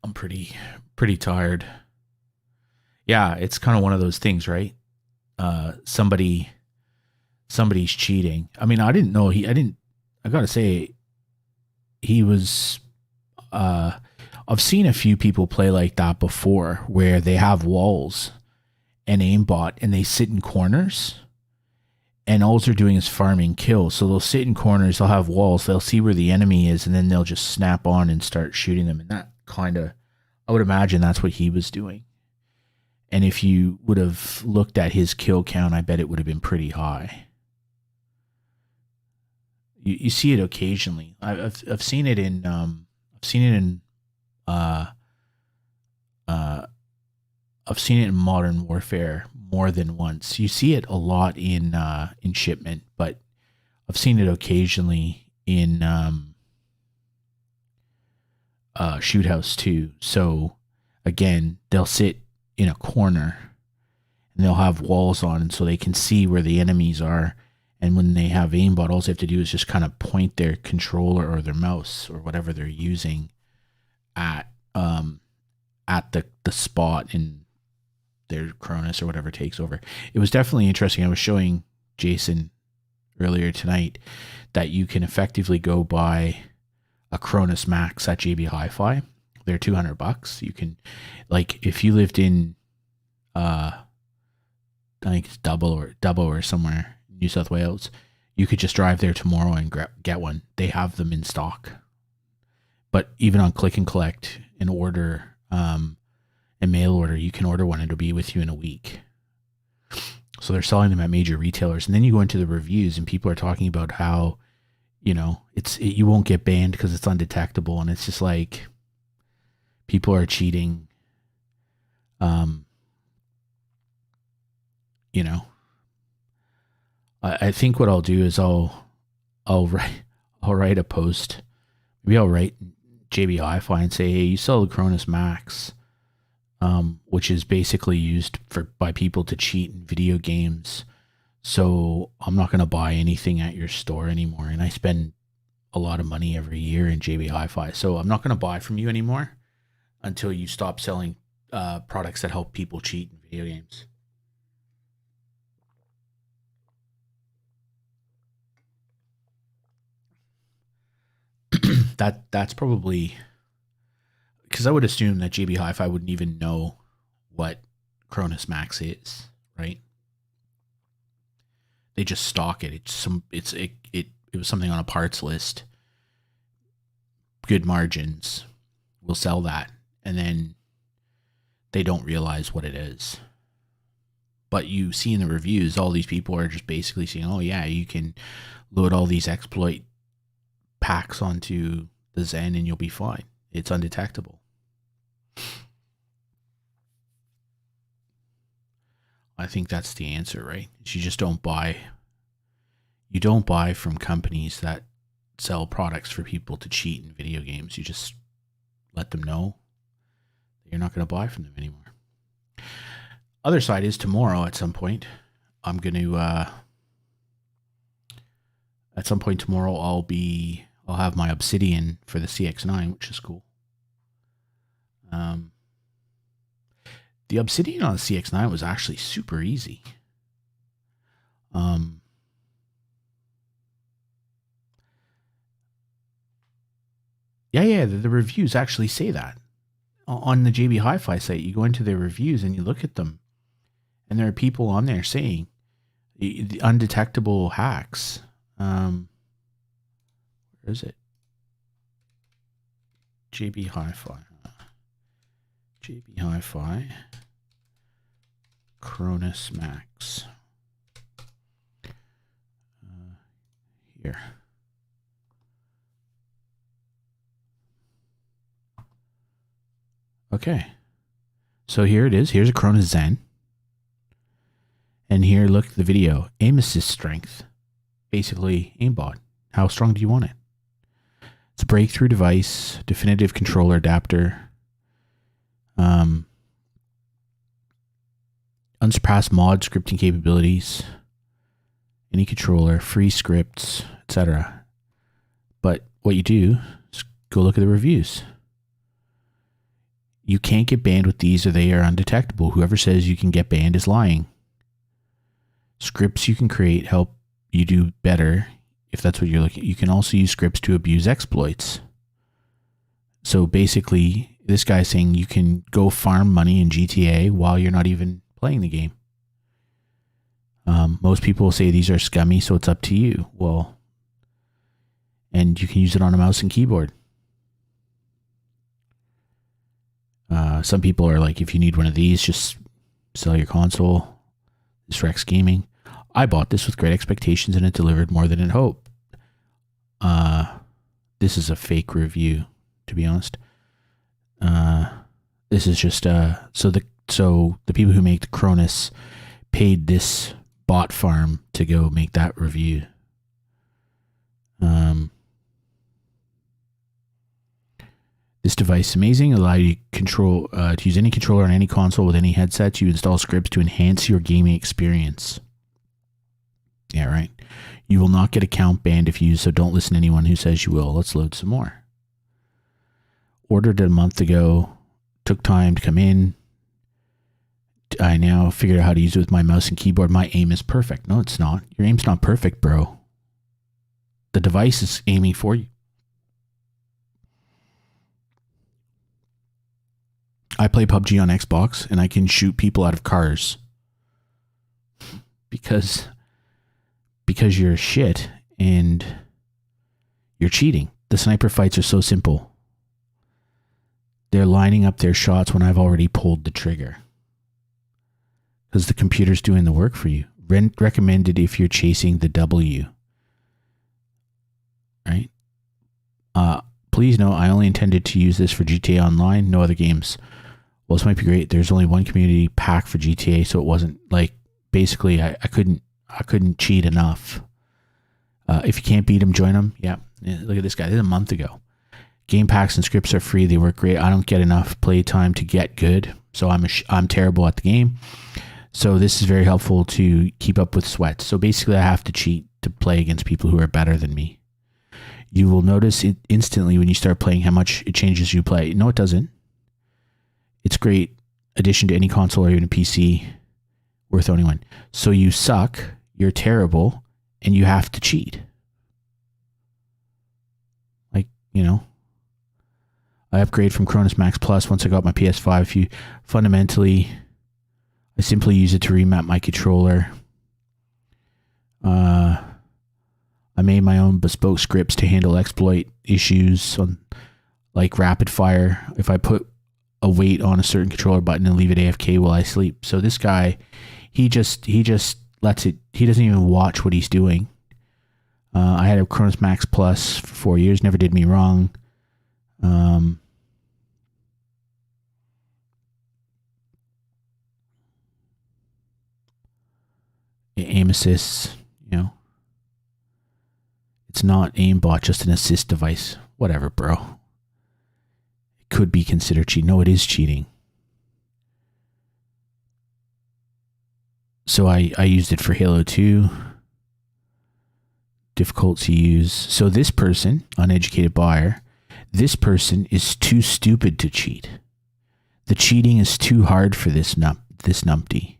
I'm pretty tired. Yeah, it's kind of one of those things, right? Somebody's cheating. I mean, I didn't know I gotta say, he was, I've seen a few people play like that before where they have walls and aimbot and they sit in corners and all they're doing is farming kills. So they'll sit in corners, they'll have walls, they'll see where the enemy is, and then they'll just snap on and start shooting them. And that kind of, I would imagine that's what he was doing. And if you would have looked at his kill count, I bet it would have been pretty high. You see it occasionally. I've seen it in I've seen it in Modern Warfare more than once. You see it a lot in Shipment, but I've seen it occasionally in Shoot House too. So again, they'll sit in a corner and they'll have walls on, and so they can see where the enemies are. And when they have aimbot, all they have to do is just kind of point their controller or their mouse or whatever they're using at the spot, and their Cronus or whatever takes over. It was definitely interesting. I was showing Jason earlier tonight that you can effectively go buy a Cronus Max at JB Hi-Fi. They're $200. You can, like, if you lived in I think it's Dubbo or somewhere, New South Wales, you could just drive there tomorrow and get one. They have them in stock. But even on click and collect and order and mail order, you can order one and it'll be with you in a week. So they're selling them at major retailers. And then you go into the reviews and people are talking about how, you know, you won't get banned because it's undetectable. And it's just like, people are cheating. You know, I think what I'll do is I'll write a post. Maybe I'll write JB Hi-Fi and say, hey, you sell the Cronus Max, which is basically used by people to cheat in video games. So I'm not going to buy anything at your store anymore. And I spend a lot of money every year in JB Hi-Fi. So I'm not going to buy from you anymore until you stop selling products that help people cheat in video games. That's probably because I would assume that JB Hi-Fi wouldn't even know what Cronus Max is, right? They just stock it. It was something on a parts list. Good margins. We'll sell that, and then they don't realize what it is. But you see in the reviews, all these people are just basically saying, "Oh yeah, you can load all these exploit packs onto the Zen, and you'll be fine. It's undetectable." I think that's the answer, right? You just don't buy. You don't buy from companies that sell products for people to cheat in video games. You just let them know that you're not going to buy from them anymore. Other side is tomorrow at some point, I'm going to, at some point tomorrow, I'll have my Obsidian for the CX-9, which is cool. The Obsidian on the CX-9 was actually super easy. Yeah, the reviews actually say that. On the JB Hi-Fi site, you go into their reviews and you look at them, and there are people on there saying the undetectable hacks. Where is it? JB Hi-Fi. JB Hi-Fi. Cronus Max. Here. Okay. So here it is. Here's a Cronus Zen. And here, look, the video. Aim assist strength. Basically, aimbot. How strong do you want it? It's a breakthrough device, definitive controller adapter, unsurpassed mod scripting capabilities, any controller, free scripts, etc. But what you do is go look at the reviews. You can't get banned with these, or they are undetectable. Whoever says you can get banned is lying. Scripts you can create help you do better if that's what you're looking at. You can also use scripts to abuse exploits. So basically, this guy's saying you can go farm money in GTA while you're not even playing the game. Most people will say these are scummy, so it's up to you. Well, and you can use it on a mouse and keyboard. Some people are like, if you need one of these, just sell your console. This wrecks gaming. I bought this with great expectations, and it delivered more than it hoped. This is a fake review, to be honest. This is just so the people who make the Cronus paid this bot farm to go make that review. This device is amazing. Allow you to use any controller on any console with any headset. You install scripts to enhance your gaming experience. Yeah, right. You will not get account banned if you use, so don't listen to anyone who says you will. Let's load some more. Ordered it a month ago. Took time to come in. I now figured out how to use it with my mouse and keyboard. My aim is perfect. No, it's not. Your aim's not perfect, bro. The device is aiming for you. I play PUBG on Xbox, and I can shoot people out of cars because you're shit and you're cheating. The sniper fights are so simple. They're lining up their shots when I've already pulled the trigger because the computer's doing the work for you. Recommended if you're chasing the W. Right? Please know I only intended to use this for GTA Online, no other games. Well, this might be great. There's only one community pack for GTA, so it wasn't like, basically I couldn't cheat enough. If you can't beat them, join them. Yeah, look at this guy. This is a month ago. Game packs and scripts are free. They work great. I don't get enough play time to get good, so I'm terrible at the game. So this is very helpful to keep up with sweats. So basically, I have to cheat to play against people who are better than me. You will notice it instantly when you start playing how much it changes you play. No, it doesn't. It's great addition to any console or even a PC. Worth owning one. So you suck, you're terrible, and you have to cheat. Like, I upgrade from Cronus Max Plus once I got my PS5. I simply use it to remap my controller. I made my own bespoke scripts to handle exploit issues on like rapid fire. If I put a weight on a certain controller button and leave it AFK while I sleep. So this guy, he just lets it. He doesn't even watch what he's doing. I had a Cronus Max Plus for 4 years. Never did me wrong. Aim assists, you know. It's not aimbot, just an assist device. Whatever, bro. It could be considered cheating. No, it is cheating. So I used it for Halo 2. Difficult to use. So this person, uneducated buyer, this person is too stupid to cheat. The cheating is too hard for this numpty.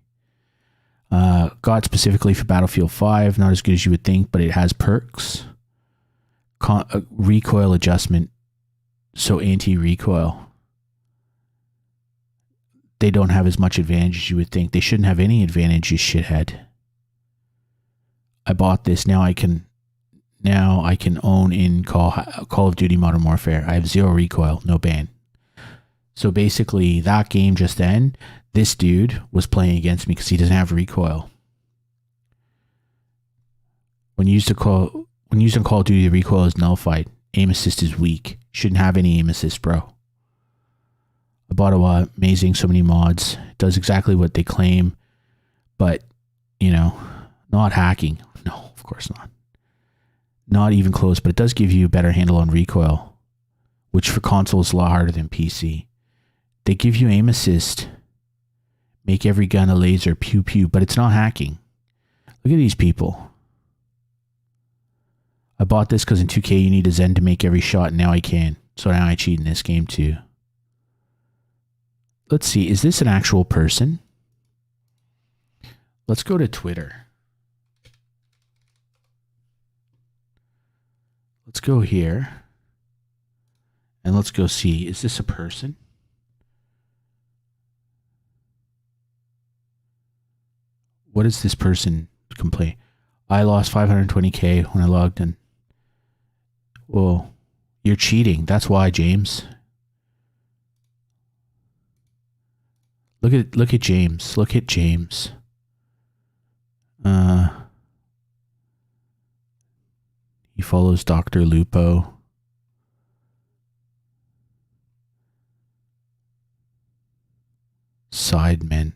Got specifically for Battlefield 5, not as good as you would think, but it has perks. Recoil adjustment, so anti-recoil. They don't have as much advantage as you would think. They shouldn't have any advantage, you shithead. I bought this. Now I can own in Call of Duty Modern Warfare. I have 0 recoil, no ban. So basically, that game just then, this dude was playing against me because he doesn't have recoil. When using Call of Duty, the recoil is nullified. Aim assist is weak. Shouldn't have any aim assist, bro. I bought it amazing, so many mods. It does exactly what they claim, but, you know, not hacking. No, of course not. Not even close, but it does give you a better handle on recoil, which for console is a lot harder than PC. They give you aim assist. Make every gun a laser, pew pew, but it's not hacking. Look at these people. I bought this because in 2K you need a Zen to make every shot, and now I can. So now I cheat in this game too. Let's see, is this an actual person? Let's go to Twitter. Let's go here. And let's go see, is this a person? What does this person complain? I lost 520K when I logged in. Well, you're cheating. That's why, James. Look at James. Look at James. He follows Dr. Lupo. Sidemen.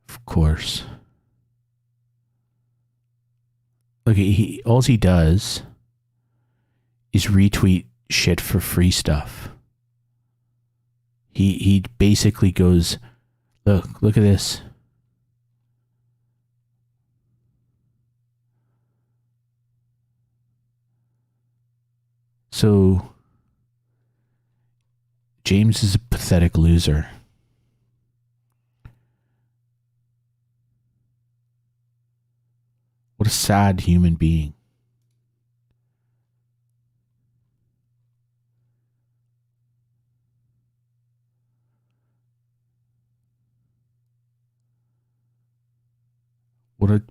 Of course. Look, all he does is retweet shit for free stuff. He basically goes, look at this. So James is a pathetic loser. What a sad human being.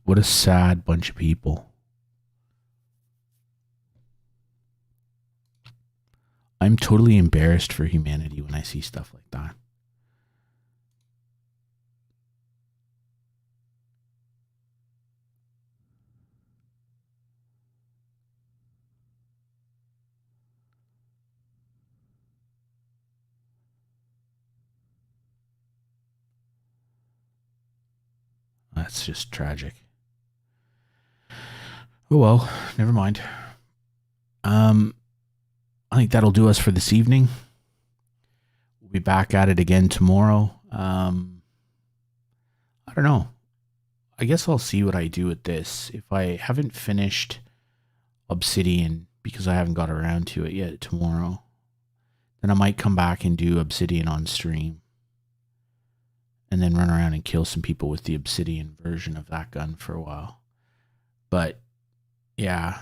What a sad bunch of people. I'm totally embarrassed for humanity when I see stuff like that. That's just tragic. Oh well, never mind. I think that'll do us for this evening. We'll be back at it again tomorrow. I don't know. I guess I'll see what I do with this. If I haven't finished Obsidian because I haven't got around to it yet tomorrow, then I might come back and do Obsidian on stream. And then run around and kill some people with the Obsidian version of that gun for a while. But yeah,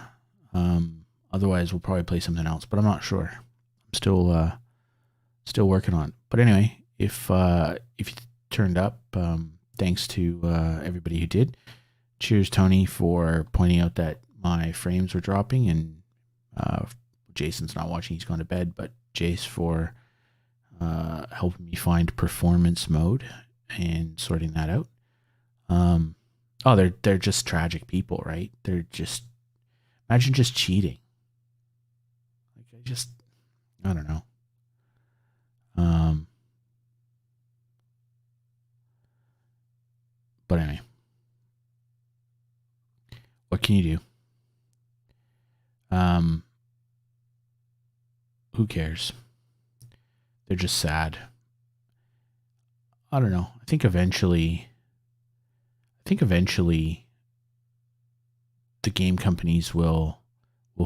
otherwise we'll probably play something else, but I'm not sure. I'm still working on it. But anyway, if you turned up, thanks to everybody who did. cheers, Tony, for pointing out that my frames were dropping, and Jason's not watching, he's gone to bed, but Jace for helping me find performance mode and sorting that out. They're just tragic people, right? They're just, imagine just cheating. Like, I don't know. But anyway, what can you do? Who cares? They're just sad. I don't know. I think eventually the game companies will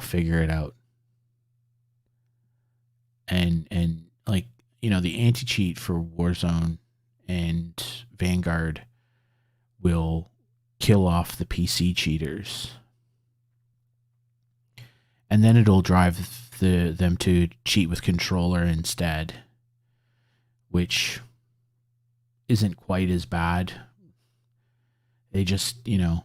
figure it out. And like, you know, the anti-cheat for Warzone and Vanguard will kill off the PC cheaters. And then it'll drive them to cheat with controller instead, which isn't quite as bad. They just, you know,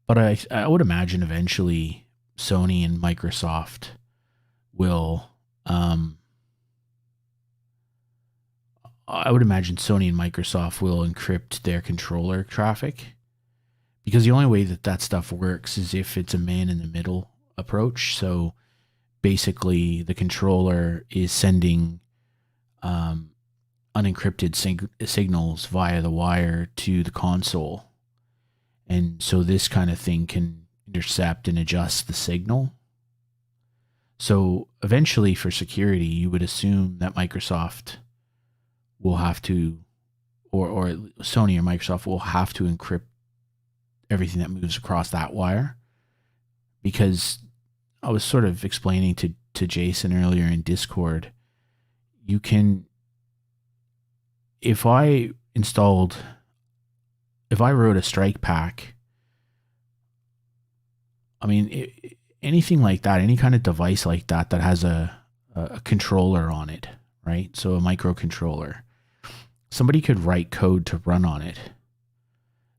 but I would imagine eventually Sony and Microsoft will, encrypt their controller traffic, because the only way that stuff works is if it's a man in the middle approach. So basically the controller is sending unencrypted signals via the wire to the console. And so this kind of thing can intercept and adjust the signal. So eventually for security, you would assume that Microsoft will have to, or Sony or Microsoft will have to encrypt everything that moves across that wire. Because I was sort of explaining to Jason earlier in Discord, you can, if I wrote a strike pack, I mean, anything like that, any kind of device like that has a controller on it, right? So a microcontroller. Somebody could write code to run on it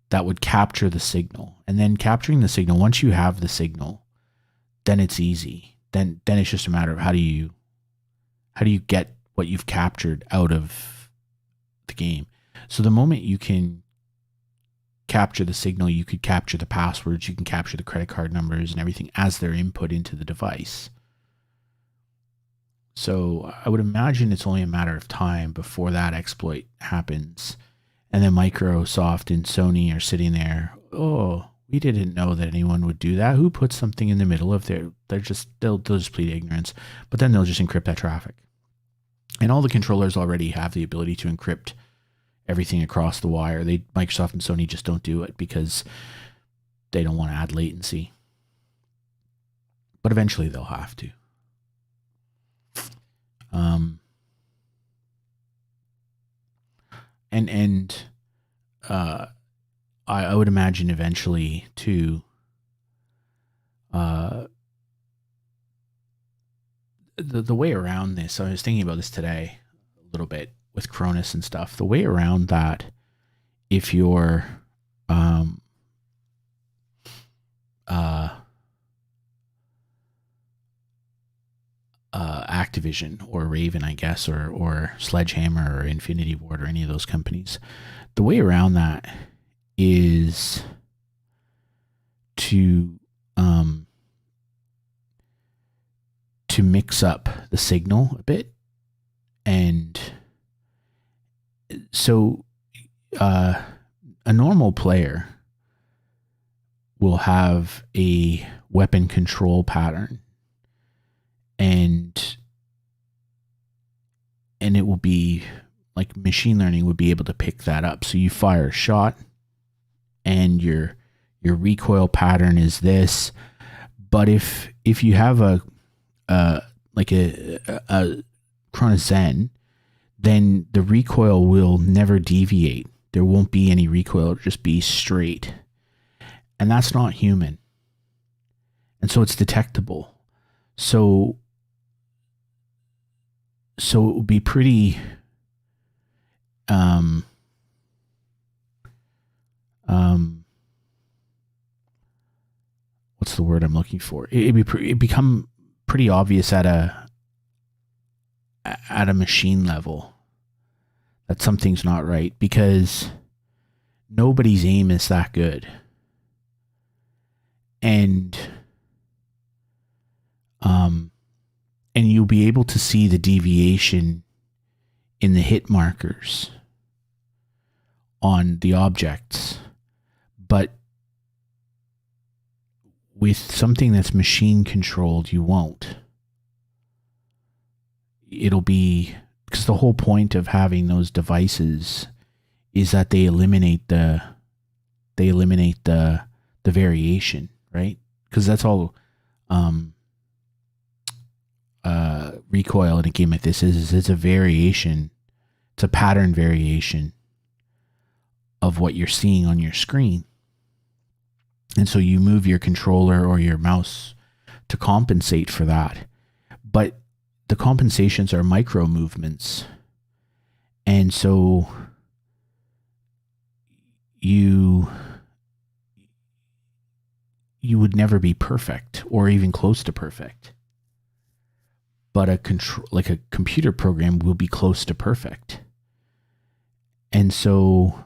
that would capture the signal. And then capturing the signal, once you have the signal, then it's easy. Then it's just a matter of how do you get what you've captured out of the game. So the moment you can capture the signal, you could capture the passwords, you can capture the credit card numbers and everything as they're input into the device. So I would imagine it's only a matter of time before that exploit happens. And then Microsoft and Sony are sitting there, oh, we didn't know that anyone would do that. Who put something in the middle of they'll just plead ignorance, but then they'll just encrypt that traffic. And all the controllers already have the ability to encrypt everything across the wire. Microsoft and Sony just don't do it because they don't want to add latency. But eventually they'll have to. I would imagine eventually too, the way around this, I was thinking about this today a little bit with Cronus and stuff, the way around that, if you're Activision or Raven, I guess, or Sledgehammer or Infinity Ward or any of those companies, the way around that is to mix up the signal a bit. And so a normal player will have a weapon control pattern, and it will be like machine learning would be able to pick that up. So you fire a shot and your recoil pattern is this. But if you have a Cronus Zen, then the recoil will never deviate. There won't be any recoil, it'll just be straight. And that's not human. And so it's detectable. So it would be pretty the word I'm looking for. It become pretty obvious at a machine level that something's not right, because nobody's aim is that good. And you'll be able to see the deviation in the hit markers on the objects. But with something that's machine controlled, you won't. It'll be, because the whole point of having those devices is that they eliminate the variation, right? Because that's all recoil in a game like this is it's a variation, it's a pattern variation of what you're seeing on your screen. And so you move your controller or your mouse to compensate for that. But the compensations are micro movements. And so you would never be perfect or even close to perfect. But a computer program will be close to perfect. And so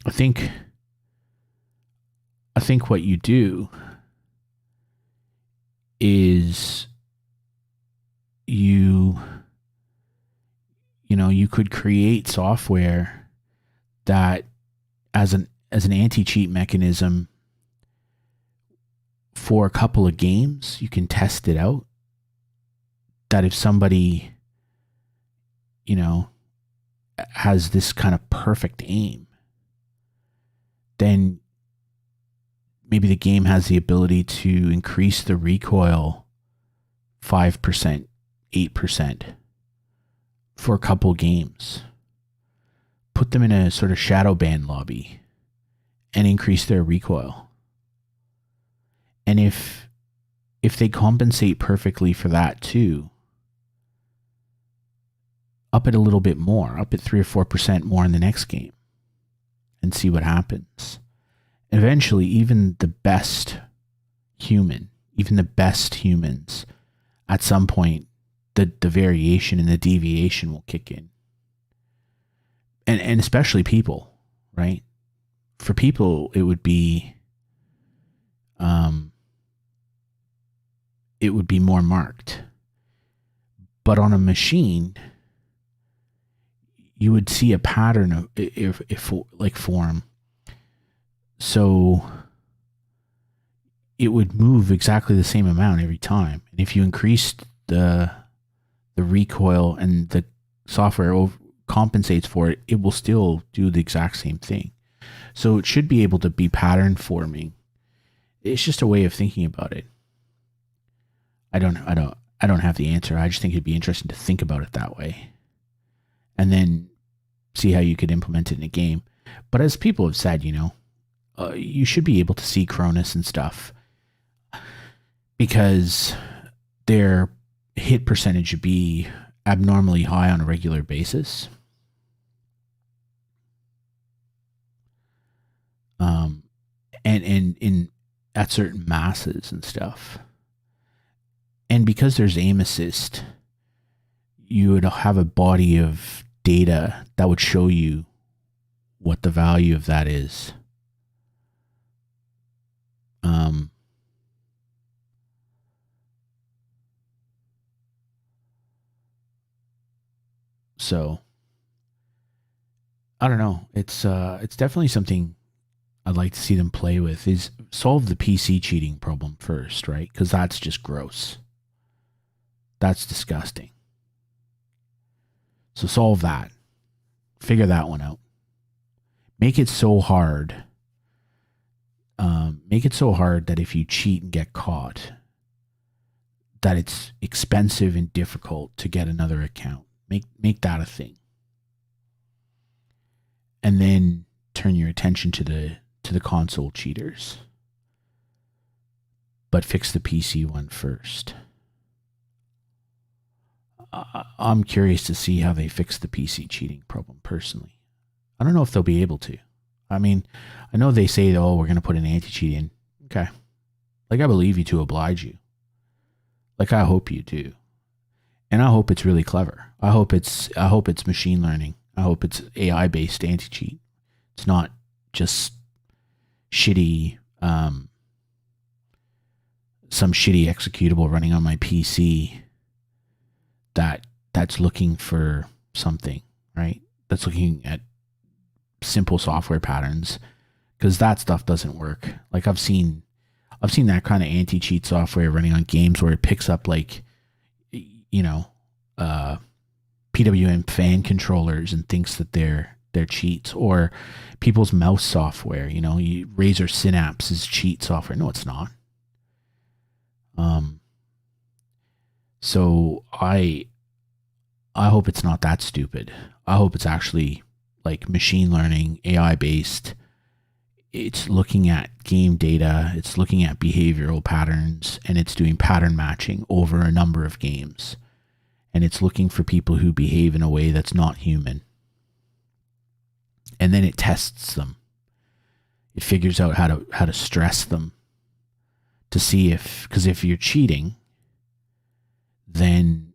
I think what you do is you could create software that as an anti-cheat mechanism for a couple of games. You can test it out, that if somebody has this kind of perfect aim, then maybe the game has the ability to increase the recoil 5%, 8% for a couple games. Put them in a sort of shadow ban lobby and increase their recoil. And if they compensate perfectly for that too, up it a little bit more, up it 3 or 4% more in the next game, and see what happens. Eventually, even the best humans, at some point, the variation and the deviation will kick in. And especially people, right? For people, it would be more marked. But on a machine, you would see a pattern of if form. So it would move exactly the same amount every time. And if you increased the recoil and the software compensates for it, it will still do the exact same thing. So it should be able to be pattern forming. It's just a way of thinking about it. I don't have the answer. I just think it'd be interesting to think about it that way, and then see how you could implement it in a game. But as people have said, you should be able to see Cronus and stuff, because their hit percentage would be abnormally high on a regular basis. And in at certain masses and stuff. And because there's aim assist, you would have a body of data that would show you what the value of that is. So I don't know. It's definitely something I'd like to see them play with, is solve the PC cheating problem first, right? Because that's just gross. That's disgusting. So solve that. Figure that one out. Make it so hard. That if you cheat and get caught, that it's expensive and difficult to get another account. Make that a thing. And then turn your attention to the console cheaters. But fix the PC one first. I'm curious to see how they fix the PC cheating problem personally. I don't know if they'll be able to. I mean, I know they say, we're going to put an anti-cheat in. Okay. Like, I believe you to oblige you. Like, I hope you do. And I hope it's really clever. I hope it's machine learning. I hope it's AI based anti-cheat. It's not just shitty, some shitty executable running on my PC that's looking for something, right? That's looking at simple software patterns, because that stuff doesn't work. Like, I've seen that kind of anti-cheat software running on games where it picks up, like, you know, PWM fan controllers and thinks that they're cheats, or people's mouse software. You know, Razer Synapse is cheat software. No, it's not. So I hope it's not that stupid. I hope it's actually like machine learning, AI based. It's looking at game data, it's looking at behavioral patterns, and it's doing pattern matching over a number of games. And it's looking for people who behave in a way that's not human. And then it tests them. It figures out how to stress them to see because if you're cheating, then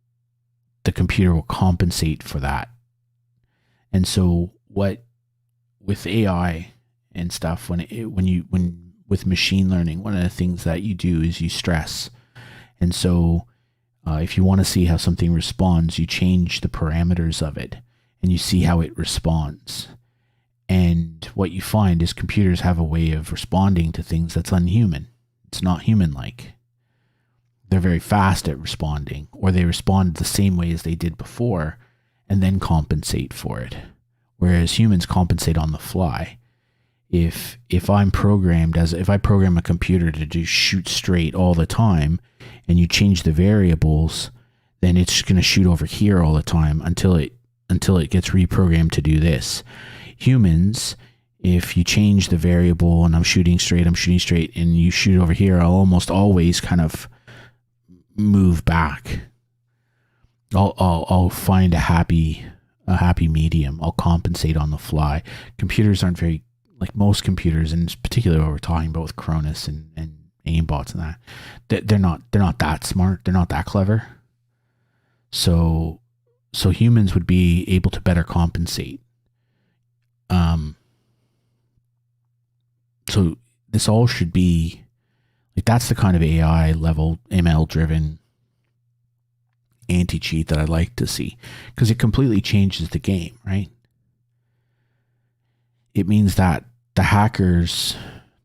the computer will compensate for that. And so with AI and stuff, with machine learning, one of the things that you do is you stress. And so if you want to see how something responds, you change the parameters of it and you see how it responds. And what you find is computers have a way of responding to things that's unhuman. It's not human-like. They're very fast at responding, or they respond the same way as they did before and then compensate for it. Whereas humans compensate on the fly. If I program a computer to shoot straight all the time, and you change the variables, then it's just going to shoot over here all the time until it gets reprogrammed to do this. Humans, if you change the variable and I'm shooting straight, and you shoot over here, I'll almost always kind of move back. I'll find a happy medium. I'll compensate on the fly. Computers aren't very, like most computers, and particularly what we're talking about with Cronus and aimbots and that, they're not that smart. They're not that clever. So humans would be able to better compensate. So this all should be like, that's the kind of AI level, ML driven anti-cheat that I'd like to see, because it completely changes the game, right? It means that the hackers,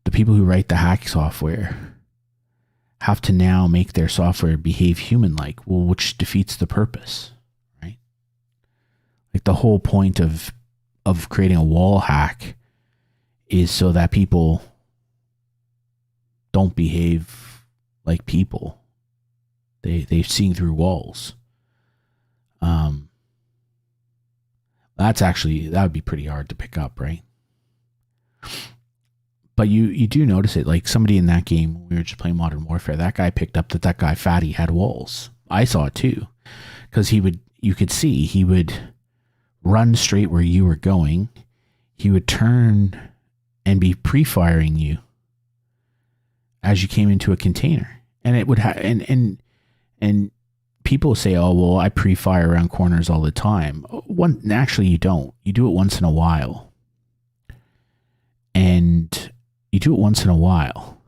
the people who write the hack software, have to now make their software behave human-like, well, which defeats the purpose, right? Like, the whole point of creating a wall hack is so that people don't behave like people. They've seen through walls. That would be pretty hard to pick up, right? But you do notice it. Like, somebody in that game, we were just playing Modern Warfare, that guy picked up that guy Fatty had walls. I saw it too, because you could see he would run straight where you were going. He would turn and be pre-firing you as you came into a container, and it would and people say, oh, well, I pre-fire around corners all the time. Actually, you don't. You do it once in a while. And you do it once in a while.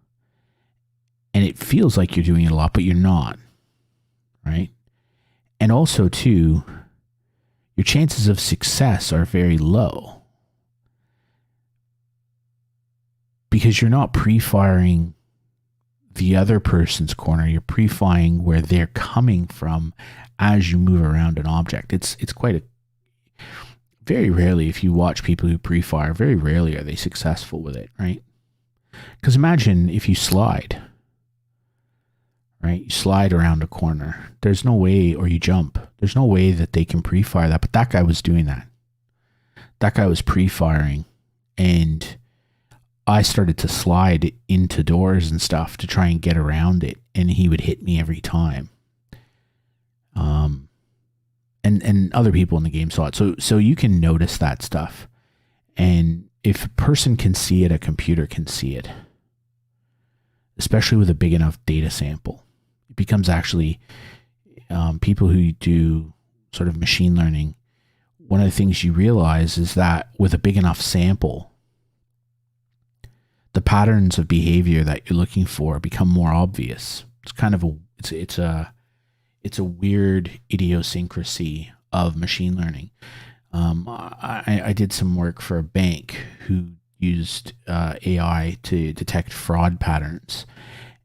And it feels like you're doing it a lot, but you're not. Right? And also, too, your chances of success are very low. Because you're not pre-firing the other person's corner, you're pre-firing where they're coming from as you move around an object. It's quite very rarely, if you watch people who pre-fire, very rarely are they successful with it, right? Because imagine if you slide, right? You slide around a corner. There's no way, or you jump. There's no way that they can pre-fire that, but that guy was doing that. That guy was pre-firing, and I started to slide into doors and stuff to try and get around it, and he would hit me every time. And other people in the game saw it. So you can notice that stuff. And if a person can see it, a computer can see it. especially with a big enough data sample. It becomes actually people who do sort of machine learning. One of the things you realize is that with a big enough sample, the patterns of behavior that you're looking for become more obvious. It's kind of it's a weird idiosyncrasy of machine learning. I did some work for a bank who used AI to detect fraud patterns.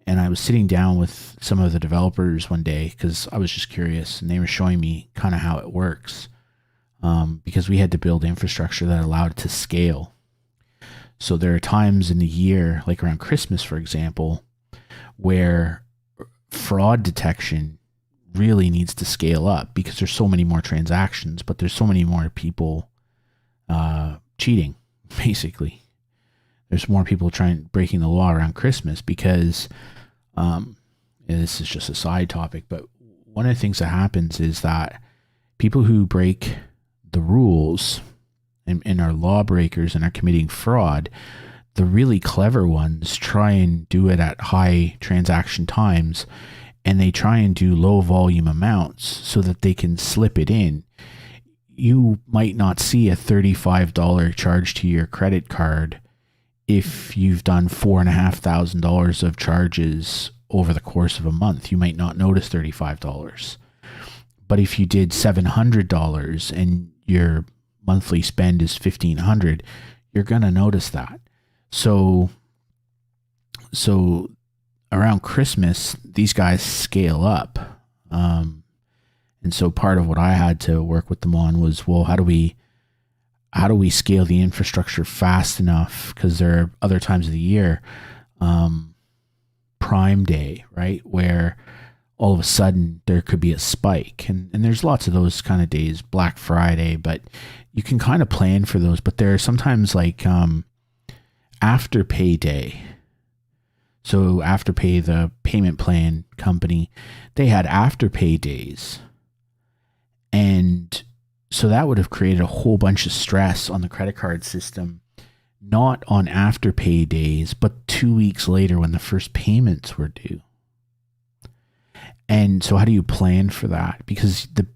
And I was sitting down with some of the developers one day because I was just curious, and they were showing me kind of how it works, because we had to build infrastructure that allowed it to scale. So there are times in the year, like around Christmas, for example, where fraud detection really needs to scale up because there's so many more transactions, but there's so many more people cheating, basically. There's more people breaking the law around Christmas because, and this is just a side topic, but one of the things that happens is that people who break the rules and are lawbreakers and are committing fraud, the really clever ones try and do it at high transaction times, and they try and do low volume amounts so that they can slip it in. You might not see a $35 charge to your credit card if you've done $4,500 of charges over the course of a month. You might not notice $35. But if you did $700 and your monthly spend is $1,500, you're going to notice that. So around Christmas, these guys scale up. And so part of what I had to work with them on was, well, how do we scale the infrastructure fast enough? Because there are other times of the year, Prime Day, right, where all of a sudden there could be a spike. And there's lots of those kind of days, Black Friday, but you can kind of plan for those. But there are sometimes like Afterpay Day. So Afterpay, the payment plan company, they had Afterpay days. And so that would have created a whole bunch of stress on the credit card system, not on Afterpay days, but 2 weeks later when the first payments were due. And so how do you plan for that? Because the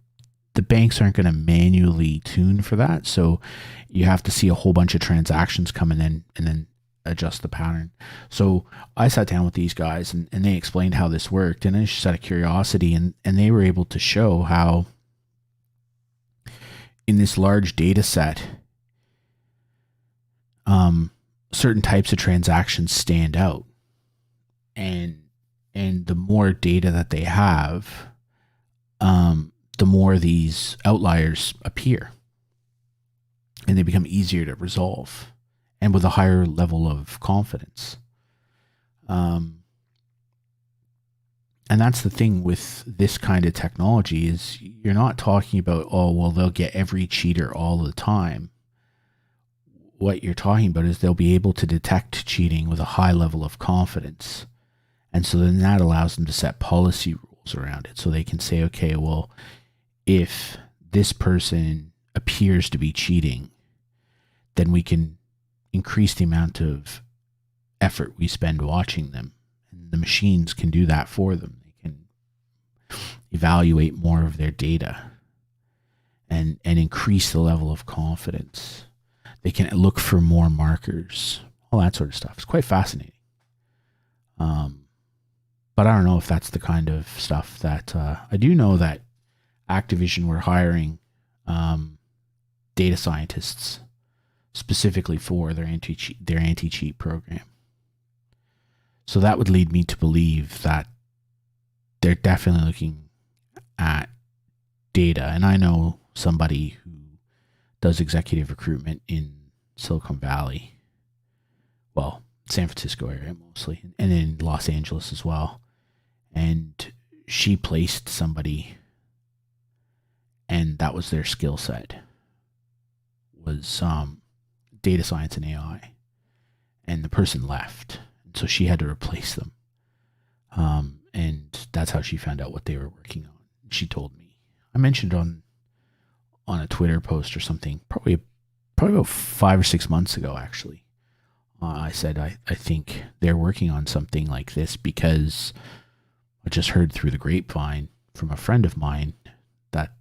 banks aren't going to manually tune for that. So you have to see a whole bunch of transactions come in and then adjust the pattern. So I sat down with these guys and they explained how this worked. And it's just out of curiosity. And they were able to show how in this large data set, certain types of transactions stand out. And the more data that they have, the more these outliers appear. And they become easier to resolve and with a higher level of confidence. And that's the thing with this kind of technology is you're not talking about, oh, well, they'll get every cheater all the time. What you're talking about is they'll be able to detect cheating with a high level of confidence. And so then that allows them to set policy rules around it. So they can say, okay, well, if this person appears to be cheating, then we can increase the amount of effort we spend watching them. And the machines can do that for them. They can evaluate more of their data and increase the level of confidence. They can look for more markers, all that sort of stuff. It's quite fascinating. But I don't know if that's the kind of stuff that I do know that Activision were hiring data scientists specifically for their anti-cheat program. So that would lead me to believe that they're definitely looking at data. And I know somebody who does executive recruitment in Silicon Valley. Well, San Francisco area mostly, and in Los Angeles as well. And she placed somebody, and that was their skill set, was data science and AI. And the person left, so she had to replace them. And that's how she found out what they were working on. She told me. I mentioned on a Twitter post or something, probably about 5 or 6 months ago, actually, I said, I think they're working on something like this because I just heard through the grapevine from a friend of mine that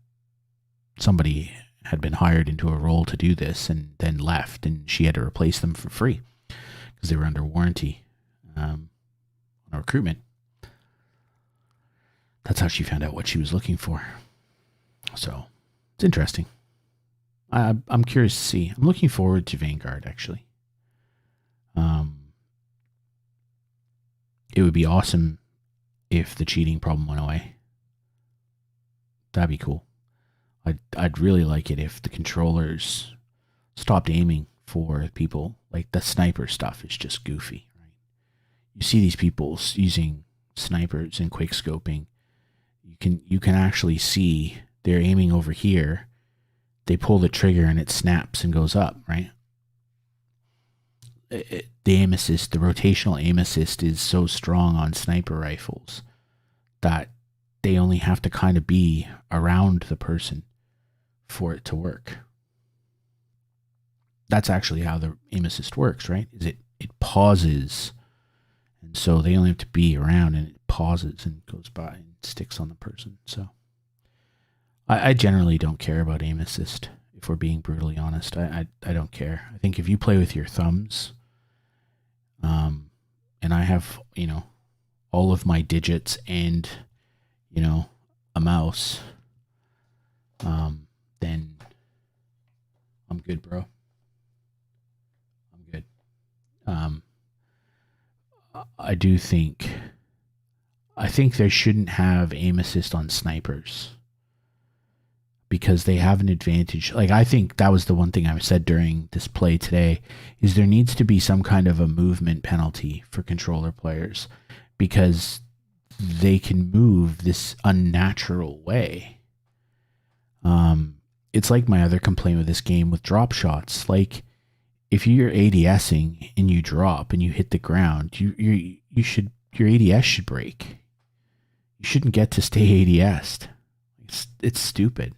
somebody had been hired into a role to do this and then left, and she had to replace them for free because they were under warranty on a recruitment. That's how she found out what she was looking for. So it's interesting. I'm curious to see. I'm looking forward to Vanguard, actually. It would be awesome if the cheating problem went away. That'd be cool. I'd really like it if the controllers stopped aiming for people. Like the sniper stuff is just goofy, right? You see these people using snipers and quick scoping. You can actually see they're aiming over here. They pull the trigger and it snaps and goes up, right? The aim assist, the rotational aim assist is so strong on sniper rifles that they only have to kind of be around the person for it to work. That's actually how the aim assist works, right? Is it pauses, and so they only have to be around, and it pauses and goes by and sticks on the person. So I generally don't care about aim assist, if we're being brutally honest. I don't care. I think if you play with your thumbs, and I have, all of my digits and, a mouse, then I'm good, bro. I'm good. I think they shouldn't have aim assist on snipers because they have an advantage. Like, I think that was the one thing I said during this play today, is there needs to be some kind of a movement penalty for controller players because they can move this unnatural way. It's like my other complaint with this game with drop shots. Like, if you're ADSing and you drop and you hit the ground, your ADS should break. You shouldn't get to stay ADS'd. It's stupid.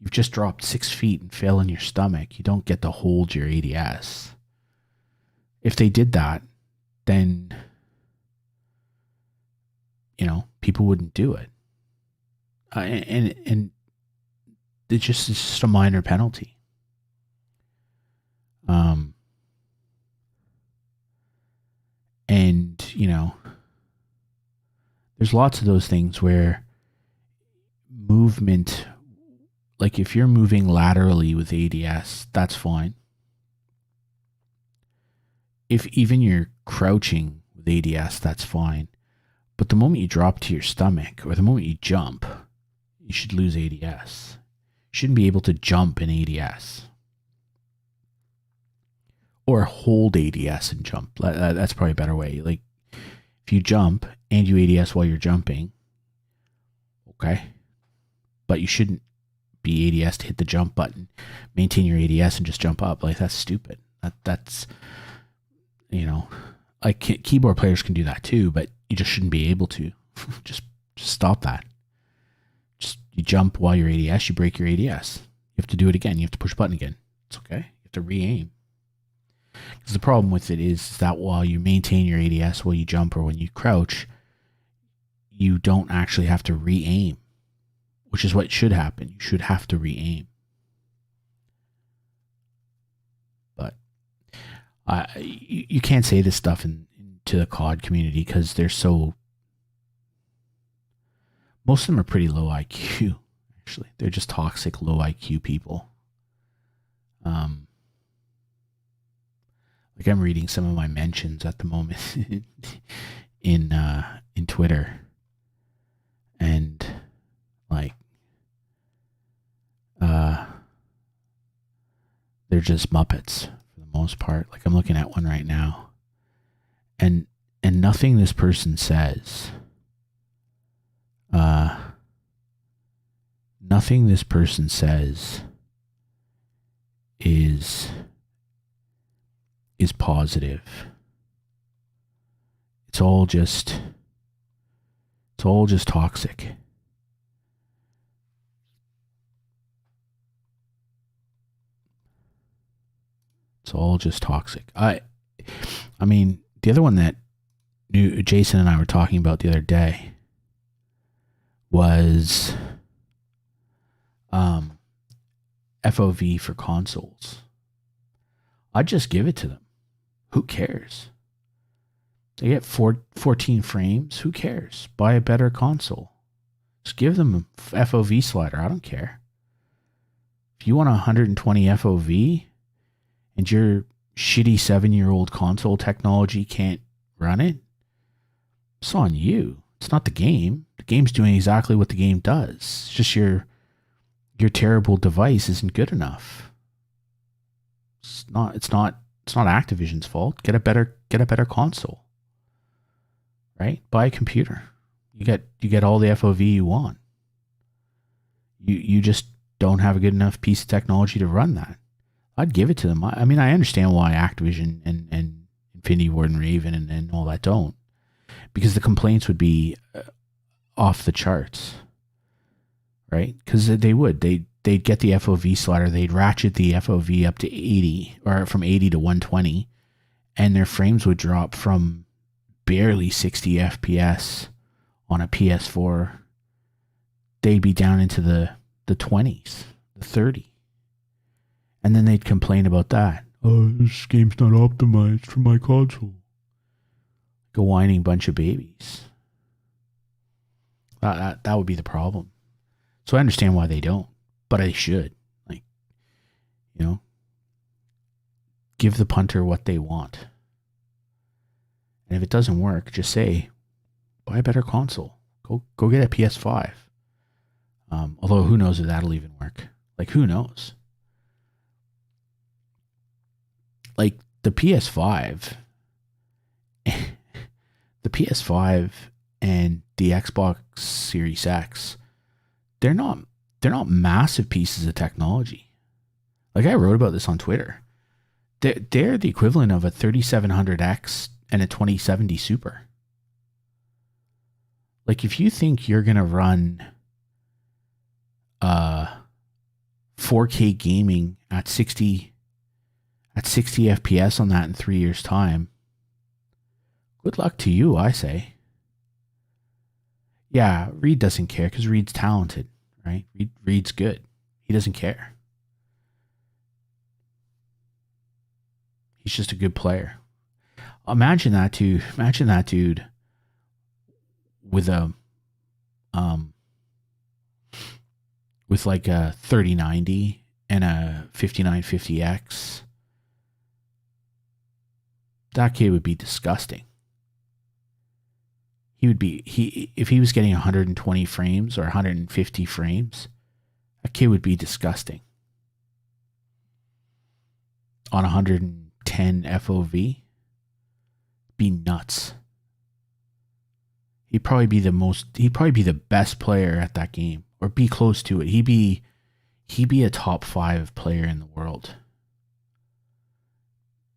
You've just dropped 6 feet and fell in your stomach. You don't get to hold your ADS. If they did that, then, people wouldn't do it. And it's just a minor penalty. And, there's lots of those things where movement, like if you're moving laterally with ADS, that's fine. If even you're crouching with ADS, that's fine. But the moment you drop to your stomach or the moment you jump, you should lose ADS. You shouldn't be able to jump in ADS. Or hold ADS and jump. That's probably a better way. Like, if you jump and you ADS while you're jumping, okay, but you shouldn't be ADS to hit the jump button, maintain your ADS and just jump up. Like, that's stupid. That's like keyboard players can do that too, but you just shouldn't be able to. just stop that. Just you jump while you're ADS, you break your ADS. You have to do it again. You have to push a button again. It's okay. You have to re-aim. Because the problem with it is that while you maintain your ADS while you jump or when you crouch, you don't actually have to re-aim, which is what should happen. You should have to re-aim. But you can't say this stuff to the COD community because they're so... Most of them are pretty low IQ, actually. They're just toxic, low IQ people. Like, I'm reading some of my mentions at the moment in Twitter, and like they're just Muppets for the most part. Like, I'm looking at one right now, and nothing this person says, nothing this person says is positive. It's all just toxic. It's all just toxic. I mean, the other one that Jason and I were talking about the other day was FOV for consoles. I'd just give it to them. Who cares? They get 14 frames. Who cares? Buy a better console. Just give them a FOV slider. I don't care. If you want 120 FOV and your shitty 7-year-old console technology can't run it, it's on you. It's not the game. The game's doing exactly what the game does. It's just your terrible device isn't good enough. It's not Activision's fault. Get a better console. Right? Buy a computer. You get all the FOV you want. You just don't have a good enough piece of technology to run that. I'd give it to them. I mean, I understand why Activision and Infinity Ward and Raven and all that don't. Because the complaints would be off the charts. Right? Because they would. They'd get the FOV slider. They'd ratchet the FOV up to 80, or from 80 to 120. And their frames would drop from barely 60 FPS on a PS4. They'd be down into the 20s, the 30. And then they'd complain about that. Oh, this game's not optimized for my console. Like a whining bunch of babies. That would be the problem. So I understand why they don't, but I should. Like, give the punter what they want. And if it doesn't work, just say, buy a better console. Go get a PS5. Although who knows if that'll even work. Like, who knows? Like, the PS5 and the Xbox Series X, they're not massive pieces of technology. Like, I wrote about this on Twitter. They're the equivalent of a 3700X and a 2070 Super. Like, if you think you're going to run 4K gaming at 60 FPS on that in 3 years' time, good luck to you, I say. Yeah, Reed doesn't care because Reed's talented, right? Reed's good. He doesn't care. He's just a good player. Imagine that dude with a with like a 3090 and a 5950X. That kid would be disgusting. If he was getting 120 frames or 150 frames, that kid would be disgusting. On 110 FOV, be nuts. He'd probably be the best player at that game, or be close to it. He'd be a top 5 player in the world.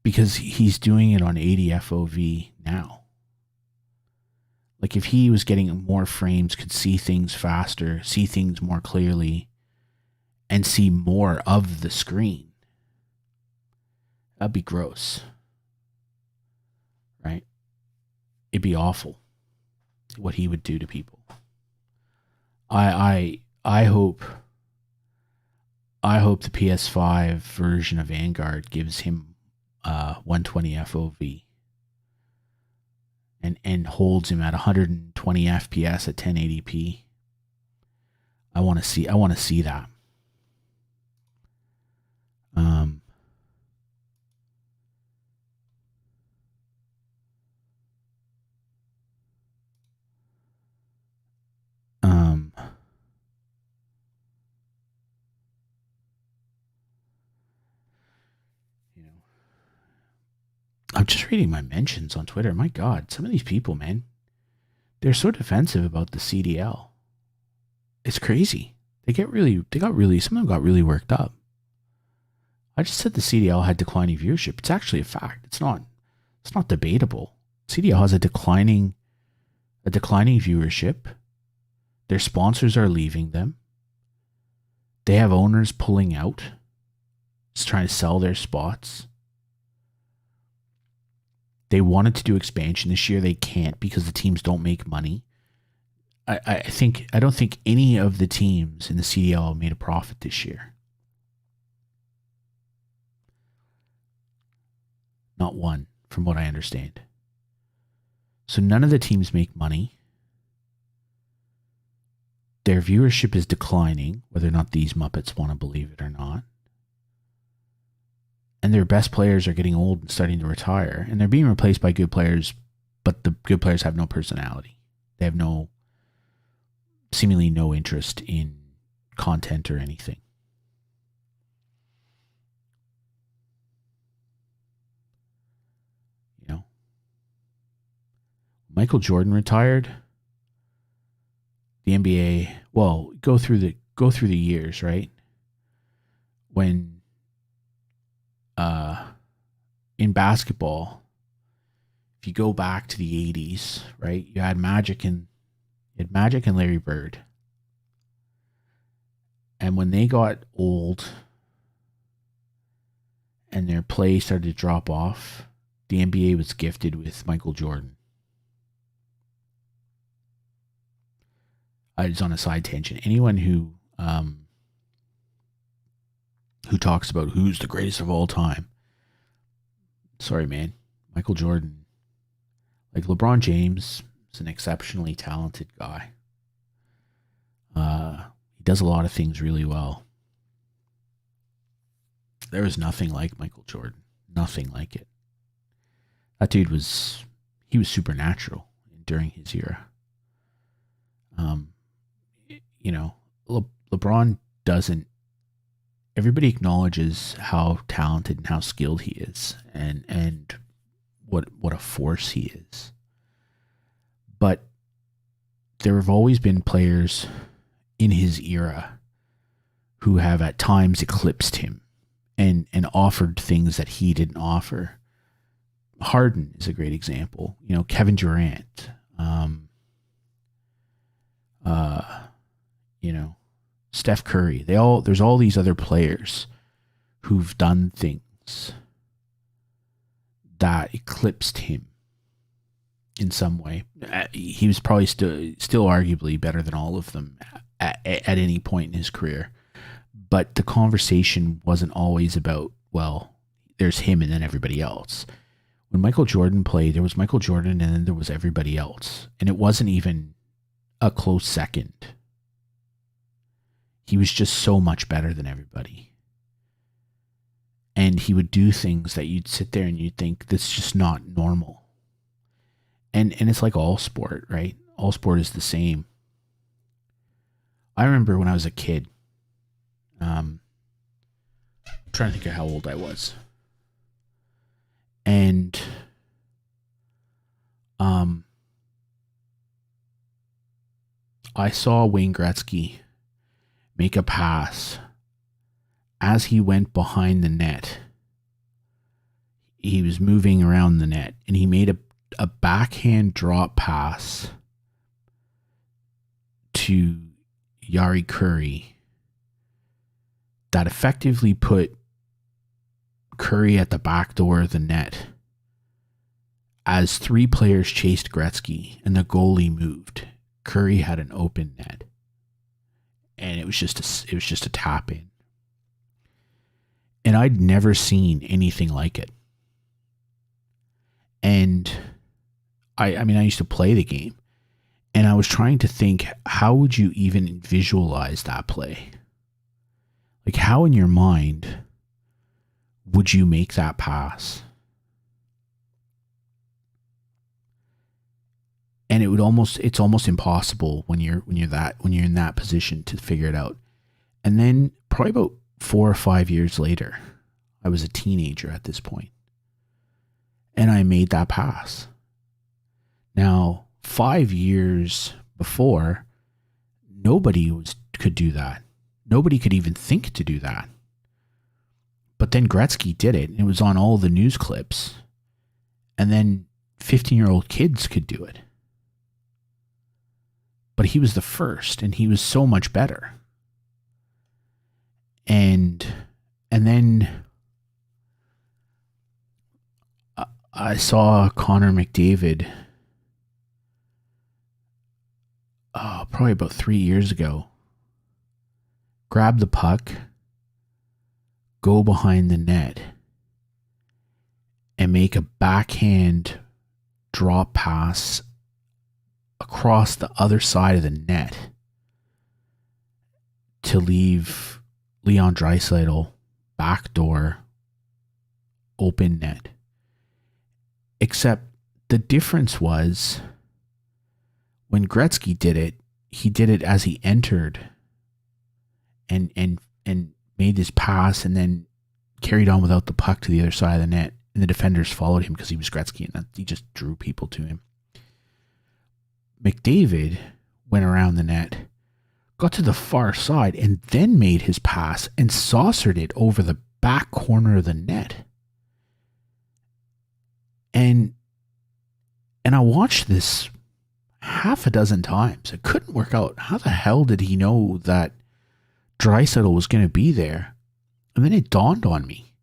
Because he's doing it on 80 FOV now. Like, if he was getting more frames, could see things faster, see things more clearly, and see more of the screen, that'd be gross. Right? It'd be awful what he would do to people. I hope the PS5 version of Vanguard gives him 120 FOV and holds him at 120 FPS at 1080p. I want to see that. I'm just reading my mentions on Twitter. My God, some of these people, man, they're so defensive about the CDL. It's crazy. Some of them got really worked up. I just said the CDL had declining viewership. It's actually a fact. It's not debatable. CDL has a declining viewership. Their sponsors are leaving them. They have owners pulling out, just trying to sell their spots. They wanted to do expansion this year. They can't because the teams don't make money. I don't think any of the teams in the CDL made a profit this year. Not one, from what I understand. So none of the teams make money. Their viewership is declining, whether or not these Muppets want to believe it or not. And their best players are getting old and starting to retire. And they're being replaced by good players, but the good players have no personality. They have seemingly no interest in content or anything. You know, Michael Jordan retired. The NBA, well, go through the years, right? When in basketball, if you go back to the 80s, right, you had Magic and Larry Bird. And when they got old and their play started to drop off, the NBA was gifted with Michael Jordan. It's on a side tangent. Anyone who talks about who's the greatest of all time, sorry, man, Michael Jordan. Like LeBron James is an exceptionally talented guy. He does a lot of things really well. There was nothing like Michael Jordan. Nothing like it. That dude was supernatural during his era. You know, LeBron doesn't. Everybody acknowledges how talented and how skilled he is, and what a force he is. But there have always been players in his era who have at times eclipsed him and offered things that he didn't offer. Harden is a great example. You know, Kevin Durant. You know, Steph Curry. There's all these other players who've done things that eclipsed him in some way. He was probably still arguably better than all of them at any point in his career. But the conversation wasn't always about, well, there's him and then everybody else. When Michael Jordan played, there was Michael Jordan and then there was everybody else. And it wasn't even a close second. He was just so much better than everybody. And he would do things that you'd sit there and you'd think, this is just not normal. And it's like all sport, right? All sport is the same. I remember when I was a kid, I'm trying to think of how old I was. And I saw Wayne Gretzky make a pass as he went behind the net. He was moving around the net and he made a backhand drop pass to Yari Curry that effectively put Curry at the back door of the net as three players chased Gretzky and the goalie moved. Curry had an open net. And it was just a tap in. And I'd never seen anything like it. And I mean, I used to play the game. And I was trying to think, how would you even visualize that play? Like, how in your mind would you make that pass? And it's almost impossible when you're in that position to figure it out. And then probably about 4 or 5 years later, I was a teenager at this point, and I made that pass. Now, 5 years before, nobody could do that. Nobody could even think to do that. But then Gretzky did it, and it was on all the news clips. And then 15-year-old kids could do it. But he was the first, and he was so much better. And then I saw Connor McDavid probably about 3 years ago grab the puck, go behind the net, and make a backhand drop pass across the other side of the net to leave Leon Draisaitl backdoor open net. Except the difference was when Gretzky did it, he did it as he entered and made his pass and then carried on without the puck to the other side of the net. And the defenders followed him because he was Gretzky and he just drew people to him. McDavid went around the net, got to the far side, and then made his pass and saucered it over the back corner of the net. And I watched this half a dozen times. I couldn't work out how the hell did he know that Draisaitl was going to be there. And then it dawned on me.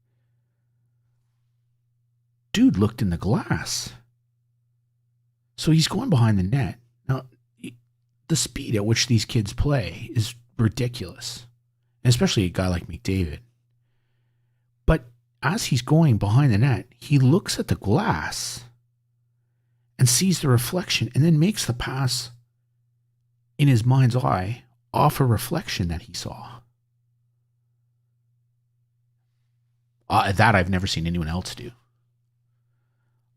Dude looked in the glass. So he's going behind the net. Now, the speed at which these kids play is ridiculous, especially a guy like McDavid. But as he's going behind the net, he looks at the glass and sees the reflection and then makes the pass in his mind's eye off a reflection that he saw. That I've never seen anyone else do.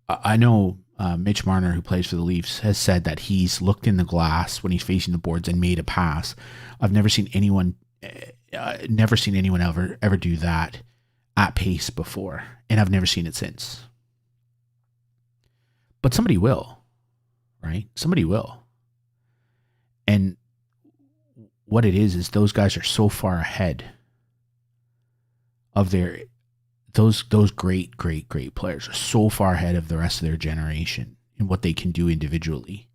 I know Mitch Marner, who plays for the Leafs, has said that he's looked in the glass when he's facing the boards and made a pass. I've never seen anyone ever do that at pace before, and I've never seen it since. But somebody will, right? Somebody will. And what it is those guys are so far ahead of those great players are so far ahead of the rest of their generation in what they can do individually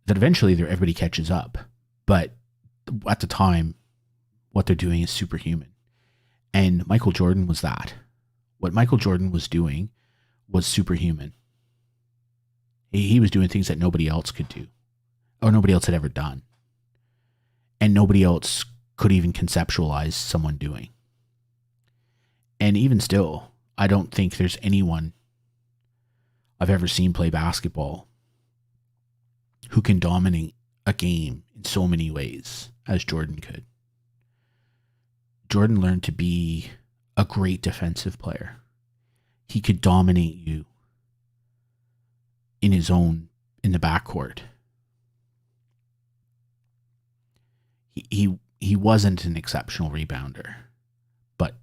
that eventually everybody catches up. But at the time, what they're doing is superhuman. And Michael Jordan was that. What Michael Jordan was doing was superhuman. He was doing things that nobody else could do, or nobody else had ever done. And nobody else could even conceptualize someone doing. And even still, I don't think there's anyone I've ever seen play basketball who can dominate a game in so many ways as Jordan could. Jordan learned to be a great defensive player. He could dominate you in the backcourt. He wasn't an exceptional rebounder, but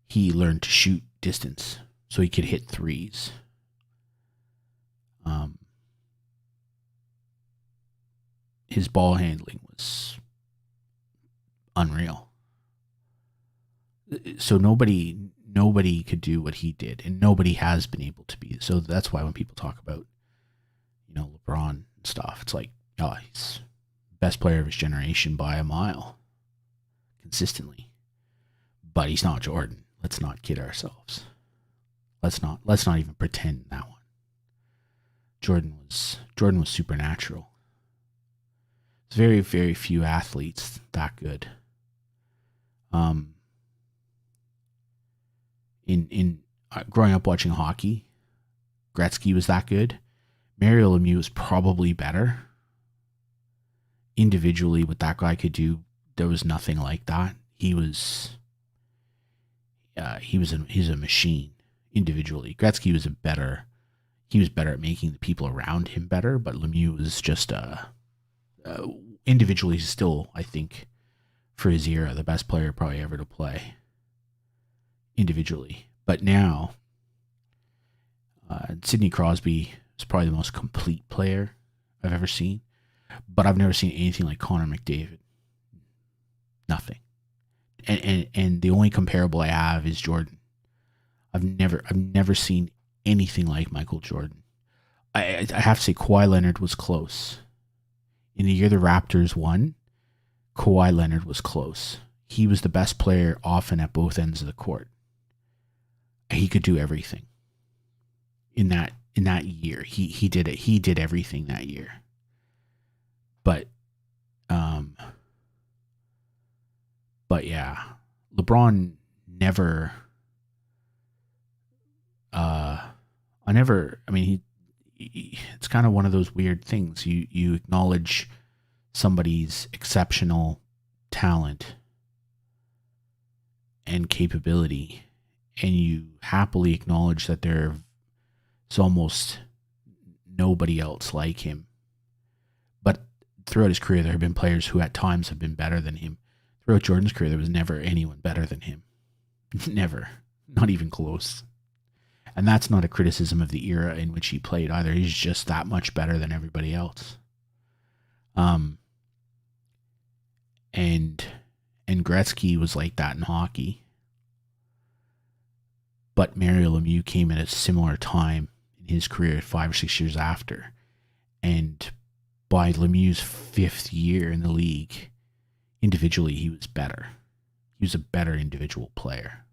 he learned to shoot distance so he could hit threes. His ball handling was unreal. So nobody could do what he did, and nobody has been able to be. So that's why when people talk about, LeBron and stuff, it's like, oh, he's best player of his generation by a mile, consistently. But he's not Jordan. Let's not kid ourselves. Let's not even pretend that one. Jordan was supernatural. There's very, very few athletes that good. In growing up watching hockey, Gretzky was that good. Mario Lemieux was probably better. Individually, what that guy could do, there was nothing like that. He's a machine individually. Gretzky was better at making the people around him better, but Lemieux was just individually still, I think, for his era, the best player probably ever to play individually. But now, Sidney Crosby is probably the most complete player I've ever seen, but I've never seen anything like Connor McDavid. Nothing. And the only comparable I have is Jordan. I've never seen anything like Michael Jordan. I have to say Kawhi Leonard was close. In the year the Raptors won, Kawhi Leonard was close. He was the best player often at both ends of the court. he could do everything in that year. He did it. He did everything that year. But yeah, LeBron never. I mean, it's kind of one of those weird things. You acknowledge somebody's exceptional talent and capability, and you happily acknowledge that there's almost nobody else like him. But throughout his career, there have been players who at times have been better than him. Throughout Jordan's career, there was never anyone better than him. Never. Not even close. And that's not a criticism of the era in which he played either. He's just that much better than everybody else. And Gretzky was like that in hockey. But Mario Lemieux came at a similar time in his career, 5 or 6 years after. And by Lemieux's 5th year in the league, individually, he was better. He was a better individual player.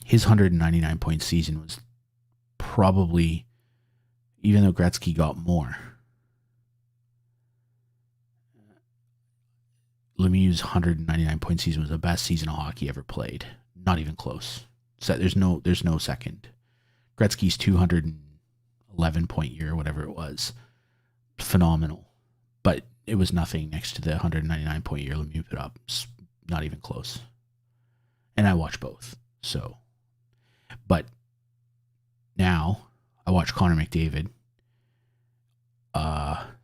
His 199-point season was probably, even though Gretzky got more, Lemieux's 199-point season was the best season of hockey ever played. Not even close. So there's no second. Gretzky's 211-point year, whatever it was, phenomenal. But it was nothing next to the 199-point year Lemieux put up. It's not even close. And I watch both. So, but now I watch Connor McDavid.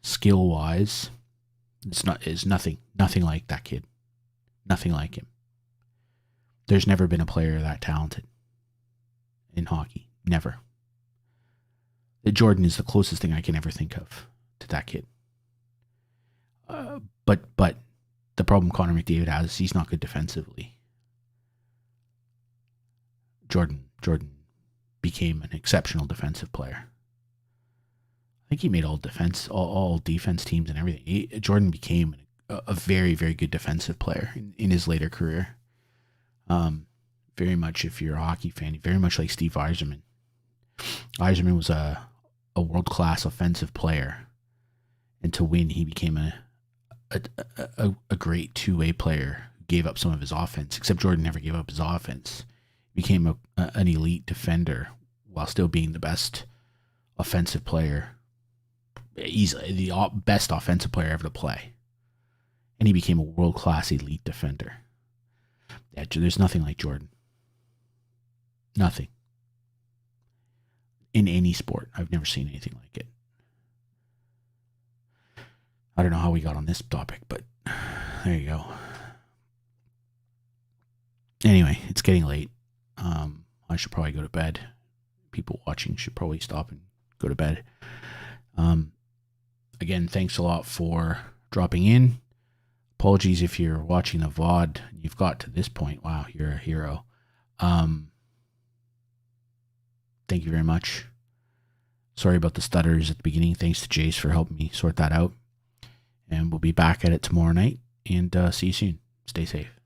Skill-wise, it's nothing like that kid. Nothing like him. There's never been a player that talented in hockey. Never. Jordan is the closest thing I can ever think of to that kid. But the problem Connor McDavid has is he's not good defensively. Jordan became an exceptional defensive player. I think he made all defense teams and everything. Jordan became a very, very good defensive player in his later career. Very much, if you're a hockey fan, very much like Steve Yzerman. Yzerman was a world-class offensive player, and to win, he became a great two-way player who gave up some of his offense, except Jordan never gave up his offense. He became an elite defender while still being the best offensive player, easily the best offensive player ever to play. And he became a world-class elite defender. Yeah, there's nothing like Jordan. Nothing. In any sport. I've never seen anything like it. I don't know how we got on this topic, but there you go. Anyway, it's getting late. I should probably go to bed. People watching should probably stop and go to bed. Again, thanks a lot for dropping in. Apologies if you're watching the VOD and you've got to this point. Wow, you're a hero. Thank you very much. Sorry about the stutters at the beginning. Thanks to Jace for helping me sort that out. And we'll be back at it tomorrow night. And see you soon. Stay safe.